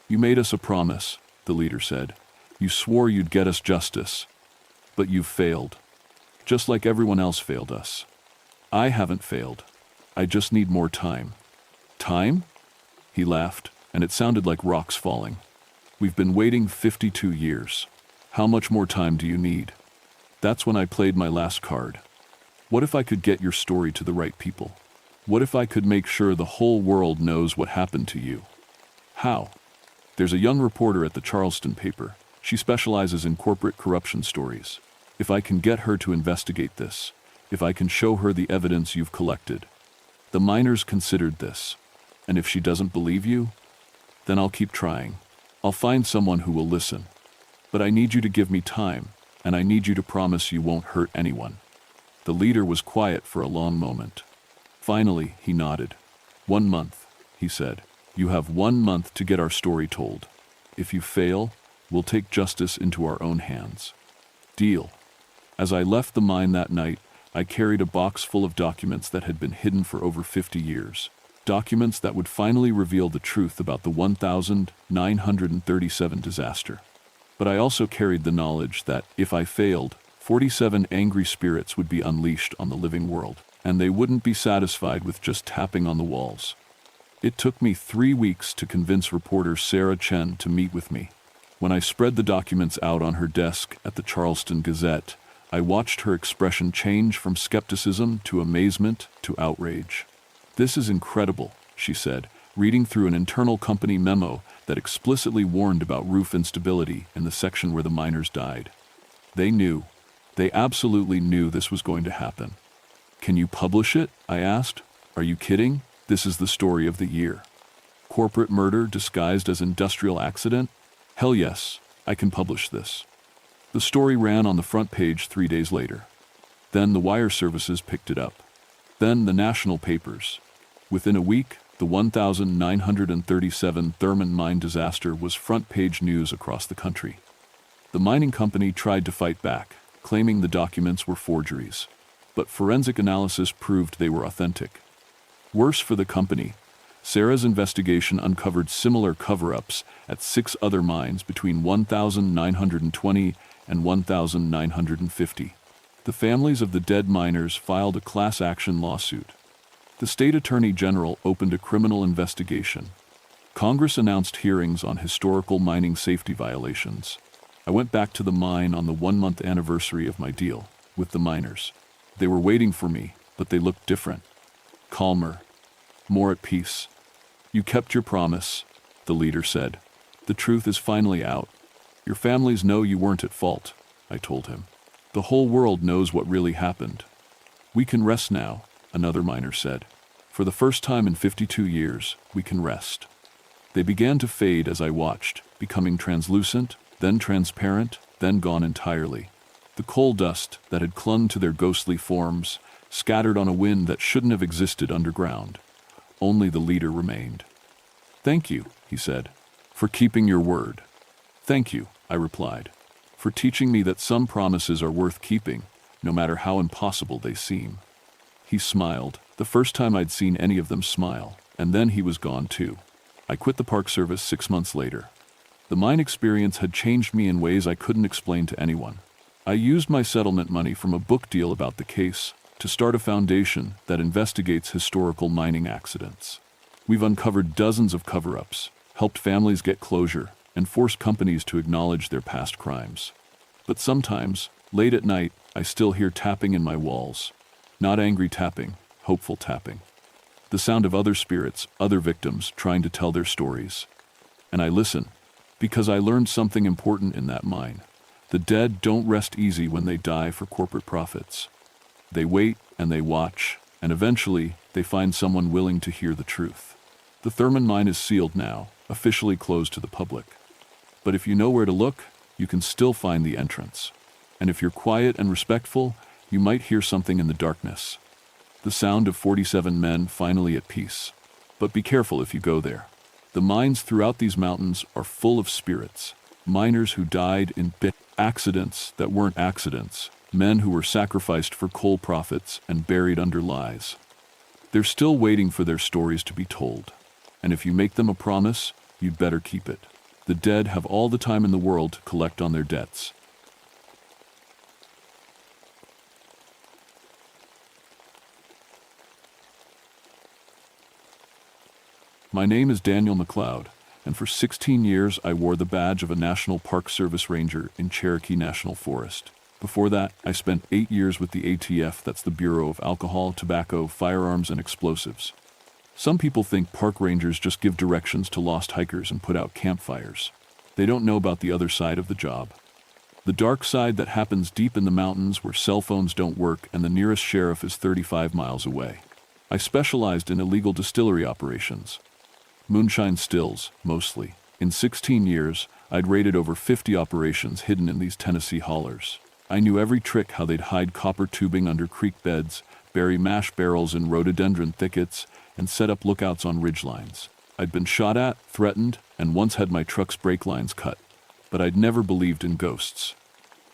"You made us a promise," the leader said. "You swore you'd get us justice. But you've failed. Just like everyone else failed us. I haven't failed. I just need more time." "Time?" He laughed, and it sounded like rocks falling. "We've been waiting 52 years. How much more time do you need?" That's when I played my last card. What if I could get your story to the right people? What if I could make sure the whole world knows what happened to you? How? There's a young reporter at the Charleston paper. She specializes in corporate corruption stories. If I can get her to investigate this, if I can show her the evidence you've collected. The miners considered this. And if she doesn't believe you, then I'll keep trying. I'll find someone who will listen. But I need you to give me time, and I need you to promise you won't hurt anyone. The leader was quiet for a long moment. Finally, he nodded. 1 month, he said. You have 1 month to get our story told. If you fail, we'll take justice into our own hands. Deal. As I left the mine that night, I carried a box full of documents that had been hidden for over 50 years. Documents that would finally reveal the truth about the 1937 disaster. But I also carried the knowledge that, if I failed, 47 angry spirits would be unleashed on the living world, and they wouldn't be satisfied with just tapping on the walls. It took me 3 weeks to convince reporter Sarah Chen to meet with me. When I spread the documents out on her desk at the Charleston Gazette, I watched her expression change from skepticism to amazement to outrage. "This is incredible," she said, reading through an internal company memo that explicitly warned about roof instability in the section where the miners died. They knew. They absolutely knew this was going to happen. "Can you publish it?" I asked. "Are you kidding? This is the story of the year. Corporate murder disguised as industrial accident? Hell yes, I can publish this." The story ran on the front page 3 days later. Then the wire services picked it up. Then the national papers. Within a week, the 1937 Thurman mine disaster was front-page news across the country. The mining company tried to fight back, claiming the documents were forgeries. But forensic analysis proved they were authentic. Worse for the company, Sarah's investigation uncovered similar cover-ups at 6 other mines between 1920 and 1950. The families of the dead miners filed a class action lawsuit. The state attorney general opened a criminal investigation. Congress announced hearings on historical mining safety violations. I went back to the mine on the 1-month anniversary of my deal with the miners. They were waiting for me, but they looked different. Calmer. More at peace. "You kept your promise," the leader said. "The truth is finally out. Your families know you weren't at fault," I told him. "The whole world knows what really happened." "We can rest now," another miner said. "For the first time in 52 years, we can rest." They began to fade as I watched, becoming translucent, then transparent, then gone entirely. The coal dust that had clung to their ghostly forms scattered on a wind that shouldn't have existed underground. Only the leader remained. "Thank you," he said, "for keeping your word." "Thank you," I replied, "for teaching me that some promises are worth keeping, no matter how impossible they seem." He smiled, the first time I'd seen any of them smile, and then he was gone too. I quit the Park Service 6 months later. The mine experience had changed me in ways I couldn't explain to anyone. I used my settlement money from a book deal about the case to start a foundation that investigates historical mining accidents. We've uncovered dozens of cover-ups, helped families get closure, and forced companies to acknowledge their past crimes. But sometimes, late at night, I still hear tapping in my walls. Not angry tapping, hopeful tapping. The sound of other spirits, other victims, trying to tell their stories. And I listen, because I learned something important in that mine. The dead don't rest easy when they die for corporate profits. They wait and they watch, and eventually they find someone willing to hear the truth. The Thurman mine is sealed now, officially closed to the public. But if you know where to look, you can still find the entrance. And if you're quiet and respectful, you might hear something in the darkness. The sound of 47 men finally at peace. But be careful if you go there. The mines throughout these mountains are full of spirits. Miners who died in accidents that weren't accidents, Men who were sacrificed for coal profits and buried under lies. They're still waiting for their stories to be told. And if you make them a promise, you'd better keep it. The dead have all the time in the world to collect on their debts. My name is Daniel McLeod, and for 16 years I wore the badge of a National Park Service ranger in Cherokee National Forest. Before that, I spent 8 years with the ATF, that's the Bureau of Alcohol, Tobacco, Firearms, and Explosives. Some people think park rangers just give directions to lost hikers and put out campfires. They don't know about the other side of the job. The dark side that happens deep in the mountains where cell phones don't work and the nearest sheriff is 35 miles away. I specialized in illegal distillery operations. Moonshine stills, mostly. In 16 years, I'd raided over 50 operations hidden in these Tennessee hollers. I knew every trick: how they'd hide copper tubing under creek beds, bury mash barrels in rhododendron thickets, and set up lookouts on ridgelines. I'd been shot at, threatened, and once had my truck's brake lines cut. But I'd never believed in ghosts.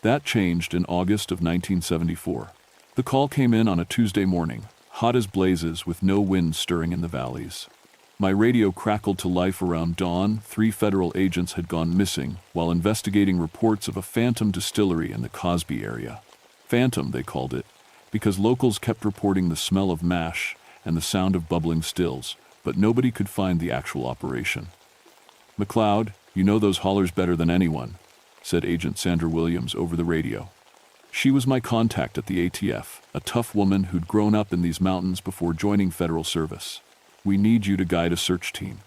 That changed in August of 1974. The call came in on a Tuesday morning, hot as blazes with no wind stirring in the valleys. My radio crackled to life around dawn. 3 federal agents had gone missing while investigating reports of a phantom distillery in the Cosby area. Phantom, they called it, because locals kept reporting the smell of mash and the sound of bubbling stills, but nobody could find the actual operation. "McLeod, you know those hollers better than anyone," said Agent Sandra Williams over the radio. She was my contact at the ATF, a tough woman who'd grown up in these mountains before joining federal service. "We need you to guide a search team."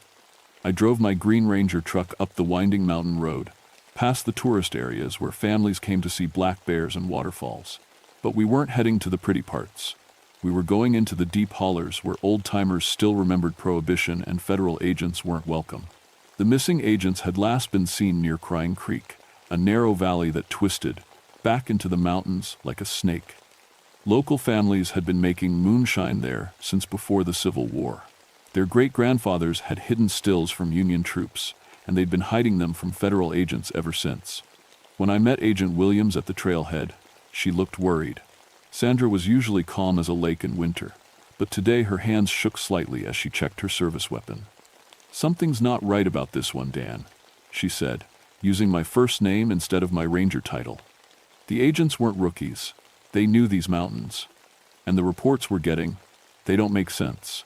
I drove my Green Ranger truck up the winding mountain road, past the tourist areas where families came to see black bears and waterfalls. But we weren't heading to the pretty parts. We were going into the deep hollers where old-timers still remembered Prohibition and federal agents weren't welcome. The missing agents had last been seen near Crying Creek, a narrow valley that twisted back into the mountains like a snake. Local families had been making moonshine there since before the Civil War. Their great-grandfathers had hidden stills from Union troops, and they'd been hiding them from federal agents ever since. When I met Agent Williams at the trailhead, she looked worried. Sandra was usually calm as a lake in winter, but today her hands shook slightly as she checked her service weapon. "Something's not right about this one, Dan," she said, using my first name instead of my ranger title. The agents weren't rookies. They knew these mountains. And the reports we're getting, they don't make sense.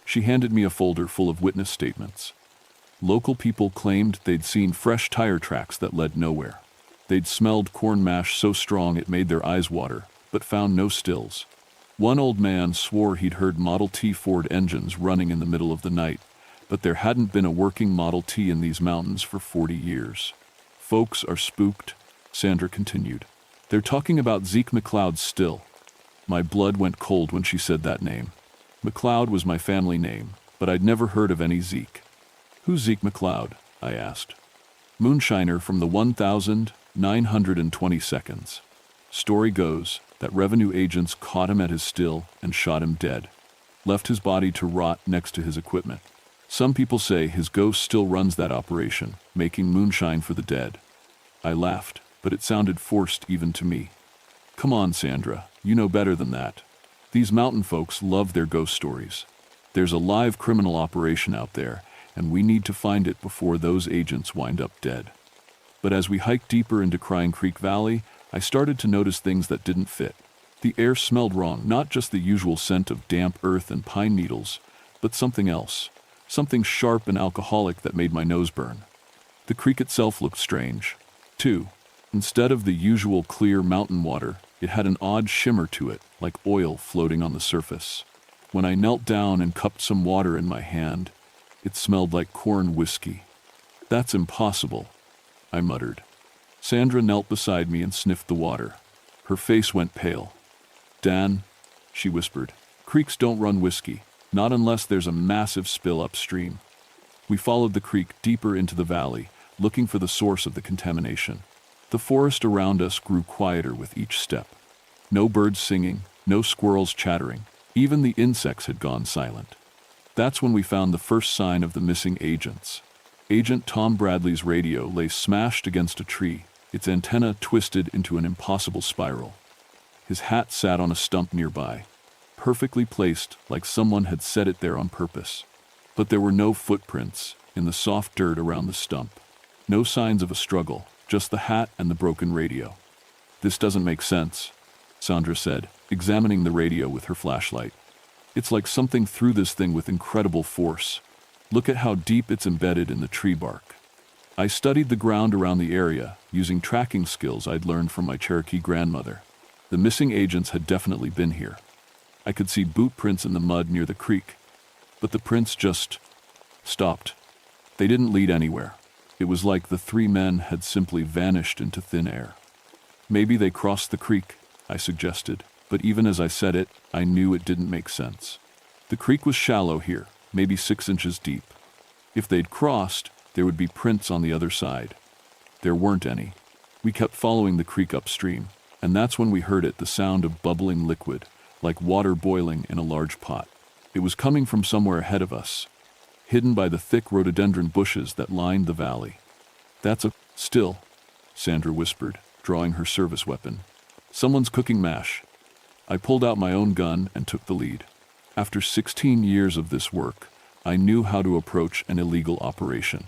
She handed me a folder full of witness statements. Local people claimed they'd seen fresh tire tracks that led nowhere. They'd smelled corn mash so strong it made their eyes water, but found no stills. One old man swore he'd heard Model T Ford engines running in the middle of the night, but there hadn't been a working Model T in these mountains for 40 years. "Folks are spooked," Sandra continued. "They're talking about Zeke McLeod still." My blood went cold when she said that name. McLeod was my family name, but I'd never heard of any Zeke. "Who's Zeke McLeod?" I asked. "Moonshiner from the 1922nd. Story goes that revenue agents caught him at his still and shot him dead. Left his body to rot next to his equipment. Some people say his ghost still runs that operation, making moonshine for the dead." I laughed, but it sounded forced even to me. "Come on, Sandra, you know better than that. These mountain folks love their ghost stories. There's a live criminal operation out there, and we need to find it before those agents wind up dead." But as we hiked deeper into Crying Creek Valley, I started to notice things that didn't fit. The air smelled wrong, not just the usual scent of damp earth and pine needles, but something else, something sharp and alcoholic that made my nose burn. The creek itself looked strange, too. Instead of the usual clear mountain water, it had an odd shimmer to it, like oil floating on the surface. When I knelt down and cupped some water in my hand, it smelled like corn whiskey. "That's impossible," I muttered. Sandra knelt beside me and sniffed the water. Her face went pale. "Dan," she whispered, "creeks don't run whiskey, not unless there's a massive spill upstream." We followed the creek deeper into the valley, looking for the source of the contamination. The forest around us grew quieter with each step. No birds singing, no squirrels chattering. Even the insects had gone silent. That's when we found the first sign of the missing agents. Agent Tom Bradley's radio lay smashed against a tree, its antenna twisted into an impossible spiral. His hat sat on a stump nearby, perfectly placed like someone had set it there on purpose. But there were no footprints in the soft dirt around the stump. No signs of a struggle, just the hat and the broken radio. "This doesn't make sense," Sandra said, examining the radio with her flashlight. "It's like something threw this thing with incredible force. Look at how deep it's embedded in the tree bark." I studied the ground around the area, using tracking skills I'd learned from my Cherokee grandmother. The missing agents had definitely been here. I could see boot prints in the mud near the creek, but the prints just stopped. They didn't lead anywhere. It was like the three men had simply vanished into thin air. "Maybe they crossed the creek," I suggested, but even as I said it, I knew it didn't make sense. The creek was shallow here, maybe 6 inches deep. If they'd crossed, there would be prints on the other side. There weren't any. We kept following the creek upstream, and that's when we heard it, the sound of bubbling liquid, like water boiling in a large pot. It was coming from somewhere ahead of us, hidden by the thick rhododendron bushes that lined the valley. "That's a still," Sandra whispered, drawing her service weapon. "Someone's cooking mash." I pulled out my own gun and took the lead. After 16 years of this work, I knew how to approach an illegal operation.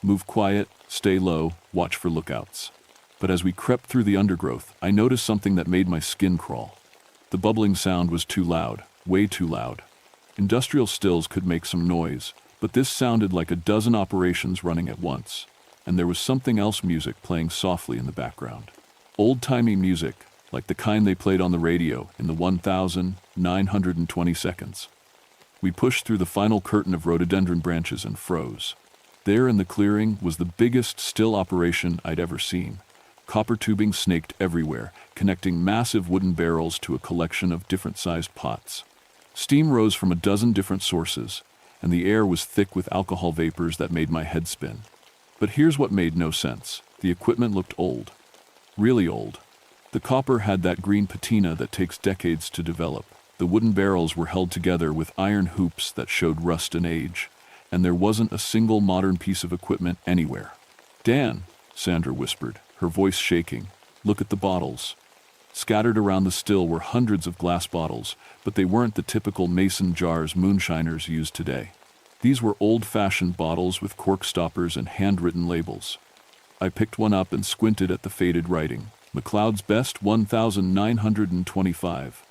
Move quiet, stay low, watch for lookouts. But as we crept through the undergrowth, I noticed something that made my skin crawl. The bubbling sound was too loud, way too loud. Industrial stills could make some noise, but this sounded like a dozen operations running at once, and there was something else, music playing softly in the background. Old-timey music, like the kind they played on the radio in the 1920 seconds. We pushed through the final curtain of rhododendron branches and froze. There in the clearing was the biggest still operation I'd ever seen. Copper tubing snaked everywhere, connecting massive wooden barrels to a collection of different-sized pots. Steam rose from a dozen different sources, and the air was thick with alcohol vapors that made my head spin. But here's what made no sense. The equipment looked old. Really old. The copper had that green patina that takes decades to develop. The wooden barrels were held together with iron hoops that showed rust and age, and there wasn't a single modern piece of equipment anywhere. "Dan," Sandra whispered, her voice shaking, "look at the bottles." Scattered around the still were hundreds of glass bottles, but they weren't the typical mason jars moonshiners use today. These were old-fashioned bottles with cork stoppers and handwritten labels. I picked one up and squinted at the faded writing. "McLeod's Best 1925.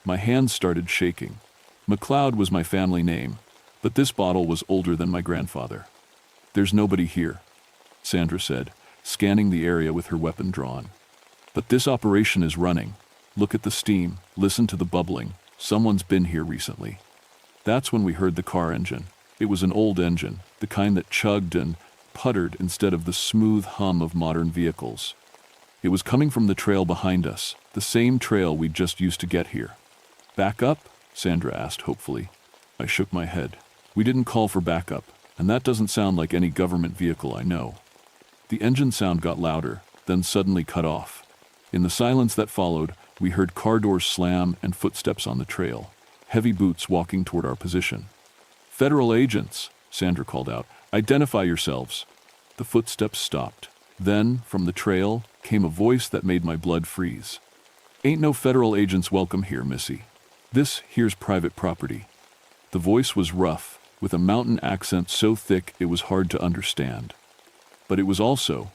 My hands started shaking. McLeod was my family name, but this bottle was older than my grandfather. "There's nobody here," Sandra said, scanning the area with her weapon drawn. "But this operation is running. Look at the steam, listen to the bubbling. Someone's been here recently." That's when we heard the car engine. It was an old engine, the kind that chugged and puttered instead of the smooth hum of modern vehicles. It was coming from the trail behind us, the same trail we'd just used to get here. "Back up?" Sandra asked hopefully. I shook my head. "We didn't call for backup, and that doesn't sound like any government vehicle I know." The engine sound got louder, then suddenly cut off. In the silence that followed, we heard car doors slam and footsteps on the trail, heavy boots walking toward our position. "Federal agents," Sandra called out. "Identify yourselves." The footsteps stopped. Then, from the trail, came a voice that made my blood freeze. "Ain't no federal agents welcome here, missy. This here's private property." The voice was rough, with a mountain accent so thick it was hard to understand. But it was also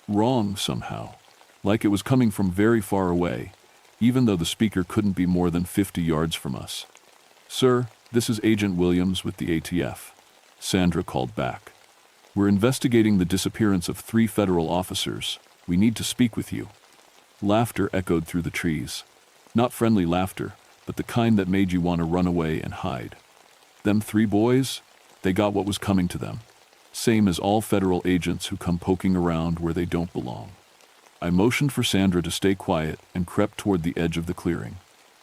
wrong somehow, like it was coming from very far away, even though the speaker couldn't be more than 50 yards from us. "Sir, this is Agent Williams with the ATF," Sandra called back. "We're investigating the disappearance of 3 federal officers. We need to speak with you." Laughter echoed through the trees. Not friendly laughter, but the kind that made you want to run away and hide. Them 3 boys? They got what was coming to them. Same as all federal agents who come poking around where they don't belong. I motioned for Sandra to stay quiet and crept toward the edge of the clearing.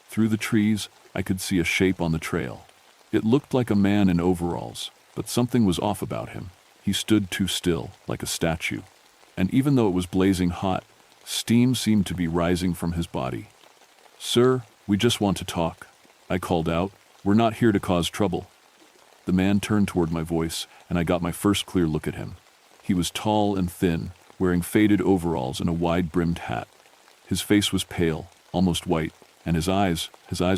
Through the trees, I could see a shape on the trail. It looked like a man in overalls, but something was off about him. He stood too still, like a statue. And even though it was blazing hot, steam seemed to be rising from his body. "Sir, we just want to talk," I called out. "We're not here to cause trouble." The man turned toward my voice, and I got my first clear look at him. He was tall and thin, wearing faded overalls and a wide-brimmed hat. His face was pale, almost white, and his eyes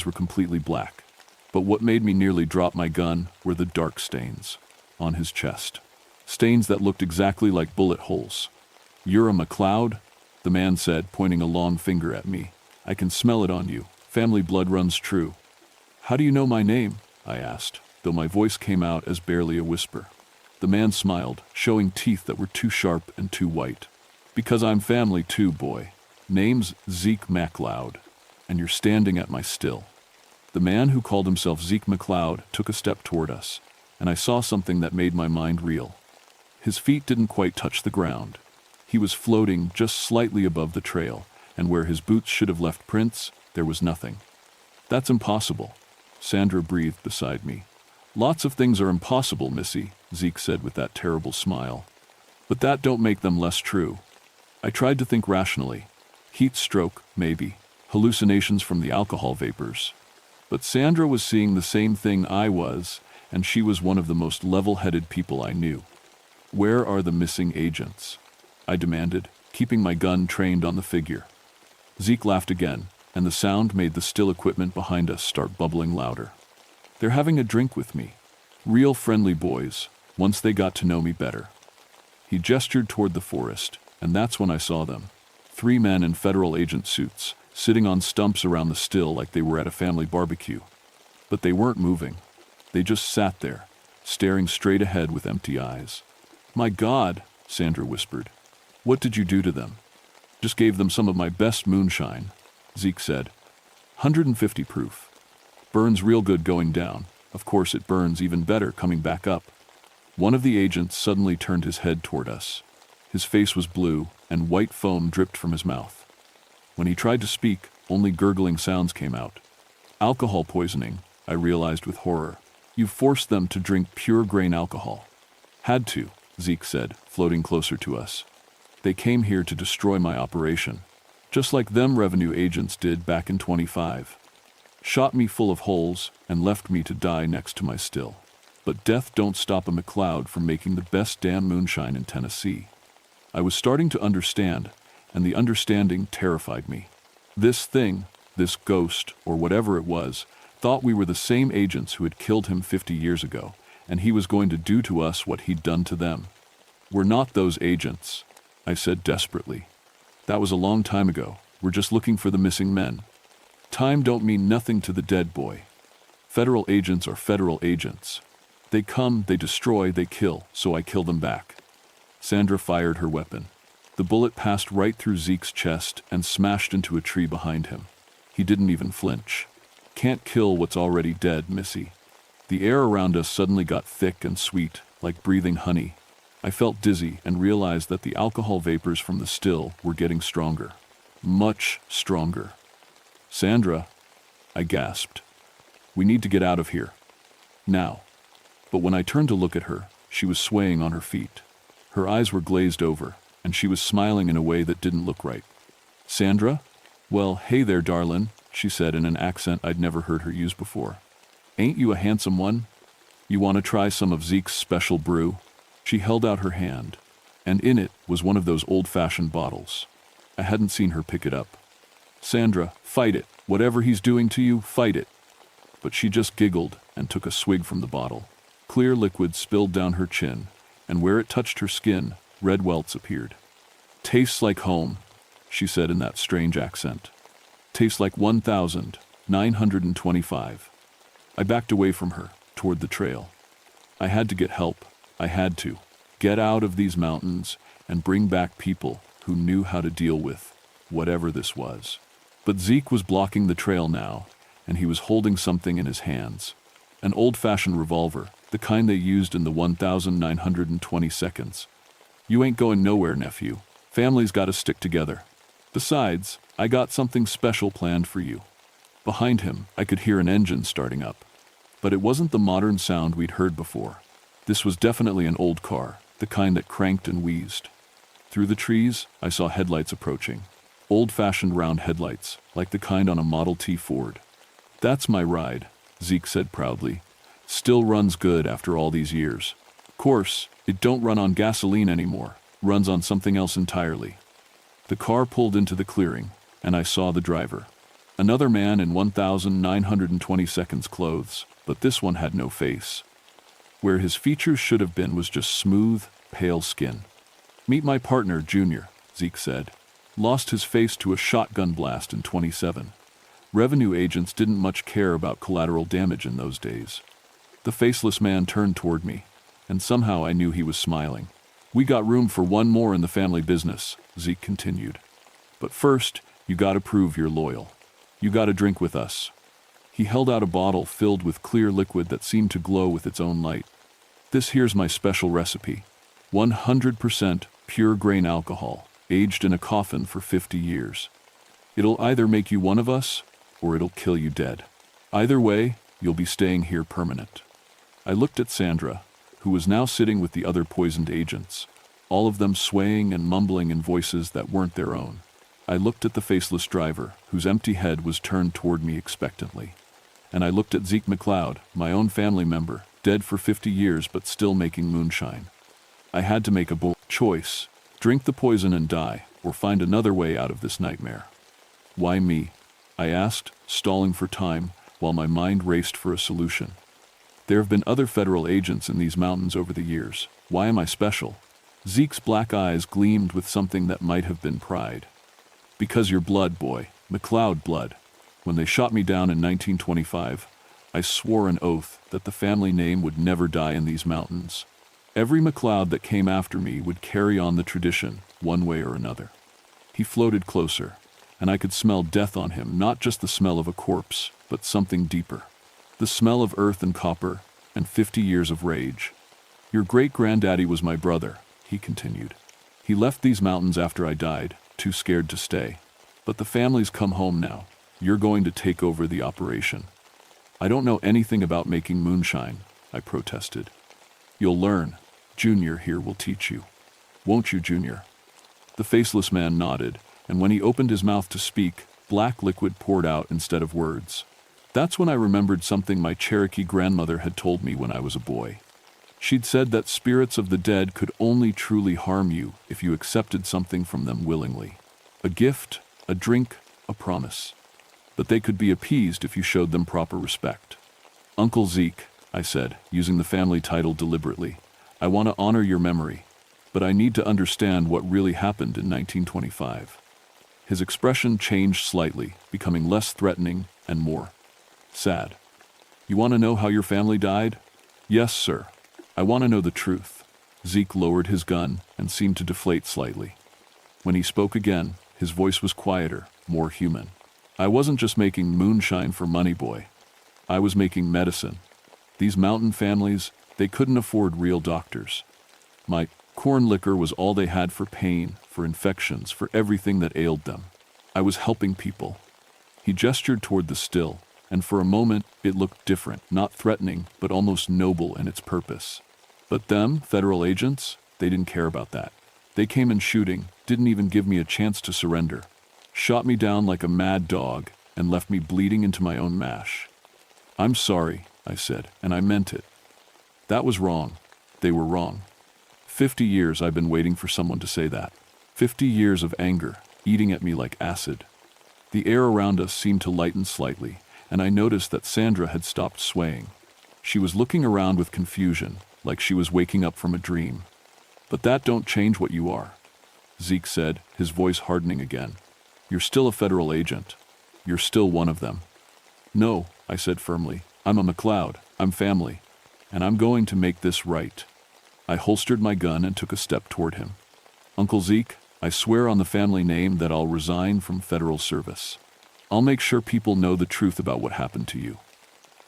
were completely black. But what made me nearly drop my gun were the dark stains on his chest. Stains that looked exactly like bullet holes. "You're a McLeod?" the man said, pointing a long finger at me. "I can smell it on you. Family blood runs true." "How do you know my name?" I asked, though my voice came out as barely a whisper. The man smiled, showing teeth that were too sharp and too white. "Because I'm family too, boy. Name's Zeke McLeod, and you're standing at my still." The man who called himself Zeke McLeod took a step toward us, and I saw something that made my mind reel. His feet didn't quite touch the ground. He was floating just slightly above the trail, and where his boots should have left prints, there was nothing. "That's impossible," Sandra breathed beside me. "Lots of things are impossible, Missy," Zeke said with that terrible smile. "But that don't make them less true." I tried to think rationally. Heat stroke, maybe. Hallucinations from the alcohol vapors. But Sandra was seeing the same thing I was, and she was one of the most level-headed people I knew. "Where are the missing agents?" I demanded, keeping my gun trained on the figure. Zeke laughed again, and the sound made the still equipment behind us start bubbling louder. "They're having a drink with me. Real friendly boys, once they got to know me better." He gestured toward the forest, and that's when I saw them. 3 men in federal agent suits, sitting on stumps around the still like they were at a family barbecue. But they weren't moving. They just sat there, staring straight ahead with empty eyes. "My God," Sandra whispered. "What did you do to them?" "Just gave them some of my best moonshine," Zeke said. 150 proof. Burns real good going down. Of course it burns even better coming back up. One of the agents suddenly turned his head toward us. His face was blue, and white foam dripped from his mouth. When he tried to speak, only gurgling sounds came out. "Alcohol poisoning," I realized with horror. "You forced them to drink pure grain alcohol." "Had to," Zeke said, floating closer to us. "They came here to destroy my operation, just like them revenue agents did back in 25. Shot me full of holes and left me to die next to my still. But death don't stop a McLeod from making the best damn moonshine in Tennessee." I was starting to understand, and the understanding terrified me. This thing, this ghost, or whatever it was, thought we were the same agents who had killed him 50 years ago, and he was going to do to us what he'd done to them. "We're not those agents," I said desperately. "That was a long time ago. We're just looking for the missing men. Time don't mean nothing to the dead, boy. Federal agents are federal agents. They come, they destroy, they kill, so I kill them back." Sandra fired her weapon. The bullet passed right through Zeke's chest and smashed into a tree behind him. He didn't even flinch. "Can't kill what's already dead, Missy." The air around us suddenly got thick and sweet, like breathing honey. I felt dizzy and realized that the alcohol vapors from the still were getting stronger. Much stronger. "Sandra," I gasped. "We need to get out of here. Now." But when I turned to look at her, she was swaying on her feet. Her eyes were glazed over, and she was smiling in a way that didn't look right. "Sandra? Well, hey there, darlin'," she said in an accent I'd never heard her use before. "Ain't you a handsome one? You want to try some of Zeke's special brew?" She held out her hand, and in it was one of those old-fashioned bottles. I hadn't seen her pick it up. "Sandra, fight it. Whatever he's doing to you, fight it." But she just giggled and took a swig from the bottle. Clear liquid spilled down her chin, and where it touched her skin, red welts appeared. "Tastes like home," she said in that strange accent. "Tastes like 1,925. I backed away from her, toward the trail. I had to get help. I had to. Get out of these mountains and bring back people who knew how to deal with whatever this was. But Zeke was blocking the trail now, and he was holding something in his hands. An old-fashioned revolver, the kind they used in the 1920 "You ain't going nowhere, nephew. Family's gotta stick together. Besides, I got something special planned for you." Behind him, I could hear an engine starting up. But it wasn't the modern sound we'd heard before. This was definitely an old car, the kind that cranked and wheezed. Through the trees, I saw headlights approaching. Old-fashioned round headlights, like the kind on a Model T Ford. "That's my ride," Zeke said proudly. "Still runs good after all these years. Course, it don't run on gasoline anymore, runs on something else entirely." The car pulled into the clearing, and I saw the driver. Another man in 1,920 seconds clothes, but this one had no face. Where his features should have been was just smooth, pale skin. "Meet my partner, Junior," Zeke said. Lost his face to a shotgun blast in 27. Revenue agents didn't much care about collateral damage in those days. The faceless man turned toward me, and somehow I knew he was smiling. "We got room for one more in the family business," Zeke continued. "But first, you gotta prove you're loyal. You gotta drink with us." He held out a bottle filled with clear liquid that seemed to glow with its own light. "This here's my special recipe. 100% pure grain alcohol, aged in a coffin for 50 years. It'll either make you one of us, or it'll kill you dead. Either way, you'll be staying here permanent." I looked at Sandra, who was now sitting with the other poisoned agents, all of them swaying and mumbling in voices that weren't their own. I looked at the faceless driver, whose empty head was turned toward me expectantly. And I looked at Zeke McLeod, my own family member, dead for 50 years but still making moonshine. I had to make a bold choice: drink the poison and die, or find another way out of this nightmare. "Why me?" I asked, stalling for time, while my mind raced for a solution. "There have been other federal agents in these mountains over the years. Why am I special?" Zeke's black eyes gleamed with something that might have been pride. "Because you're blood, boy, McLeod blood. When they shot me down in 1925, I swore an oath that the family name would never die in these mountains. Every McLeod that came after me would carry on the tradition, one way or another." He floated closer, and I could smell death on him, not just the smell of a corpse, but something deeper. The smell of earth and copper, and 50 years of rage. "Your great-granddaddy was my brother," he continued. "He left these mountains after I died, too scared to stay. But the family's come home now. You're going to take over the operation." "I don't know anything about making moonshine," I protested. "You'll learn. Junior here will teach you. Won't you, Junior?" The faceless man nodded, and when he opened his mouth to speak, black liquid poured out instead of words. That's when I remembered something my Cherokee grandmother had told me when I was a boy. She'd said that spirits of the dead could only truly harm you if you accepted something from them willingly. A gift, a drink, a promise. But they could be appeased if you showed them proper respect. "Uncle Zeke," I said, using the family title deliberately, "I want to honor your memory, but I need to understand what really happened in 1925. His expression changed slightly, becoming less threatening and more sad. "You want to know how your family died?" "Yes, sir. I want to know the truth." Zeke lowered his gun and seemed to deflate slightly. When he spoke again, his voice was quieter, more human. "I wasn't just making moonshine for money, boy. I was making medicine. These mountain families, they couldn't afford real doctors. My corn liquor was all they had for pain, for infections, for everything that ailed them. I was helping people." He gestured toward the still, and for a moment it looked different, not threatening, but almost noble in its purpose. But them, federal agents, they didn't care about that. They came in shooting, didn't even give me a chance to surrender. Shot me down like a mad dog, and left me bleeding into my own mash. "I'm sorry," I said, and I meant it. That was wrong. They were wrong. 50 years I've been waiting for someone to say that. 50 years of anger, eating at me like acid. The air around us seemed to lighten slightly, and I noticed that Sandra had stopped swaying. She was looking around with confusion, like she was waking up from a dream. "But that don't change what you are," Zeke said, his voice hardening again. "You're still a federal agent. You're still one of them." "No," I said firmly. "I'm a McLeod. I'm family. And I'm going to make this right." I holstered my gun and took a step toward him. "Uncle Zeke, I swear on the family name that I'll resign from federal service. I'll make sure people know the truth about what happened to you.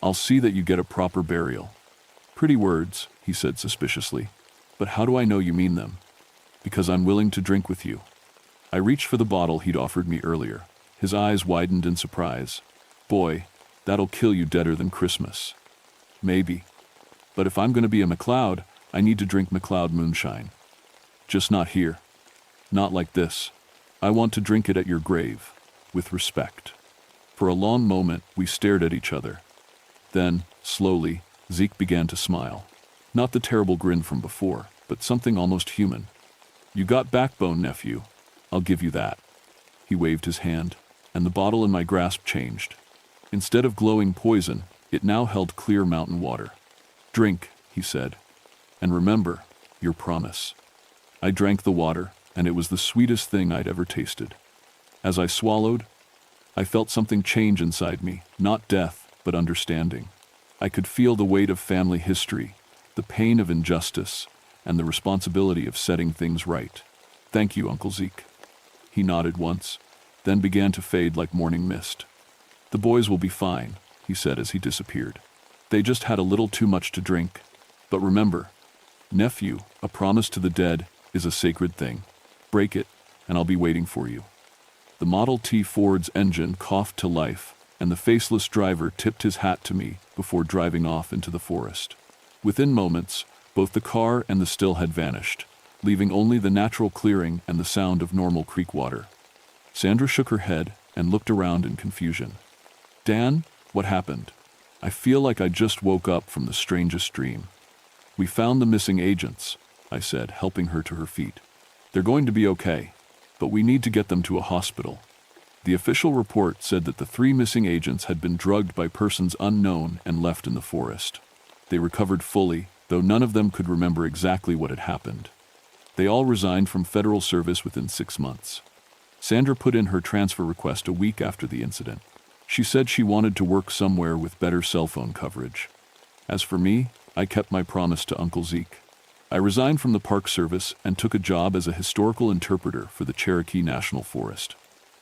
I'll see that you get a proper burial." "Pretty words," he said suspiciously. "But how do I know you mean them?" "Because I'm willing to drink with you." I reached for the bottle he'd offered me earlier. His eyes widened in surprise. "Boy, that'll kill you deader than Christmas." "Maybe. But if I'm going to be a McLeod, I need to drink McLeod moonshine. Just not here. Not like this. I want to drink it at your grave, with respect." For a long moment, we stared at each other. Then, slowly, Zeke began to smile. Not the terrible grin from before, but something almost human. "You got backbone, nephew. I'll give you that." He waved his hand. and the bottle in my grasp changed. Instead of glowing poison, it now held clear mountain water. "Drink," he said, "and remember your promise." I drank the water, and it was the sweetest thing I'd ever tasted. As I swallowed, I felt something change inside me, not death, but understanding. I could feel the weight of family history, the pain of injustice, and the responsibility of setting things right. "Thank you, Uncle Zeke." He nodded once, then began to fade like morning mist. "The boys will be fine," he said as he disappeared. "They just had a little too much to drink. But remember, nephew, a promise to the dead is a sacred thing. Break it, and I'll be waiting for you." The Model T Ford's engine coughed to life, and the faceless driver tipped his hat to me before driving off into the forest. Within moments, both the car and the still had vanished, leaving only the natural clearing and the sound of normal creek water. Sandra shook her head and looked around in confusion. "Dan, what happened? I feel like I just woke up from the strangest dream." "We found the missing agents," I said, helping her to her feet. "They're going to be okay, but we need to get them to a hospital." The official report said that the 3 missing agents had been drugged by persons unknown and left in the forest. They recovered fully, though none of them could remember exactly what had happened. They all resigned from federal service within 6 months. Sandra put in her transfer request a week after the incident. She said she wanted to work somewhere with better cell phone coverage. As for me, I kept my promise to Uncle Zeke. I resigned from the Park Service and took a job as a historical interpreter for the Cherokee National Forest.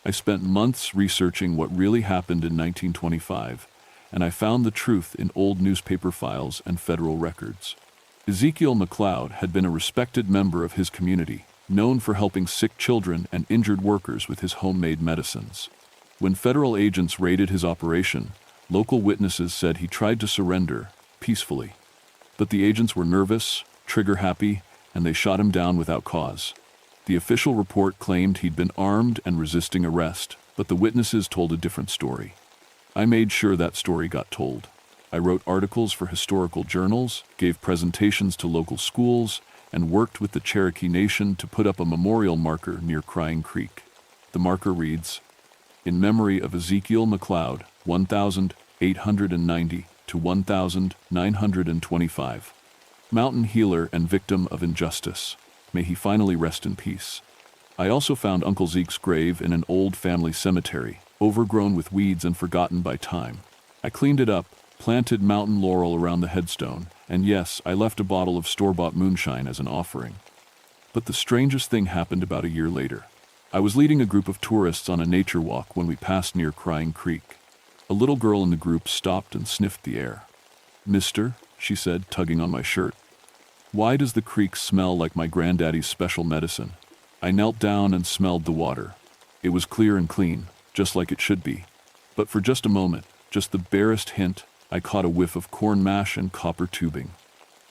I spent months researching what really happened in 1925, and I found the truth in old newspaper files and federal records. Ezekiel McLeod had been a respected member of his community, known for helping sick children and injured workers with his homemade medicines. When federal agents raided his operation, local witnesses said he tried to surrender peacefully. But the agents were nervous, trigger-happy, and they shot him down without cause. The official report claimed he'd been armed and resisting arrest, but the witnesses told a different story. I made sure that story got told. I wrote articles for historical journals, gave presentations to local schools, and worked with the Cherokee Nation to put up a memorial marker near Crying Creek. The marker reads, "In memory of Ezekiel McLeod, 1890 to 1925. Mountain healer and victim of injustice. May he finally rest in peace." I also found Uncle Zeke's grave in an old family cemetery, overgrown with weeds and forgotten by time. I cleaned it up, planted mountain laurel around the headstone, and yes, I left a bottle of store-bought moonshine as an offering. But the strangest thing happened about a year later. I was leading a group of tourists on a nature walk when we passed near Crying Creek. A little girl in the group stopped and sniffed the air. "Mister," she said, tugging on my shirt, "why does the creek smell like my granddaddy's special medicine?" I knelt down and smelled the water. It was clear and clean, just like it should be. But for just a moment, just the barest hint, I caught a whiff of corn mash and copper tubing.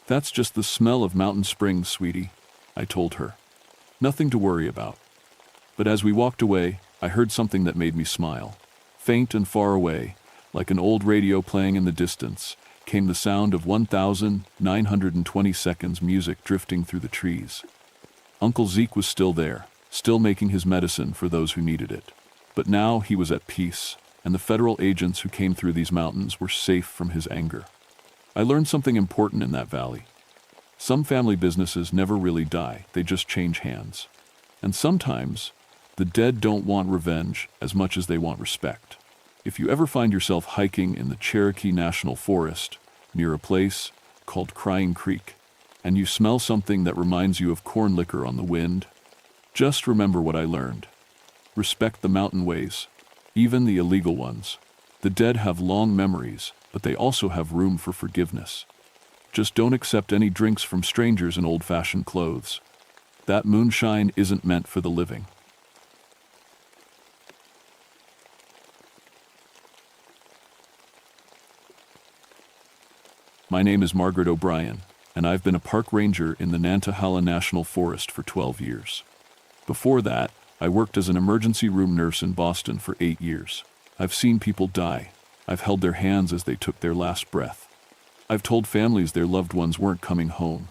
"That's just the smell of mountain springs, sweetie," I told her. "Nothing to worry about." But as we walked away, I heard something that made me smile. Faint and far away, like an old radio playing in the distance, came the sound of 1,920 seconds music drifting through the trees. Uncle Zeke was still there, still making his medicine for those who needed it. But now he was at peace, and the federal agents who came through these mountains were safe from his anger. I learned something important in that valley. Some family businesses never really die, they just change hands. And sometimes, the dead don't want revenge as much as they want respect. If you ever find yourself hiking in the Cherokee National Forest, near a place called Crying Creek, and you smell something that reminds you of corn liquor on the wind, just remember what I learned. Respect the mountain ways, even the illegal ones. The dead have long memories, but they also have room for forgiveness. Just don't accept any drinks from strangers in old-fashioned clothes. That moonshine isn't meant for the living. My name is Margaret O'Brien, and I've been a park ranger in the Nantahala National Forest for 12 years. Before that, I worked as an emergency room nurse in Boston for 8 years. I've seen people die. I've held their hands as they took their last breath. I've told families their loved ones weren't coming home.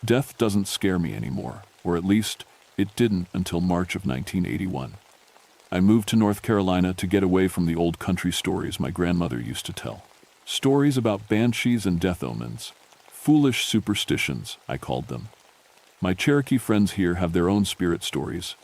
Death doesn't scare me anymore, or at least, it didn't until March of 1981. I moved to North Carolina to get away from the old country stories my grandmother used to tell. Stories about banshees and death omens. Foolish superstitions, I called them. My Cherokee friends here have their own spirit stories,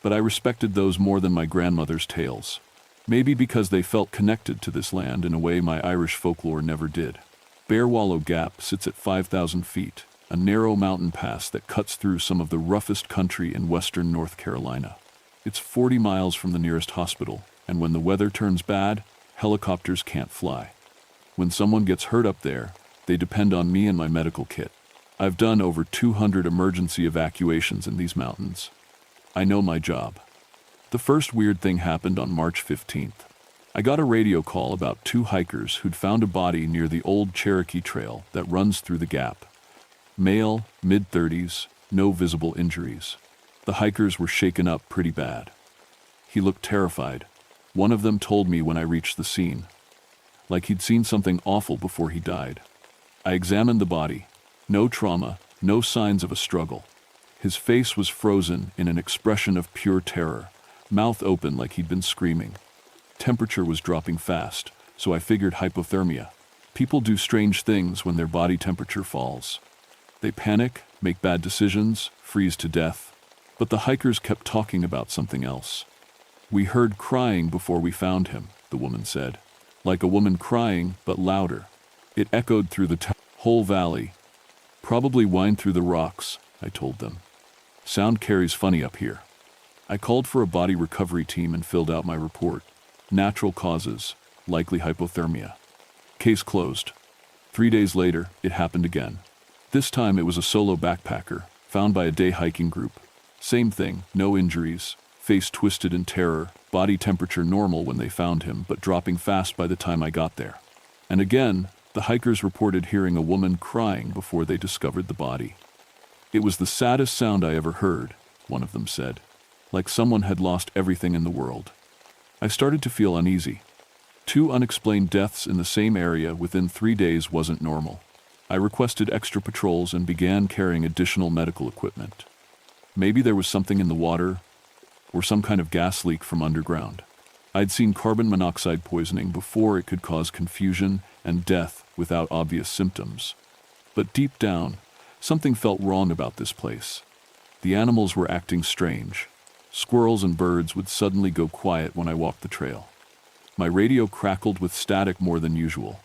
but I respected those more than my grandmother's tales. Maybe because they felt connected to this land in a way my Irish folklore never did. Bear Wallow Gap sits at 5,000 feet, a narrow mountain pass that cuts through some of the roughest country in western North Carolina. It's 40 miles from the nearest hospital, and when the weather turns bad, helicopters can't fly. When someone gets hurt up there, they depend on me and my medical kit. I've done over 200 emergency evacuations in these mountains. I know my job. The first weird thing happened on March 15th. I got a radio call about 2 hikers who'd found a body near the old Cherokee Trail that runs through the gap. Male, mid-30s, no visible injuries. The hikers were shaken up pretty bad. He looked terrified. One of them told me when I reached the scene, like he'd seen something awful before he died. I examined the body. No trauma, no signs of a struggle. His face was frozen in an expression of pure terror, mouth open like he'd been screaming. Temperature was dropping fast, so I figured hypothermia. People do strange things when their body temperature falls. They panic, make bad decisions, freeze to death. But the hikers kept talking about something else. We heard crying before we found him, the woman said. Like a woman crying, but louder. It echoed through the whole valley. Probably whined through the rocks, I told them. Sound carries funny up here. I called for a body recovery team and filled out my report. Natural causes, likely hypothermia. Case closed. 3 days later, it happened again. This time it was a solo backpacker, found by a day hiking group. Same thing, no injuries, face twisted in terror, body temperature normal when they found him, but dropping fast by the time I got there. And again, the hikers reported hearing a woman crying before they discovered the body. It was the saddest sound I ever heard, one of them said, like someone had lost everything in the world. I started to feel uneasy. 2 unexplained deaths in the same area within 3 days wasn't normal. I requested extra patrols and began carrying additional medical equipment. Maybe there was something in the water, or some kind of gas leak from underground. I'd seen carbon monoxide poisoning before it could cause confusion and death without obvious symptoms. But deep down, something felt wrong about this place. The animals were acting strange. Squirrels and birds would suddenly go quiet when I walked the trail. My radio crackled with static more than usual.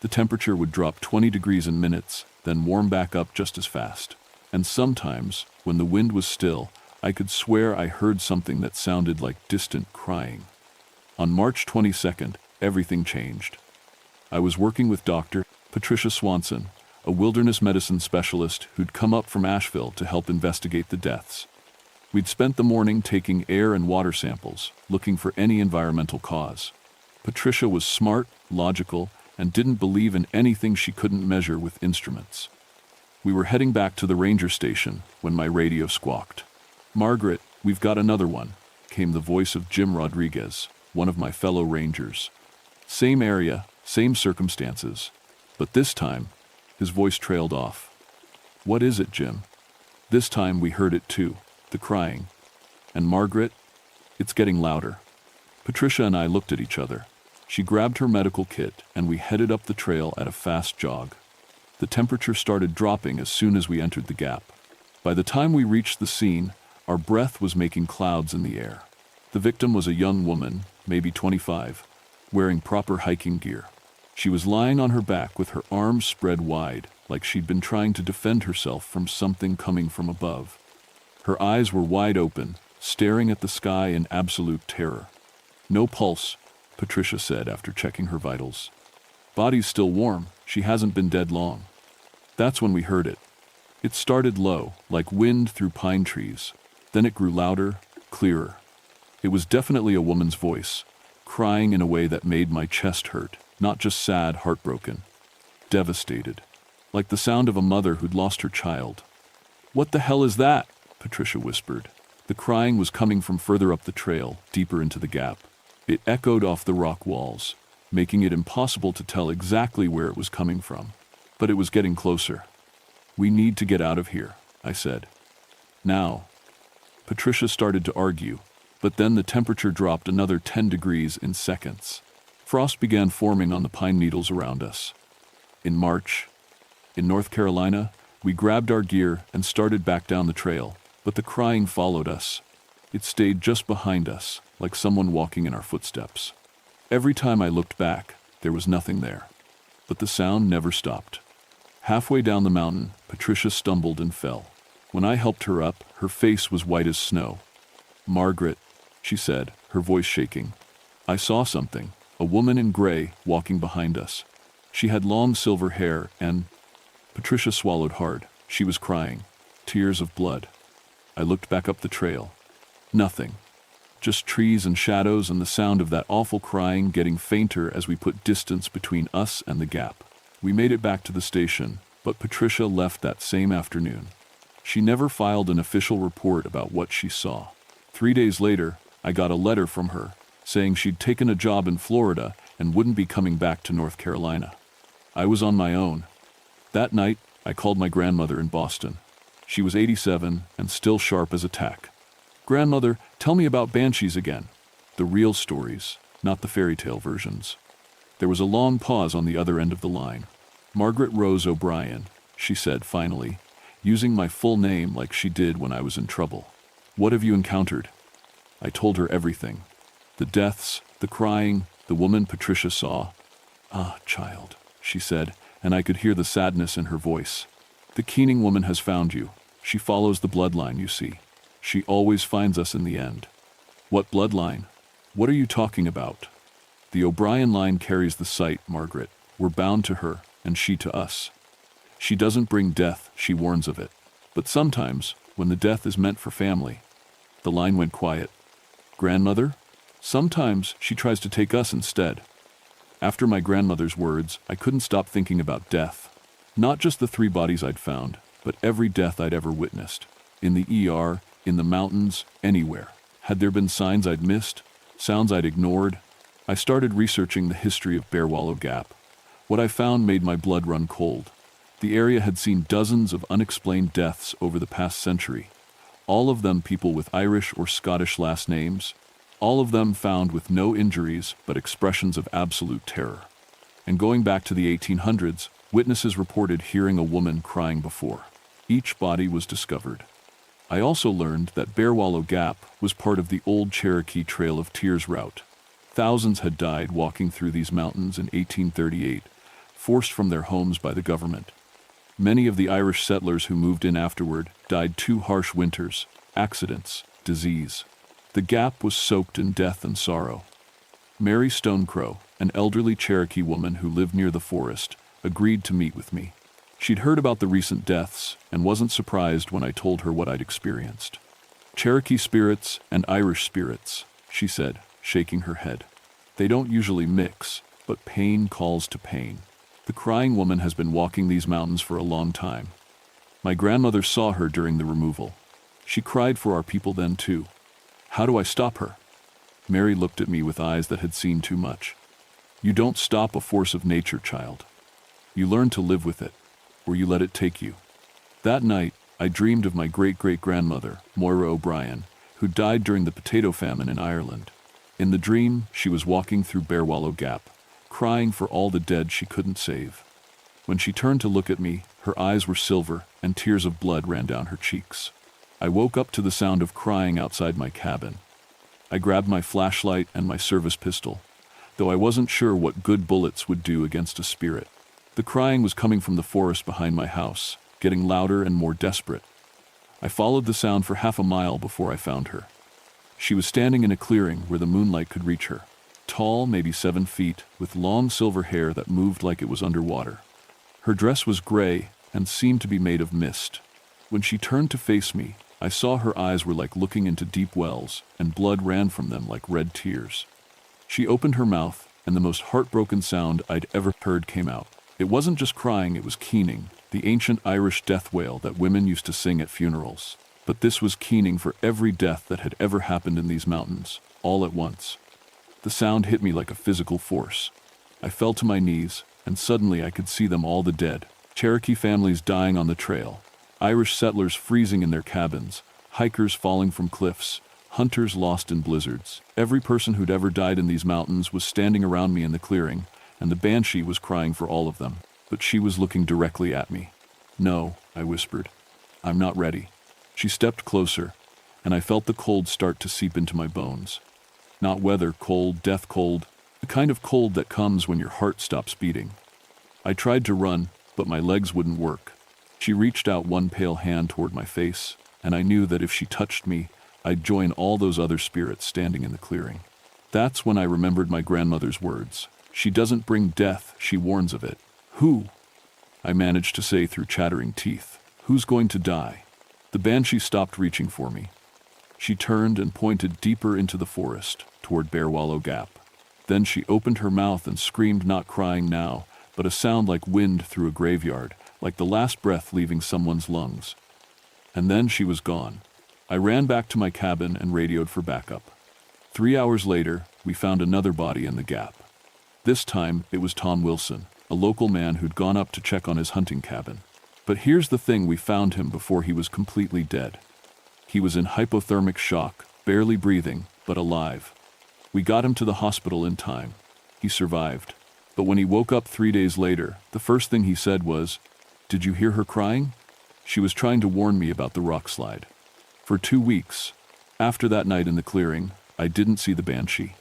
The temperature would drop 20 degrees in minutes, then warm back up just as fast. And sometimes, when the wind was still, I could swear I heard something that sounded like distant crying. On March 22nd, everything changed. I was working with Dr. Patricia Swanson, a wilderness medicine specialist who'd come up from Asheville to help investigate the deaths. We'd spent the morning taking air and water samples, looking for any environmental cause. Patricia was smart, logical, and didn't believe in anything she couldn't measure with instruments. We were heading back to the ranger station when my radio squawked. "Margaret, we've got another one," came the voice of Jim Rodriguez, one of my fellow rangers. Same area, same circumstances, but this time, his voice trailed off. "What is it, Jim?" This time we heard it too, the crying. "And Margaret, it's getting louder." Patricia and I looked at each other. She grabbed her medical kit, and we headed up the trail at a fast jog. The temperature started dropping as soon as we entered the gap. By the time we reached the scene, our breath was making clouds in the air. The victim was a young woman, maybe 25, wearing proper hiking gear. She was lying on her back with her arms spread wide, like she'd been trying to defend herself from something coming from above. Her eyes were wide open, staring at the sky in absolute terror. "No pulse," Patricia said after checking her vitals. "Body's still warm, she hasn't been dead long." That's when we heard it. It started low, like wind through pine trees. Then it grew louder, clearer. It was definitely a woman's voice, crying in a way that made my chest hurt, not just sad, heartbroken. Devastated. Like the sound of a mother who'd lost her child. "What the hell is that?" Patricia whispered. The crying was coming from further up the trail, deeper into the gap. It echoed off the rock walls, making it impossible to tell exactly where it was coming from. But it was getting closer. "We need to get out of here," I said. "Now." Patricia started to argue. But then the temperature dropped another 10 degrees in seconds. Frost began forming on the pine needles around us. In March, in North Carolina, we grabbed our gear and started back down the trail, but the crying followed us. It stayed just behind us, like someone walking in our footsteps. Every time I looked back, there was nothing there. But the sound never stopped. Halfway down the mountain, Patricia stumbled and fell. When I helped her up, her face was white as snow. "Margaret," she said, her voice shaking. "I saw something, a woman in gray walking behind us. She had long silver hair and—" Patricia swallowed hard. She was crying. Tears of blood. I looked back up the trail. Nothing. Just trees and shadows and the sound of that awful crying getting fainter as we put distance between us and the gap. We made it back to the station, but Patricia left that same afternoon. She never filed an official report about what she saw. 3 days later, I got a letter from her saying she'd taken a job in Florida and wouldn't be coming back to North Carolina. I was on my own. That night, I called my grandmother in Boston. She was 87 and still sharp as a tack. "Grandmother, tell me about banshees again. The real stories, not the fairy tale versions." There was a long pause on the other end of the line. "Margaret Rose O'Brien," she said finally, using my full name like she did when I was in trouble. "What have you encountered?" I told her everything. The deaths, the crying, the woman Patricia saw. "Ah, child," she said, and I could hear the sadness in her voice. "The Keening woman has found you. She follows the bloodline, you see. She always finds us in the end." "What bloodline? What are you talking about?" "The O'Brien line carries the site, Margaret. We're bound to her, and she to us. She doesn't bring death, she warns of it. But sometimes, when the death is meant for family—" The line went quiet. "Grandmother? Sometimes she tries to take us instead." After my grandmother's words, I couldn't stop thinking about death. Not just the 3 bodies I'd found, but every death I'd ever witnessed. In the ER, in the mountains, anywhere. Had there been signs I'd missed? Sounds I'd ignored? I started researching the history of Bear Wallow Gap. What I found made my blood run cold. The area had seen dozens of unexplained deaths over the past century. All of them people with Irish or Scottish last names. All of them found with no injuries but expressions of absolute terror. And going back to the 1800s, witnesses reported hearing a woman crying before each body was discovered. I also learned that Bear Wallow Gap was part of the old Cherokee Trail of Tears route. Thousands had died walking through these mountains in 1838, forced from their homes by the government. Many of the Irish settlers who moved in afterward died 2 harsh winters, accidents, disease. The gap was soaked in death and sorrow. Mary Stonecrow, an elderly Cherokee woman who lived near the forest, agreed to meet with me. She'd heard about the recent deaths and wasn't surprised when I told her what I'd experienced. "Cherokee spirits and Irish spirits," she said, shaking her head. "They don't usually mix, but pain calls to pain. The crying woman has been walking these mountains for a long time. My grandmother saw her during the removal. She cried for our people then too. How do I stop her?" Mary looked at me with eyes that had seen too much. "You don't stop a force of nature, child. You learn to live with it, or you let it take you." That night, I dreamed of my great-great-grandmother, Moira O'Brien, who died during the potato famine in Ireland. In the dream, she was walking through Bear Wallow Gap, crying for all the dead she couldn't save. When she turned to look at me, her eyes were silver and tears of blood ran down her cheeks. I woke up to the sound of crying outside my cabin. I grabbed my flashlight and my service pistol, though I wasn't sure what good bullets would do against a spirit. The crying was coming from the forest behind my house, getting louder and more desperate. I followed the sound for half a mile before I found her. She was standing in a clearing where the moonlight could reach her. Tall, maybe 7 feet, with long silver hair that moved like it was underwater. Her dress was gray and seemed to be made of mist. When she turned to face me, I saw her eyes were like looking into deep wells, and blood ran from them like red tears. She opened her mouth, and the most heartbroken sound I'd ever heard came out. It wasn't just crying, it was keening, the ancient Irish death wail that women used to sing at funerals. But this was keening for every death that had ever happened in these mountains, all at once. The sound hit me like a physical force. I fell to my knees, and suddenly I could see them all, the dead. Cherokee families dying on the trail, Irish settlers freezing in their cabins, hikers falling from cliffs, hunters lost in blizzards. Every person who'd ever died in these mountains was standing around me in the clearing, and the banshee was crying for all of them. But she was looking directly at me. "No," I whispered. "I'm not ready." She stepped closer, and I felt the cold start to seep into my bones. Not weather cold, death cold, the kind of cold that comes when your heart stops beating. I tried to run, but my legs wouldn't work. She reached out one pale hand toward my face, and I knew that if she touched me, I'd join all those other spirits standing in the clearing. That's when I remembered my grandmother's words. "She doesn't bring death, she warns of it." "Who?" I managed to say through chattering teeth. "Who's going to die?" The banshee stopped reaching for me. She turned and pointed deeper into the forest, toward Bear Wallow Gap. Then she opened her mouth and screamed, not crying now, but a sound like wind through a graveyard, like the last breath leaving someone's lungs. And then she was gone. I ran back to my cabin and radioed for backup. 3 hours later, we found another body in the gap. This time, it was Tom Wilson, a local man who'd gone up to check on his hunting cabin. But here's the thing, we found him before he was completely dead. He was in hypothermic shock, barely breathing, but alive. We got him to the hospital in time. He survived. But when he woke up 3 days later, the first thing he said was, "Did you hear her crying? She was trying to warn me about the rock slide." For 2 weeks, after that night in the clearing, I didn't see the banshee.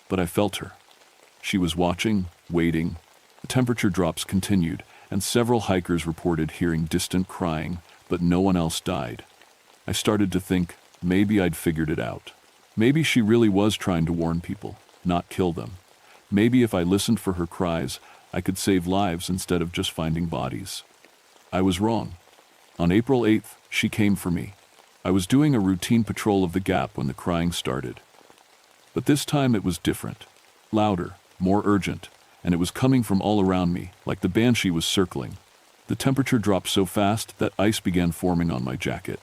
But I felt her. She was watching, waiting. The temperature drops continued, and several hikers reported hearing distant crying, but no one else died. I started to think, maybe I'd figured it out. Maybe she really was trying to warn people, not kill them. Maybe if I listened for her cries, I could save lives instead of just finding bodies. I was wrong. On April 8th, she came for me. I was doing a routine patrol of the gap when the crying started. But this time it was different. Louder, more urgent, and it was coming from all around me, like the banshee was circling. The temperature dropped so fast that ice began forming on my jacket.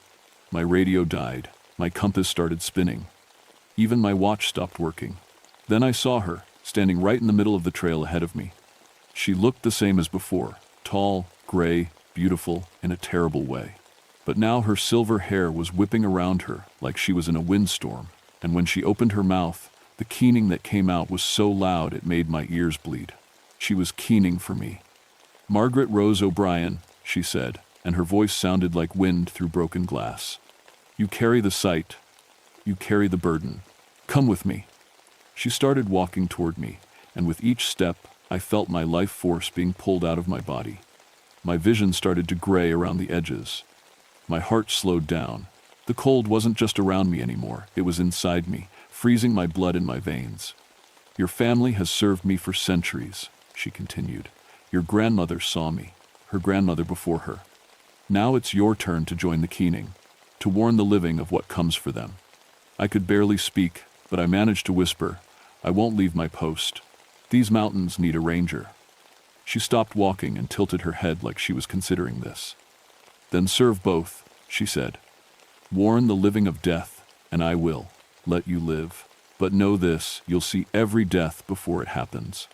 My radio died. My compass started spinning. Even my watch stopped working. Then I saw her, standing right in the middle of the trail ahead of me. She looked the same as before, tall, gray, beautiful, in a terrible way. But now her silver hair was whipping around her like she was in a windstorm, and when she opened her mouth, the keening that came out was so loud it made my ears bleed. She was keening for me. "Margaret Rose O'Brien," she said, and her voice sounded like wind through broken glass. "You carry the sight. You carry the burden. Come with me." She started walking toward me, and with each step, I felt my life force being pulled out of my body. My vision started to gray around the edges. My heart slowed down. The cold wasn't just around me anymore, it was inside me, freezing my blood in my veins. "Your family has served me for centuries," she continued. "Your grandmother saw me, her grandmother before her. Now it's your turn to join the keening, to warn the living of what comes for them." I could barely speak, but I managed to whisper, "I won't leave my post. These mountains need a ranger." She stopped walking and tilted her head like she was considering this. "Then serve both," she said. "Warn the living of death, and I will let you live. But know this, you'll see every death before it happens.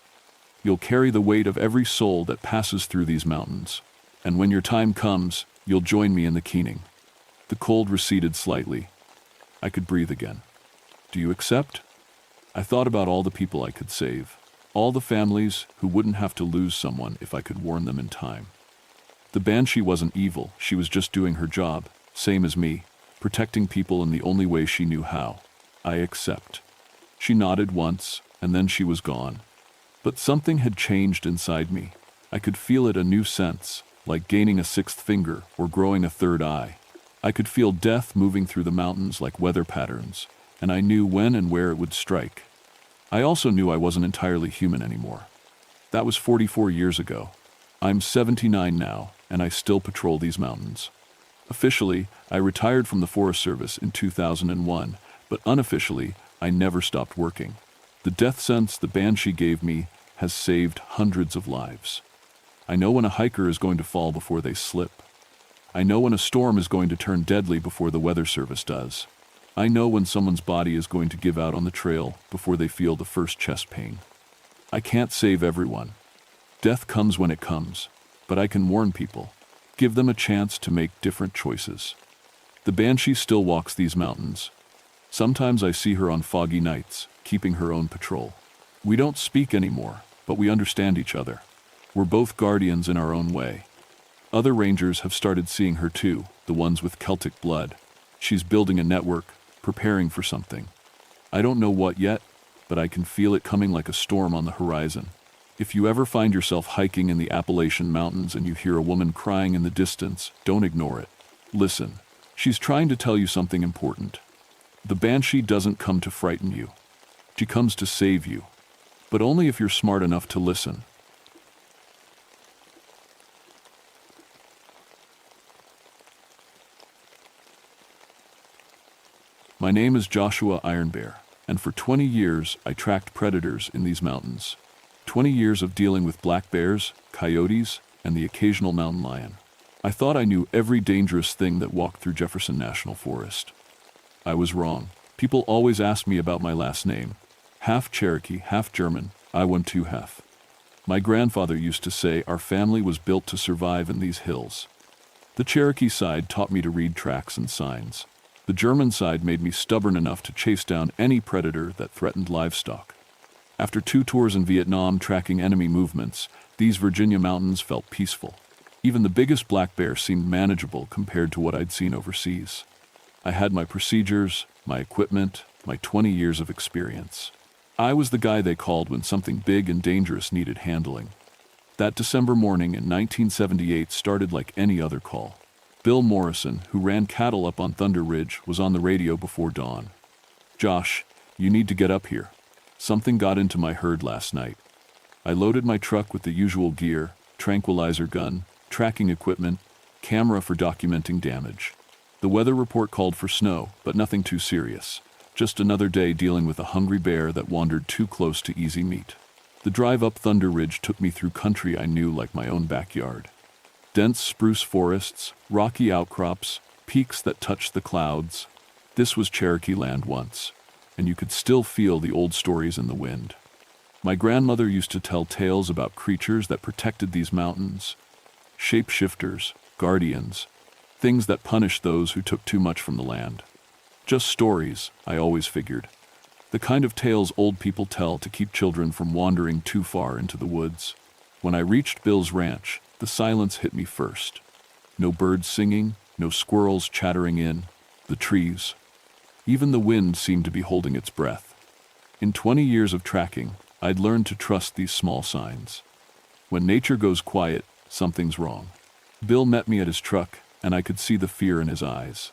You'll carry the weight of every soul that passes through these mountains. And when your time comes, you'll join me in the keening." The cold receded slightly. I could breathe again. "Do you accept?" I thought about all the people I could save, all the families who wouldn't have to lose someone if I could warn them in time. The banshee wasn't evil, she was just doing her job, same as me, protecting people in the only way she knew how. I accept. She nodded once, and then she was gone. But something had changed inside me. I could feel it, a new sense, like gaining a sixth finger or growing a third eye. I could feel death moving through the mountains like weather patterns, and I knew when and where it would strike. I also knew I wasn't entirely human anymore. That was 44 years ago. I'm 79 now, and I still patrol these mountains. Officially, I retired from the Forest Service in 2001, but unofficially, I never stopped working. The death sense the banshee gave me has saved hundreds of lives. I know when a hiker is going to fall before they slip. I know when a storm is going to turn deadly before the Weather Service does. I know when someone's body is going to give out on the trail before they feel the first chest pain. I can't save everyone. Death comes when it comes, but I can warn people, give them a chance to make different choices. The banshee still walks these mountains. Sometimes I see her on foggy nights, keeping her own patrol. We don't speak anymore, but we understand each other. We're both guardians in our own way. Other rangers have started seeing her too, the ones with Celtic blood. She's building a network, preparing for something. I don't know what yet, but I can feel it coming like a storm on the horizon. If you ever find yourself hiking in the Appalachian Mountains and you hear a woman crying in the distance, don't ignore it. Listen. She's trying to tell you something important. The banshee doesn't come to frighten you. She comes to save you. But only if you're smart enough to listen. My name is Joshua Ironbear, and for 20 years I tracked predators in these mountains. 20 years of dealing with black bears, coyotes, and the occasional mountain lion. I thought I knew every dangerous thing that walked through Jefferson National Forest. I was wrong. People always ask me about my last name. Half Cherokee, half German, I won two half. My grandfather used to say our family was built to survive in these hills. The Cherokee side taught me to read tracks and signs. The German side made me stubborn enough to chase down any predator that threatened livestock. After 2 tours in Vietnam tracking enemy movements, these Virginia mountains felt peaceful. Even the biggest black bear seemed manageable compared to what I'd seen overseas. I had my procedures, my equipment, my 20 years of experience. I was the guy they called when something big and dangerous needed handling. That December morning in 1978 started like any other call. Bill Morrison, who ran cattle up on Thunder Ridge, was on the radio before dawn. "Josh, you need to get up here. Something got into my herd last night." I loaded my truck with the usual gear, tranquilizer gun, tracking equipment, camera for documenting damage. The weather report called for snow, but nothing too serious. Just another day dealing with a hungry bear that wandered too close to easy meat. The drive up Thunder Ridge took me through country I knew like my own backyard. Dense spruce forests, rocky outcrops, peaks that touched the clouds. This was Cherokee land once, and you could still feel the old stories in the wind. My grandmother used to tell tales about creatures that protected these mountains. Shapeshifters, guardians, things that punished those who took too much from the land. Just stories, I always figured. The kind of tales old people tell to keep children from wandering too far into the woods. When I reached Bill's ranch, the silence hit me first. No birds singing, no squirrels chattering in the trees. Even the wind seemed to be holding its breath. In 20 years of tracking, I'd learned to trust these small signs. When nature goes quiet, something's wrong. Bill met me at his truck, and I could see the fear in his eyes.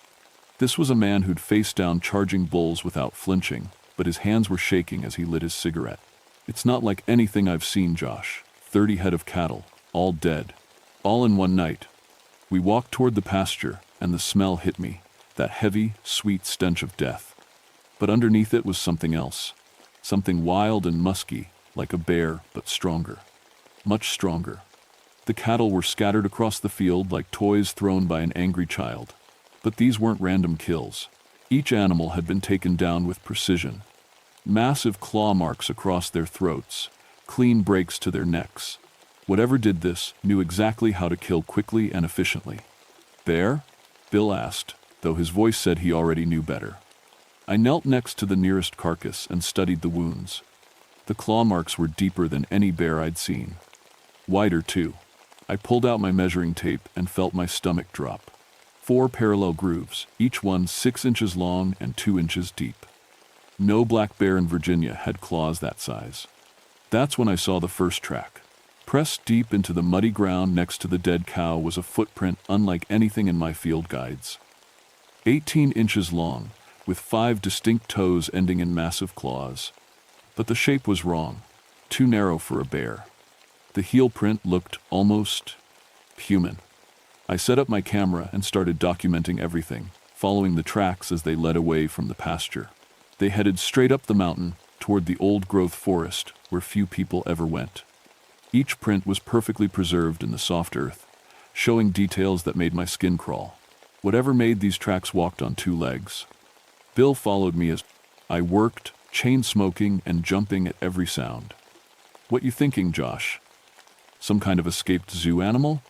This was a man who'd faced down charging bulls without flinching, but his hands were shaking as he lit his cigarette. "It's not like anything I've seen, Josh. 30 head of cattle, all dead. All in one night." We walked toward the pasture, and the smell hit me, that heavy, sweet stench of death. But underneath it was something else. Something wild and musky, like a bear, but stronger. Much stronger. The cattle were scattered across the field like toys thrown by an angry child. But these weren't random kills. Each animal had been taken down with precision. Massive claw marks across their throats, clean breaks to their necks. Whatever did this knew exactly how to kill quickly and efficiently. "Bear?" Bill asked, though his voice said he already knew better. I knelt next to the nearest carcass and studied the wounds. The claw marks were deeper than any bear I'd seen. Wider, too. I pulled out my measuring tape and felt my stomach drop. 4 parallel grooves, each one 6 inches long and 2 inches deep. No black bear in Virginia had claws that size. That's when I saw the first track. Pressed deep into the muddy ground next to the dead cow was a footprint unlike anything in my field guides. 18 inches long, with 5 distinct toes ending in massive claws. But the shape was wrong, too narrow for a bear. The heel print looked almost human. I set up my camera and started documenting everything, following the tracks as they led away from the pasture. They headed straight up the mountain, toward the old-growth forest, where few people ever went. Each print was perfectly preserved in the soft earth, showing details that made my skin crawl. Whatever made these tracks walked on 2 legs. Bill followed me as I worked, chain-smoking and jumping at every sound. "What you thinking, Josh? Some kind of escaped zoo animal?"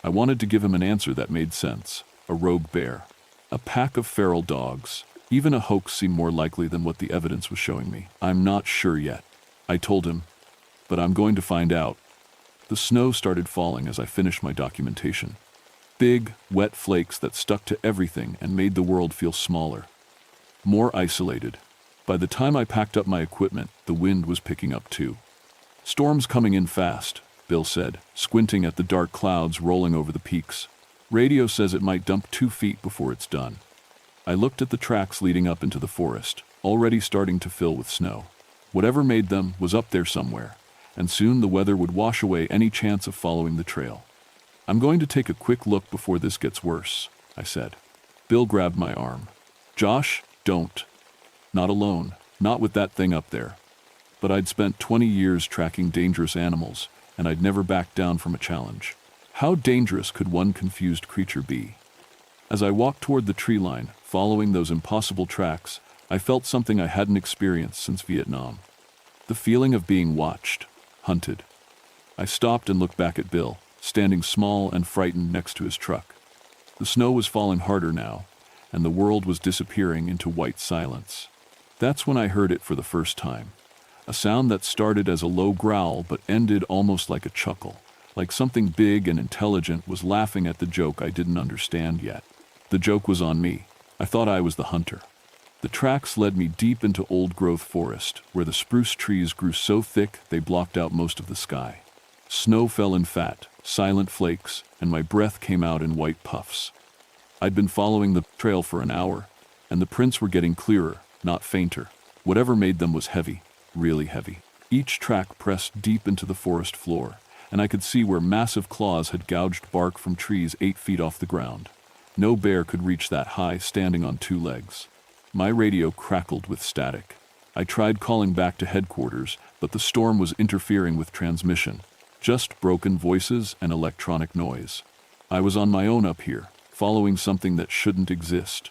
I wanted to give him an answer that made sense. A rogue bear. A pack of feral dogs. Even a hoax seemed more likely than what the evidence was showing me. I'm not sure yet, I told him, but I'm going to find out. The snow started falling as I finished my documentation. Big, wet flakes that stuck to everything and made the world feel smaller, more isolated. By the time I packed up my equipment, the wind was picking up too. Storm's coming in fast, Bill said, squinting at the dark clouds rolling over the peaks. Radio says it might dump 2 feet before it's done. I looked at the tracks leading up into the forest, already starting to fill with snow. Whatever made them was up there somewhere, and soon the weather would wash away any chance of following the trail. I'm going to take a quick look before this gets worse, I said. Bill grabbed my arm. Josh, don't. Not alone, not with that thing up there. But I'd spent 20 years tracking dangerous animals, and I'd never backed down from a challenge. How dangerous could one confused creature be? As I walked toward the tree line, following those impossible tracks, I felt something I hadn't experienced since Vietnam. The feeling of being watched, hunted. I stopped and looked back at Bill, standing small and frightened next to his truck. The snow was falling harder now, and the world was disappearing into white silence. That's when I heard it for the first time. A sound that started as a low growl but ended almost like a chuckle, like something big and intelligent was laughing at the joke I didn't understand yet. The joke was on me. I thought I was the hunter. The tracks led me deep into old-growth forest, where the spruce trees grew so thick they blocked out most of the sky. Snow fell in fat, silent flakes, and my breath came out in white puffs. I'd been following the trail for an hour, and the prints were getting clearer, not fainter. Whatever made them was heavy, really heavy. Each track pressed deep into the forest floor, and I could see where massive claws had gouged bark from trees 8 feet off the ground. No bear could reach that high standing on 2 legs. My radio crackled with static. I tried calling back to headquarters, but the storm was interfering with transmission. Just broken voices and electronic noise. I was on my own up here, following something that shouldn't exist.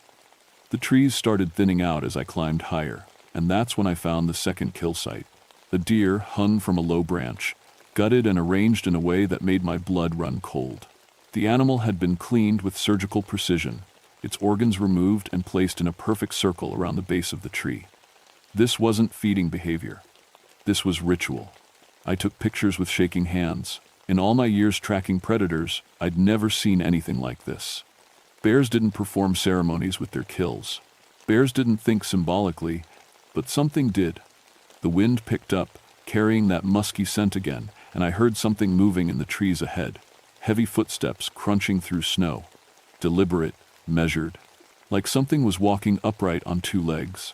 The trees started thinning out as I climbed higher, and that's when I found the second kill site. A deer hung from a low branch, gutted and arranged in a way that made my blood run cold. The animal had been cleaned with surgical precision, its organs removed and placed in a perfect circle around the base of the tree. This wasn't feeding behavior. This was ritual. I took pictures with shaking hands. In all my years tracking predators, I'd never seen anything like this. Bears didn't perform ceremonies with their kills. Bears didn't think symbolically, but something did. The wind picked up, carrying that musky scent again, and I heard something moving in the trees ahead. Heavy footsteps crunching through snow. Deliberate, measured, like something was walking upright on 2 legs.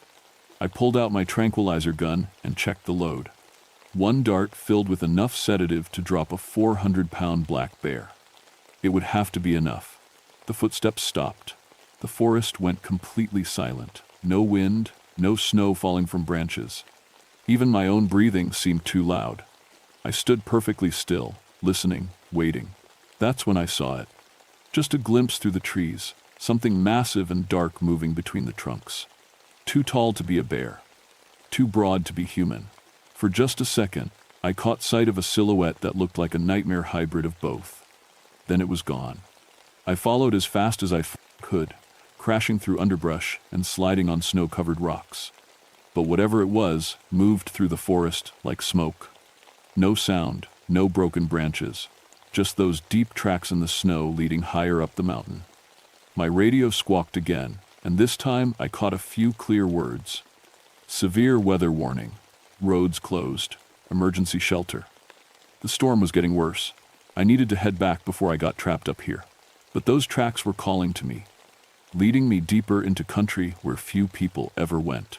I pulled out my tranquilizer gun and checked the load. 1 dart filled with enough sedative to drop a 400-pound black bear. It would have to be enough. The footsteps stopped. The forest went completely silent. No wind, no snow falling from branches. Even my own breathing seemed too loud. I stood perfectly still, listening, waiting. That's when I saw it. Just a glimpse through the trees, something massive and dark moving between the trunks. Too tall to be a bear. Too broad to be human. For just a second, I caught sight of a silhouette that looked like a nightmare hybrid of both. Then it was gone. I followed as fast as I could, crashing through underbrush and sliding on snow-covered rocks. But whatever it was moved through the forest like smoke. No sound, no broken branches, just those deep tracks in the snow leading higher up the mountain. My radio squawked again, and this time I caught a few clear words. Severe weather warning. Roads closed. Emergency shelter. The storm was getting worse. I needed to head back before I got trapped up here. But those tracks were calling to me, leading me deeper into country where few people ever went.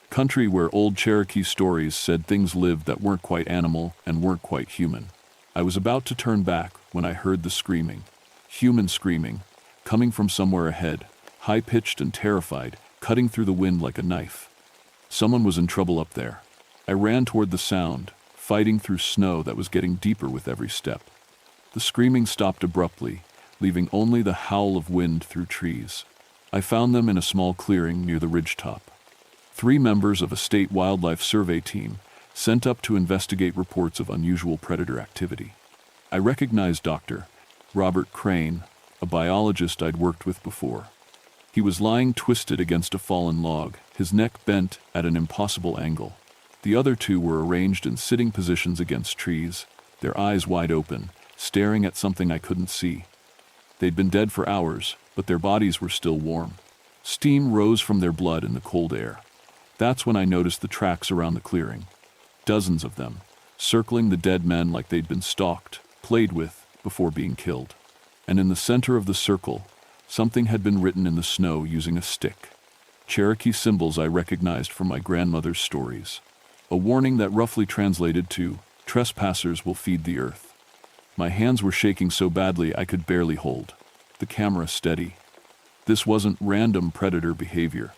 Country where old Cherokee stories said things lived that weren't quite animal and weren't quite human. I was about to turn back when I heard the screaming. Human screaming, coming from somewhere ahead, high-pitched and terrified, cutting through the wind like a knife. Someone was in trouble up there. I ran toward the sound, fighting through snow that was getting deeper with every step. The screaming stopped abruptly, leaving only the howl of wind through trees. I found them in a small clearing near the ridgetop. 3 members of a state wildlife survey team sent up to investigate reports of unusual predator activity. I recognized Dr. Robert Crane, a biologist I'd worked with before. He was lying twisted against a fallen log, his neck bent at an impossible angle. The other two were arranged in sitting positions against trees, their eyes wide open, staring at something I couldn't see. They'd been dead for hours, but their bodies were still warm. Steam rose from their blood in the cold air. That's when I noticed the tracks around the clearing. Dozens of them, circling the dead men like they'd been stalked, played with, before being killed. And in the center of the circle, something had been written in the snow using a stick. Cherokee symbols I recognized from my grandmother's stories. A warning that roughly translated to, "Trespassers will feed the earth." My hands were shaking so badly I could barely hold the camera steady. This wasn't random predator behavior.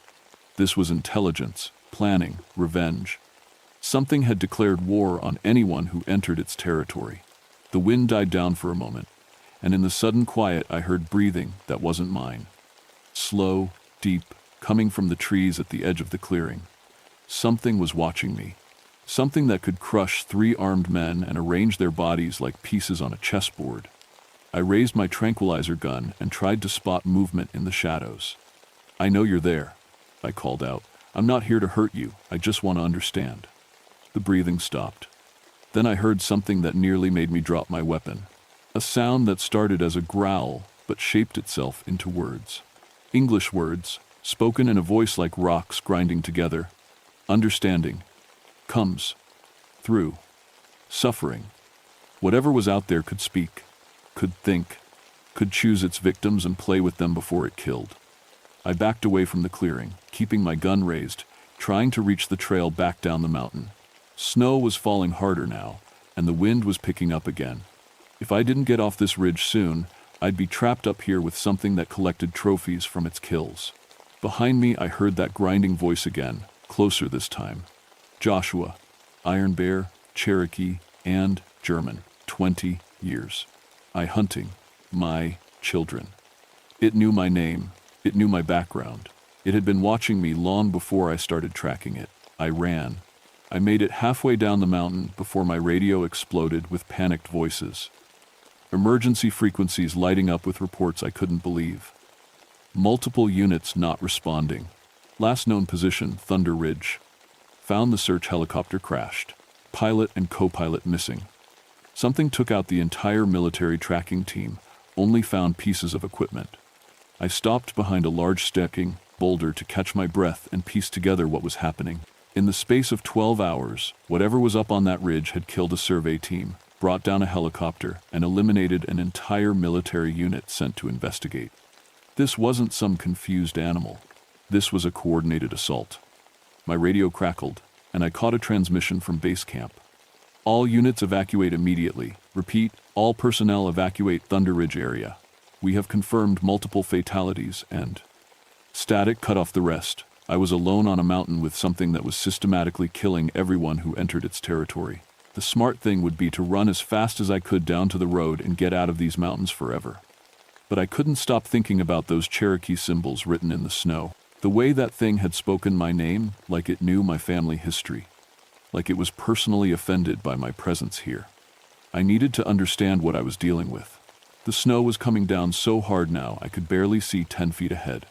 This was intelligence, planning, revenge. Something had declared war on anyone who entered its territory. The wind died down for a moment, and in the sudden quiet I heard breathing that wasn't mine. Slow, deep, coming from the trees at the edge of the clearing. Something was watching me. Something that could crush 3 armed men and arrange their bodies like pieces on a chessboard. I raised my tranquilizer gun and tried to spot movement in the shadows. "I know you're there," I called out. "I'm not here to hurt you, I just want to understand." The breathing stopped. Then I heard something that nearly made me drop my weapon. A sound that started as a growl but shaped itself into words. English words, spoken in a voice like rocks grinding together. Understanding comes through suffering. Whatever was out there could speak, could think, could choose its victims and play with them before it killed. I backed away from the clearing, keeping my gun raised, trying to reach the trail back down the mountain. Snow was falling harder now, and the wind was picking up again. If I didn't get off this ridge soon, I'd be trapped up here with something that collected trophies from its kills. Behind me, I heard that grinding voice again, closer this time. Joshua, Iron Bear, Cherokee, and German, 20 years. I hunting, my children. It knew my name, it knew my background. It had been watching me long before I started tracking it. I ran. I made it halfway down the mountain before my radio exploded with panicked voices. Emergency frequencies lighting up with reports I couldn't believe. Multiple units not responding. Last known position, Thunder Ridge. Found the search helicopter crashed. Pilot and co-pilot missing. Something took out the entire military tracking team, only found pieces of equipment. I stopped behind a large stacking boulder to catch my breath and piece together what was happening. In the space of 12 hours, whatever was up on that ridge had killed a survey team, brought down a helicopter, and eliminated an entire military unit sent to investigate. This wasn't some confused animal. This was a coordinated assault. My radio crackled, and I caught a transmission from base camp. All units evacuate immediately. Repeat, all personnel evacuate Thunder Ridge area. We have confirmed multiple fatalities and... Static cut off the rest. I was alone on a mountain with something that was systematically killing everyone who entered its territory. The smart thing would be to run as fast as I could down to the road and get out of these mountains forever. But I couldn't stop thinking about those Cherokee symbols written in the snow. The way that thing had spoken my name, like it knew my family history. Like it was personally offended by my presence here. I needed to understand what I was dealing with. The snow was coming down so hard now I could barely see 10 feet ahead.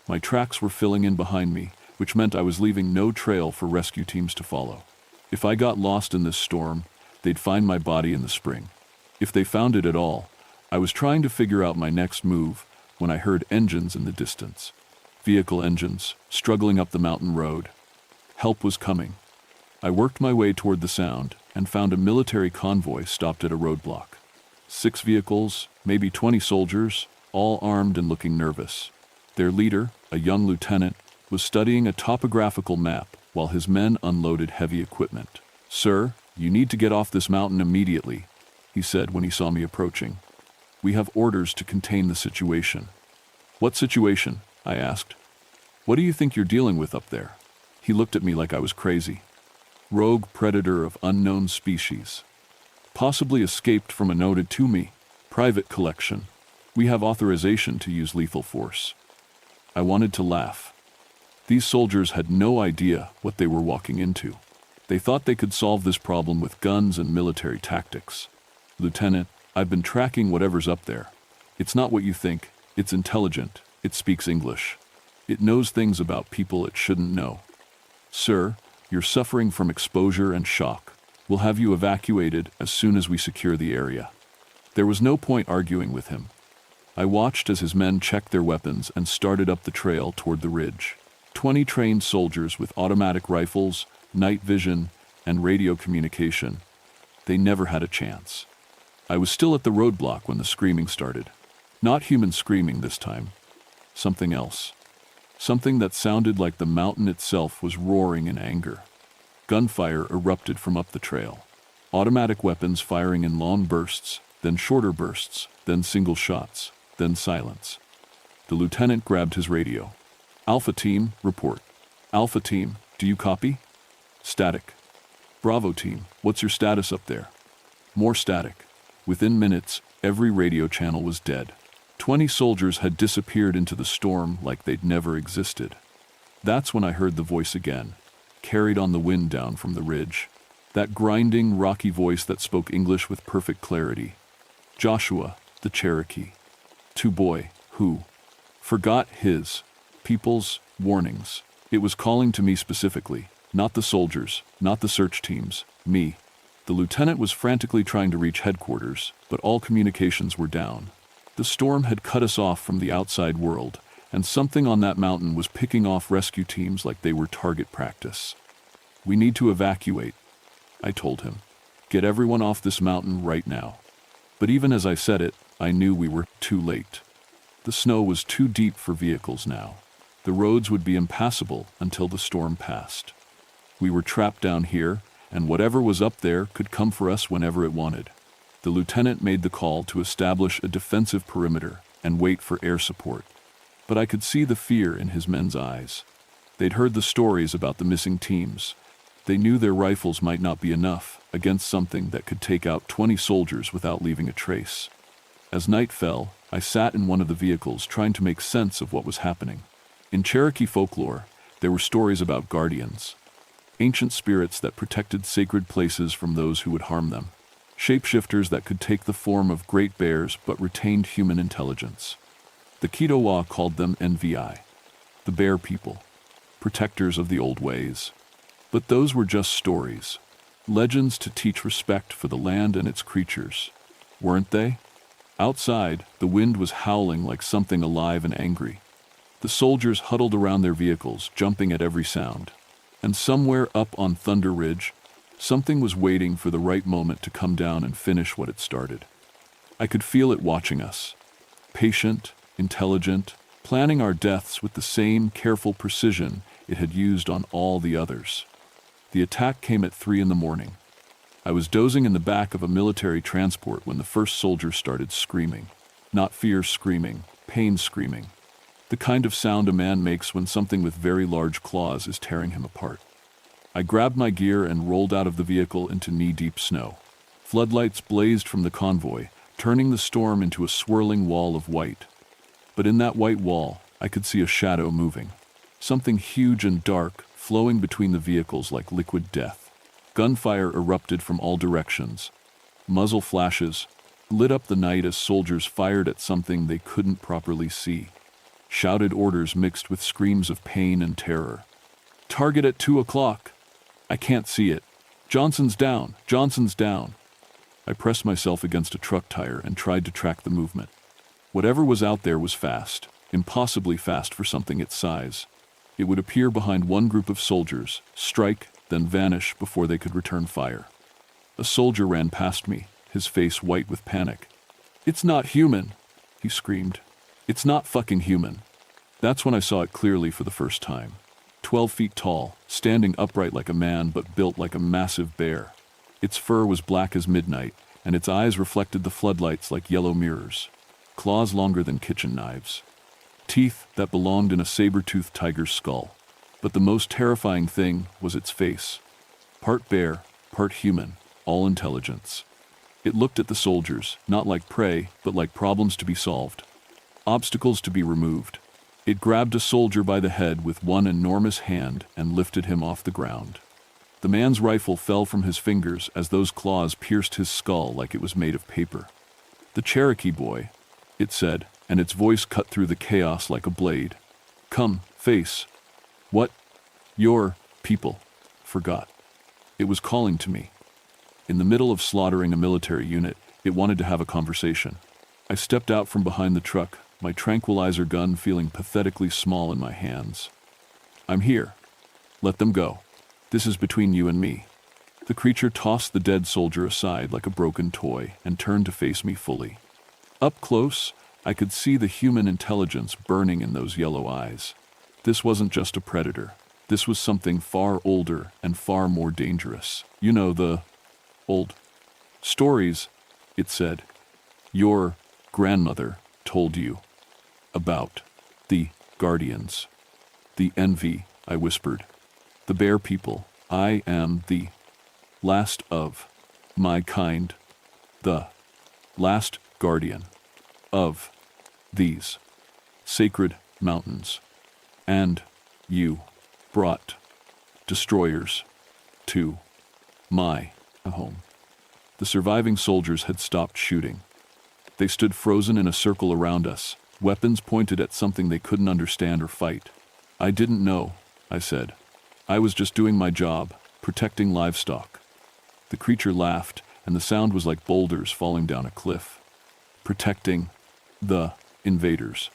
My tracks were filling in behind me, which meant I was leaving no trail for rescue teams to follow. If I got lost in this storm, they'd find my body in the spring. If they found it at all, I was trying to figure out my next move when I heard engines in the distance. Vehicle engines, struggling up the mountain road. Help was coming. I worked my way toward the sound and found a military convoy stopped at a roadblock. 6 vehicles, maybe 20 soldiers, all armed and looking nervous. Their leader, a young lieutenant, was studying a topographical map while his men unloaded heavy equipment. "Sir, you need to get off this mountain immediately," he said when he saw me approaching. "We have orders to contain the situation." "What situation?" I asked. "What do you think you're dealing with up there?" He looked at me like I was crazy. "Rogue predator of unknown species. Possibly escaped from a noted to me. Private collection. We have authorization to use lethal force." I wanted to laugh. These soldiers had no idea what they were walking into. They thought they could solve this problem with guns and military tactics. "Lieutenant, I've been tracking whatever's up there. It's not what you think, it's intelligent, It speaks English. It knows things about people it shouldn't know. Sir, you're suffering from exposure and shock. We'll have you evacuated as soon as we secure the area. There was no point arguing with him. I watched as his men checked their weapons and started up the trail toward the ridge. 20 trained soldiers with automatic rifles, night vision, and radio communication. They never had a chance. I was still at the roadblock when the screaming started. Not human screaming this time. Something else. Something that sounded like the mountain itself was roaring in anger. Gunfire erupted from up the trail. Automatic weapons firing in long bursts, then shorter bursts, then single shots, then silence. The lieutenant grabbed his radio. Alpha Team, report. Alpha Team, do you copy? Static. Bravo Team, what's your status up there? More static. Within minutes, every radio channel was dead. 20 soldiers had disappeared into the storm like they'd never existed. That's when I heard the voice again, carried on the wind down from the ridge. That grinding, rocky voice that spoke English with perfect clarity. Joshua, the Cherokee. To boy, who forgot his people's warnings. It was calling to me specifically, not the soldiers, not the search teams, me. The lieutenant was frantically trying to reach headquarters, but all communications were down. The storm had cut us off from the outside world, and something on that mountain was picking off rescue teams like they were target practice. We need to evacuate, I told him. Get everyone off this mountain right now. But even as I said it, I knew we were too late. The snow was too deep for vehicles now. The roads would be impassable until the storm passed. We were trapped down here, and whatever was up there could come for us whenever it wanted. The lieutenant made the call to establish a defensive perimeter and wait for air support. But I could see the fear in his men's eyes. They'd heard the stories about the missing teams. They knew their rifles might not be enough against something that could take out 20 soldiers without leaving a trace. As night fell, I sat in one of the vehicles trying to make sense of what was happening. In Cherokee folklore, there were stories about guardians, ancient spirits that protected sacred places from those who would harm them, shapeshifters that could take the form of great bears but retained human intelligence. The Kiowa called them NVI, the bear people, protectors of the old ways. But those were just stories, legends to teach respect for the land and its creatures, weren't they? Outside, the wind was howling like something alive and angry. The soldiers huddled around their vehicles, jumping at every sound. And somewhere up on Thunder Ridge, something was waiting for the right moment to come down and finish what it started. I could feel it watching us, patient, intelligent, planning our deaths with the same careful precision it had used on all the others. The attack came at 3 a.m. I was dozing in the back of a military transport when the first soldier started screaming. Not fear screaming, pain screaming. The kind of sound a man makes when something with very large claws is tearing him apart. I grabbed my gear and rolled out of the vehicle into knee-deep snow. Floodlights blazed from the convoy, turning the storm into a swirling wall of white. But in that white wall, I could see a shadow moving. Something huge and dark, flowing between the vehicles like liquid death. Gunfire erupted from all directions. Muzzle flashes lit up the night as soldiers fired at something they couldn't properly see. Shouted orders mixed with screams of pain and terror. Target at 2 o'clock. I can't see it. Johnson's down. Johnson's down. I pressed myself against a truck tire and tried to track the movement. Whatever was out there was fast, impossibly fast for something its size. It would appear behind one group of soldiers, strike, then vanish before they could return fire. A soldier ran past me, his face white with panic. "It's not human," he screamed. "It's not fucking human." That's when I saw it clearly for the first time. 12 feet tall, standing upright like a man but built like a massive bear. Its fur was black as midnight, and its eyes reflected the floodlights like yellow mirrors. Claws longer than kitchen knives. Teeth that belonged in a saber-toothed tiger's skull. But the most terrifying thing was its face. Part bear, part human, all intelligence. It looked at the soldiers, not like prey, but like problems to be solved. Obstacles to be removed. It grabbed a soldier by the head with one enormous hand and lifted him off the ground. The man's rifle fell from his fingers as those claws pierced his skull like it was made of paper. "The Cherokee boy," it said, and its voice cut through the chaos like a blade. Come, face what your people forgot. It was calling to me. In the middle of slaughtering a military unit, it wanted to have a conversation. I stepped out from behind the truck, my tranquilizer gun feeling pathetically small in my hands. I'm here. Let them go. This is between you and me. The creature tossed the dead soldier aside like a broken toy and turned to face me fully. Up close, I could see the human intelligence burning in those yellow eyes. This wasn't just a predator. This was something far older and far more dangerous. You know, the old stories, it said. Your grandmother told you about the guardians. The envy, I whispered. The bear people. I am the last of my kind. The last guardian of these sacred mountains. And you brought destroyers to my home. The surviving soldiers had stopped shooting. They stood frozen in a circle around us, weapons pointed at something they couldn't understand or fight. I didn't know, I said. I was just doing my job, protecting livestock. The creature laughed, and the sound was like boulders falling down a cliff. Protecting the invaders,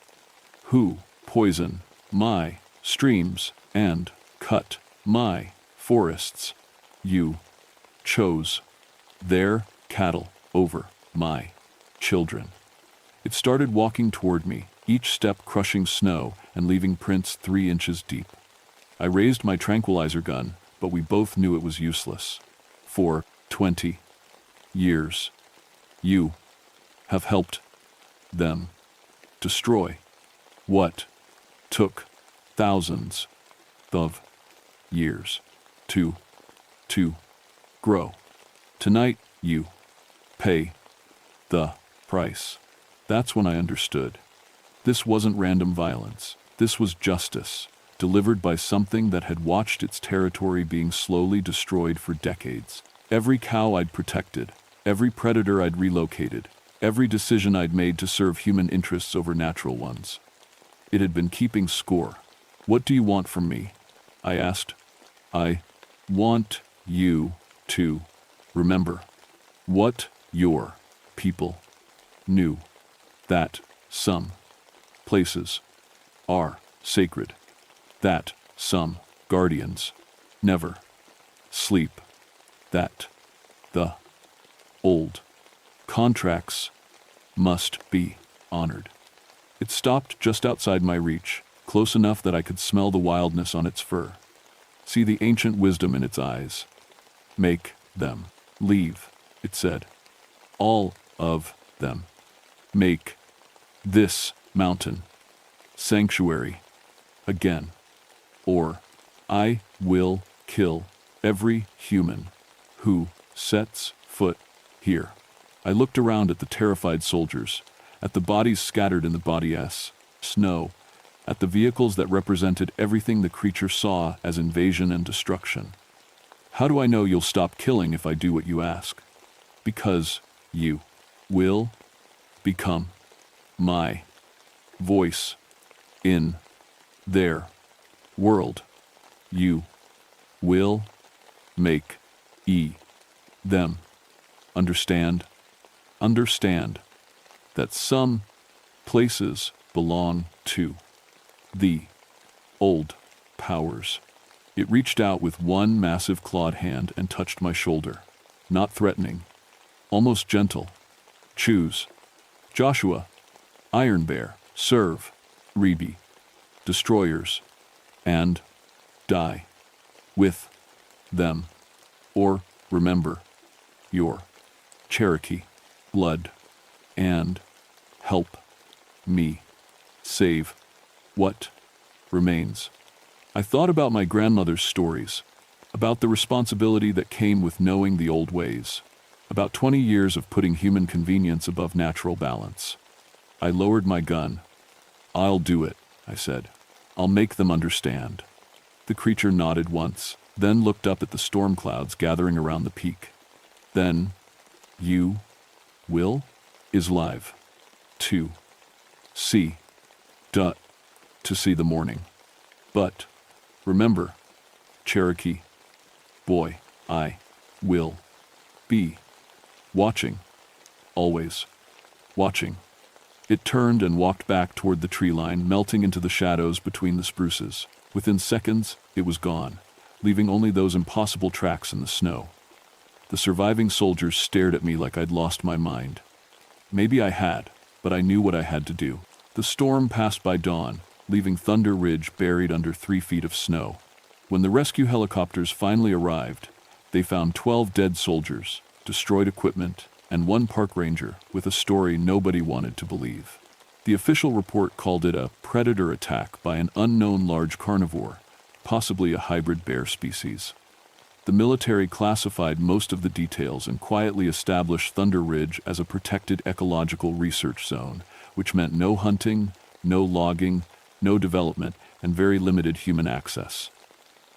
who poison my streams and cut my forests. You chose their cattle over my children. It started walking toward me, each step crushing snow and leaving prints 3 inches deep. I raised my tranquilizer gun, but we both knew it was useless. For 20 years, you have helped them destroy what took thousands of years to grow. Tonight, you pay the price. That's when I understood. This wasn't random violence. This was justice, delivered by something that had watched its territory being slowly destroyed for decades. Every cow I'd protected, every predator I'd relocated, every decision I'd made to serve human interests over natural ones. It had been keeping score. What do you want from me? I asked. I want you to remember what your people knew, that some places are sacred, that some guardians never sleep, that the old contracts must be honored. It stopped just outside my reach, close enough that I could smell the wildness on its fur, see the ancient wisdom in its eyes. Make them leave, it said. All of them. Make this mountain sanctuary again, or I will kill every human who sets foot here. I looked around at the terrified soldiers, at the bodies scattered in the body's snow, at the vehicles that represented everything the creature saw as invasion and destruction. How do I know you'll stop killing if I do what you ask? Because you will become my voice in their world. You will make them understand that some places belong to the old powers. It reached out with one massive clawed hand and touched my shoulder. Not threatening, almost gentle. Choose. Joshua, Iron Bear, serve, Rebe, destroyers, and die with them. Or remember your Cherokee blood and help me save what remains. I thought about my grandmother's stories, about the responsibility that came with knowing the old ways, about 20 years of putting human convenience above natural balance. I lowered my gun. I'll do it, I said. I'll make them understand. The creature nodded once, then looked up at the storm clouds gathering around the peak. Then, you will is live, too. See. To see the morning. But, remember, Cherokee, boy, I will be watching. Always watching. It turned and walked back toward the tree line, melting into the shadows between the spruces. Within seconds, it was gone, leaving only those impossible tracks in the snow. The surviving soldiers stared at me like I'd lost my mind. Maybe I had, but I knew what I had to do. The storm passed by dawn, leaving Thunder Ridge buried under 3 feet of snow. When the rescue helicopters finally arrived, they found 12 dead soldiers, destroyed equipment, and 1 park ranger with a story nobody wanted to believe. The official report called it a predator attack by an unknown large carnivore, possibly a hybrid bear species. The military classified most of the details and quietly established Thunder Ridge as a protected ecological research zone, which meant no hunting, no logging, no development, and very limited human access.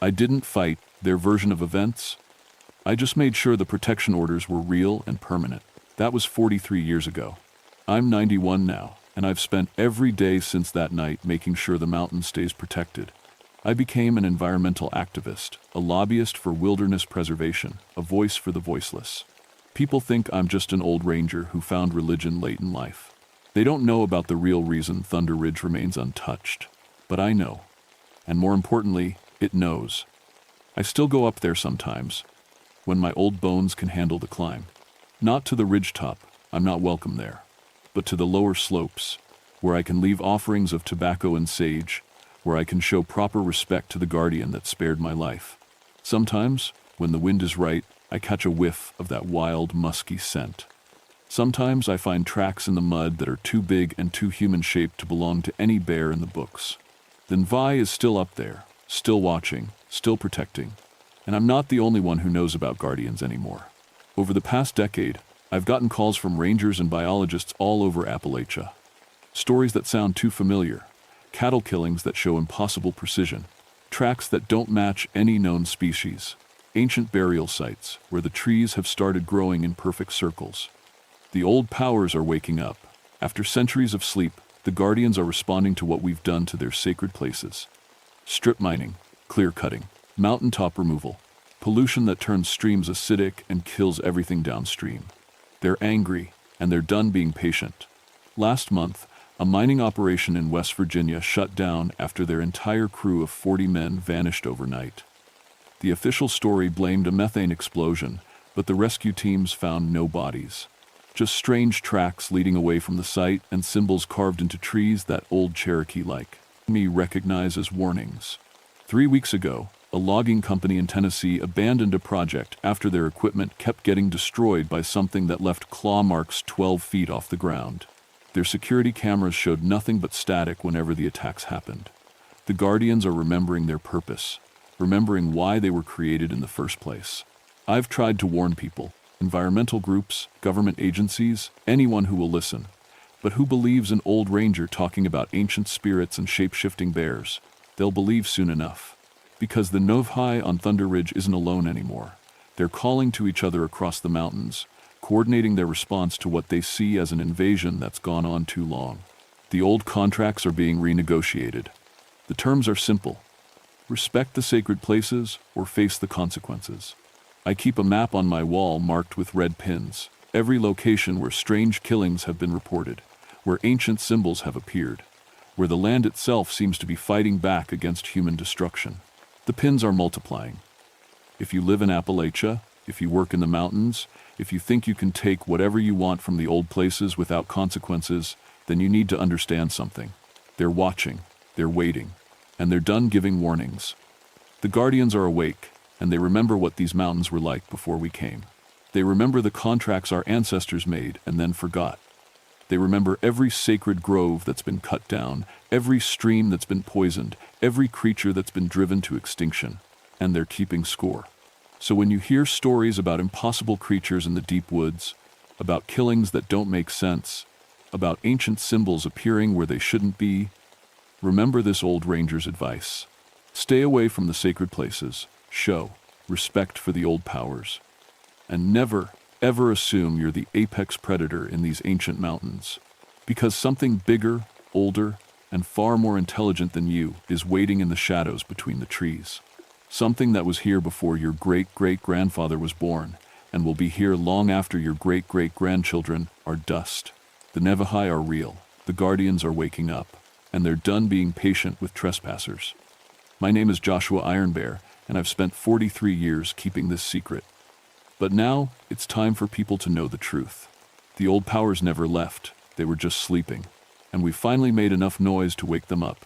I didn't fight their version of events. I just made sure the protection orders were real and permanent. That was 43 years ago. I'm 91 now, and I've spent every day since that night making sure the mountain stays protected. I became an environmental activist, a lobbyist for wilderness preservation, a voice for the voiceless. People think I'm just an old ranger who found religion late in life. They don't know about the real reason Thunder Ridge remains untouched. But I know. And more importantly, it knows. I still go up there sometimes, when my old bones can handle the climb. Not to the ridgetop, I'm not welcome there, but to the lower slopes, where I can leave offerings of tobacco and sage, where I can show proper respect to the guardian that spared my life. Sometimes, when the wind is right, I catch a whiff of that wild, musky scent. Sometimes I find tracks in the mud that are too big and too human-shaped to belong to any bear in the books. Then Vi is still up there, still watching, still protecting. And I'm not the only one who knows about guardians anymore. Over the past decade, I've gotten calls from rangers and biologists all over Appalachia. Stories that sound too familiar, cattle killings that show impossible precision, tracks that don't match any known species, ancient burial sites where the trees have started growing in perfect circles. The old powers are waking up. After centuries of sleep, the guardians are responding to what we've done to their sacred places. Strip mining, clear cutting, mountaintop removal, pollution that turns streams acidic and kills everything downstream. They're angry, and they're done being patient. Last month, a mining operation in West Virginia shut down after their entire crew of 40 men vanished overnight. The official story blamed a methane explosion, but the rescue teams found no bodies. Just strange tracks leading away from the site and symbols carved into trees that old Cherokee like me recognize as warnings. 3 weeks ago, a logging company in Tennessee abandoned a project after their equipment kept getting destroyed by something that left claw marks 12 feet off the ground. Their security cameras showed nothing but static whenever the attacks happened. The guardians are remembering their purpose, remembering why they were created in the first place. I've tried to warn people, environmental groups, government agencies, anyone who will listen. But who believes an old ranger talking about ancient spirits and shape-shifting bears? They'll believe soon enough. Because the Novhi on Thunder Ridge isn't alone anymore. They're calling to each other across the mountains, coordinating their response to what they see as an invasion that's gone on too long. The old contracts are being renegotiated. The terms are simple. Respect the sacred places or face the consequences. I keep a map on my wall marked with red pins, every location where strange killings have been reported, where ancient symbols have appeared, where the land itself seems to be fighting back against human destruction. The pins are multiplying. If you live in Appalachia, if you work in the mountains, if you think you can take whatever you want from the old places without consequences, then you need to understand something. They're watching, they're waiting, and they're done giving warnings. The guardians are awake, and they remember what these mountains were like before we came. They remember the contracts our ancestors made and then forgot. They remember every sacred grove that's been cut down, every stream that's been poisoned, every creature that's been driven to extinction, and they're keeping score. So when you hear stories about impossible creatures in the deep woods, about killings that don't make sense, about ancient symbols appearing where they shouldn't be, remember this old ranger's advice. Stay away from the sacred places, show respect for the old powers, and never, ever assume you're the apex predator in these ancient mountains. Because something bigger, older, and far more intelligent than you, is waiting in the shadows between the trees. Something that was here before your great-great-grandfather was born, and will be here long after your great-great-grandchildren are dust. The Navajo are real, the Guardians are waking up, and they're done being patient with trespassers. My name is Joshua Ironbear, and I've spent 43 years keeping this secret. But now, it's time for people to know the truth. The old powers never left, they were just sleeping, and we finally made enough noise to wake them up.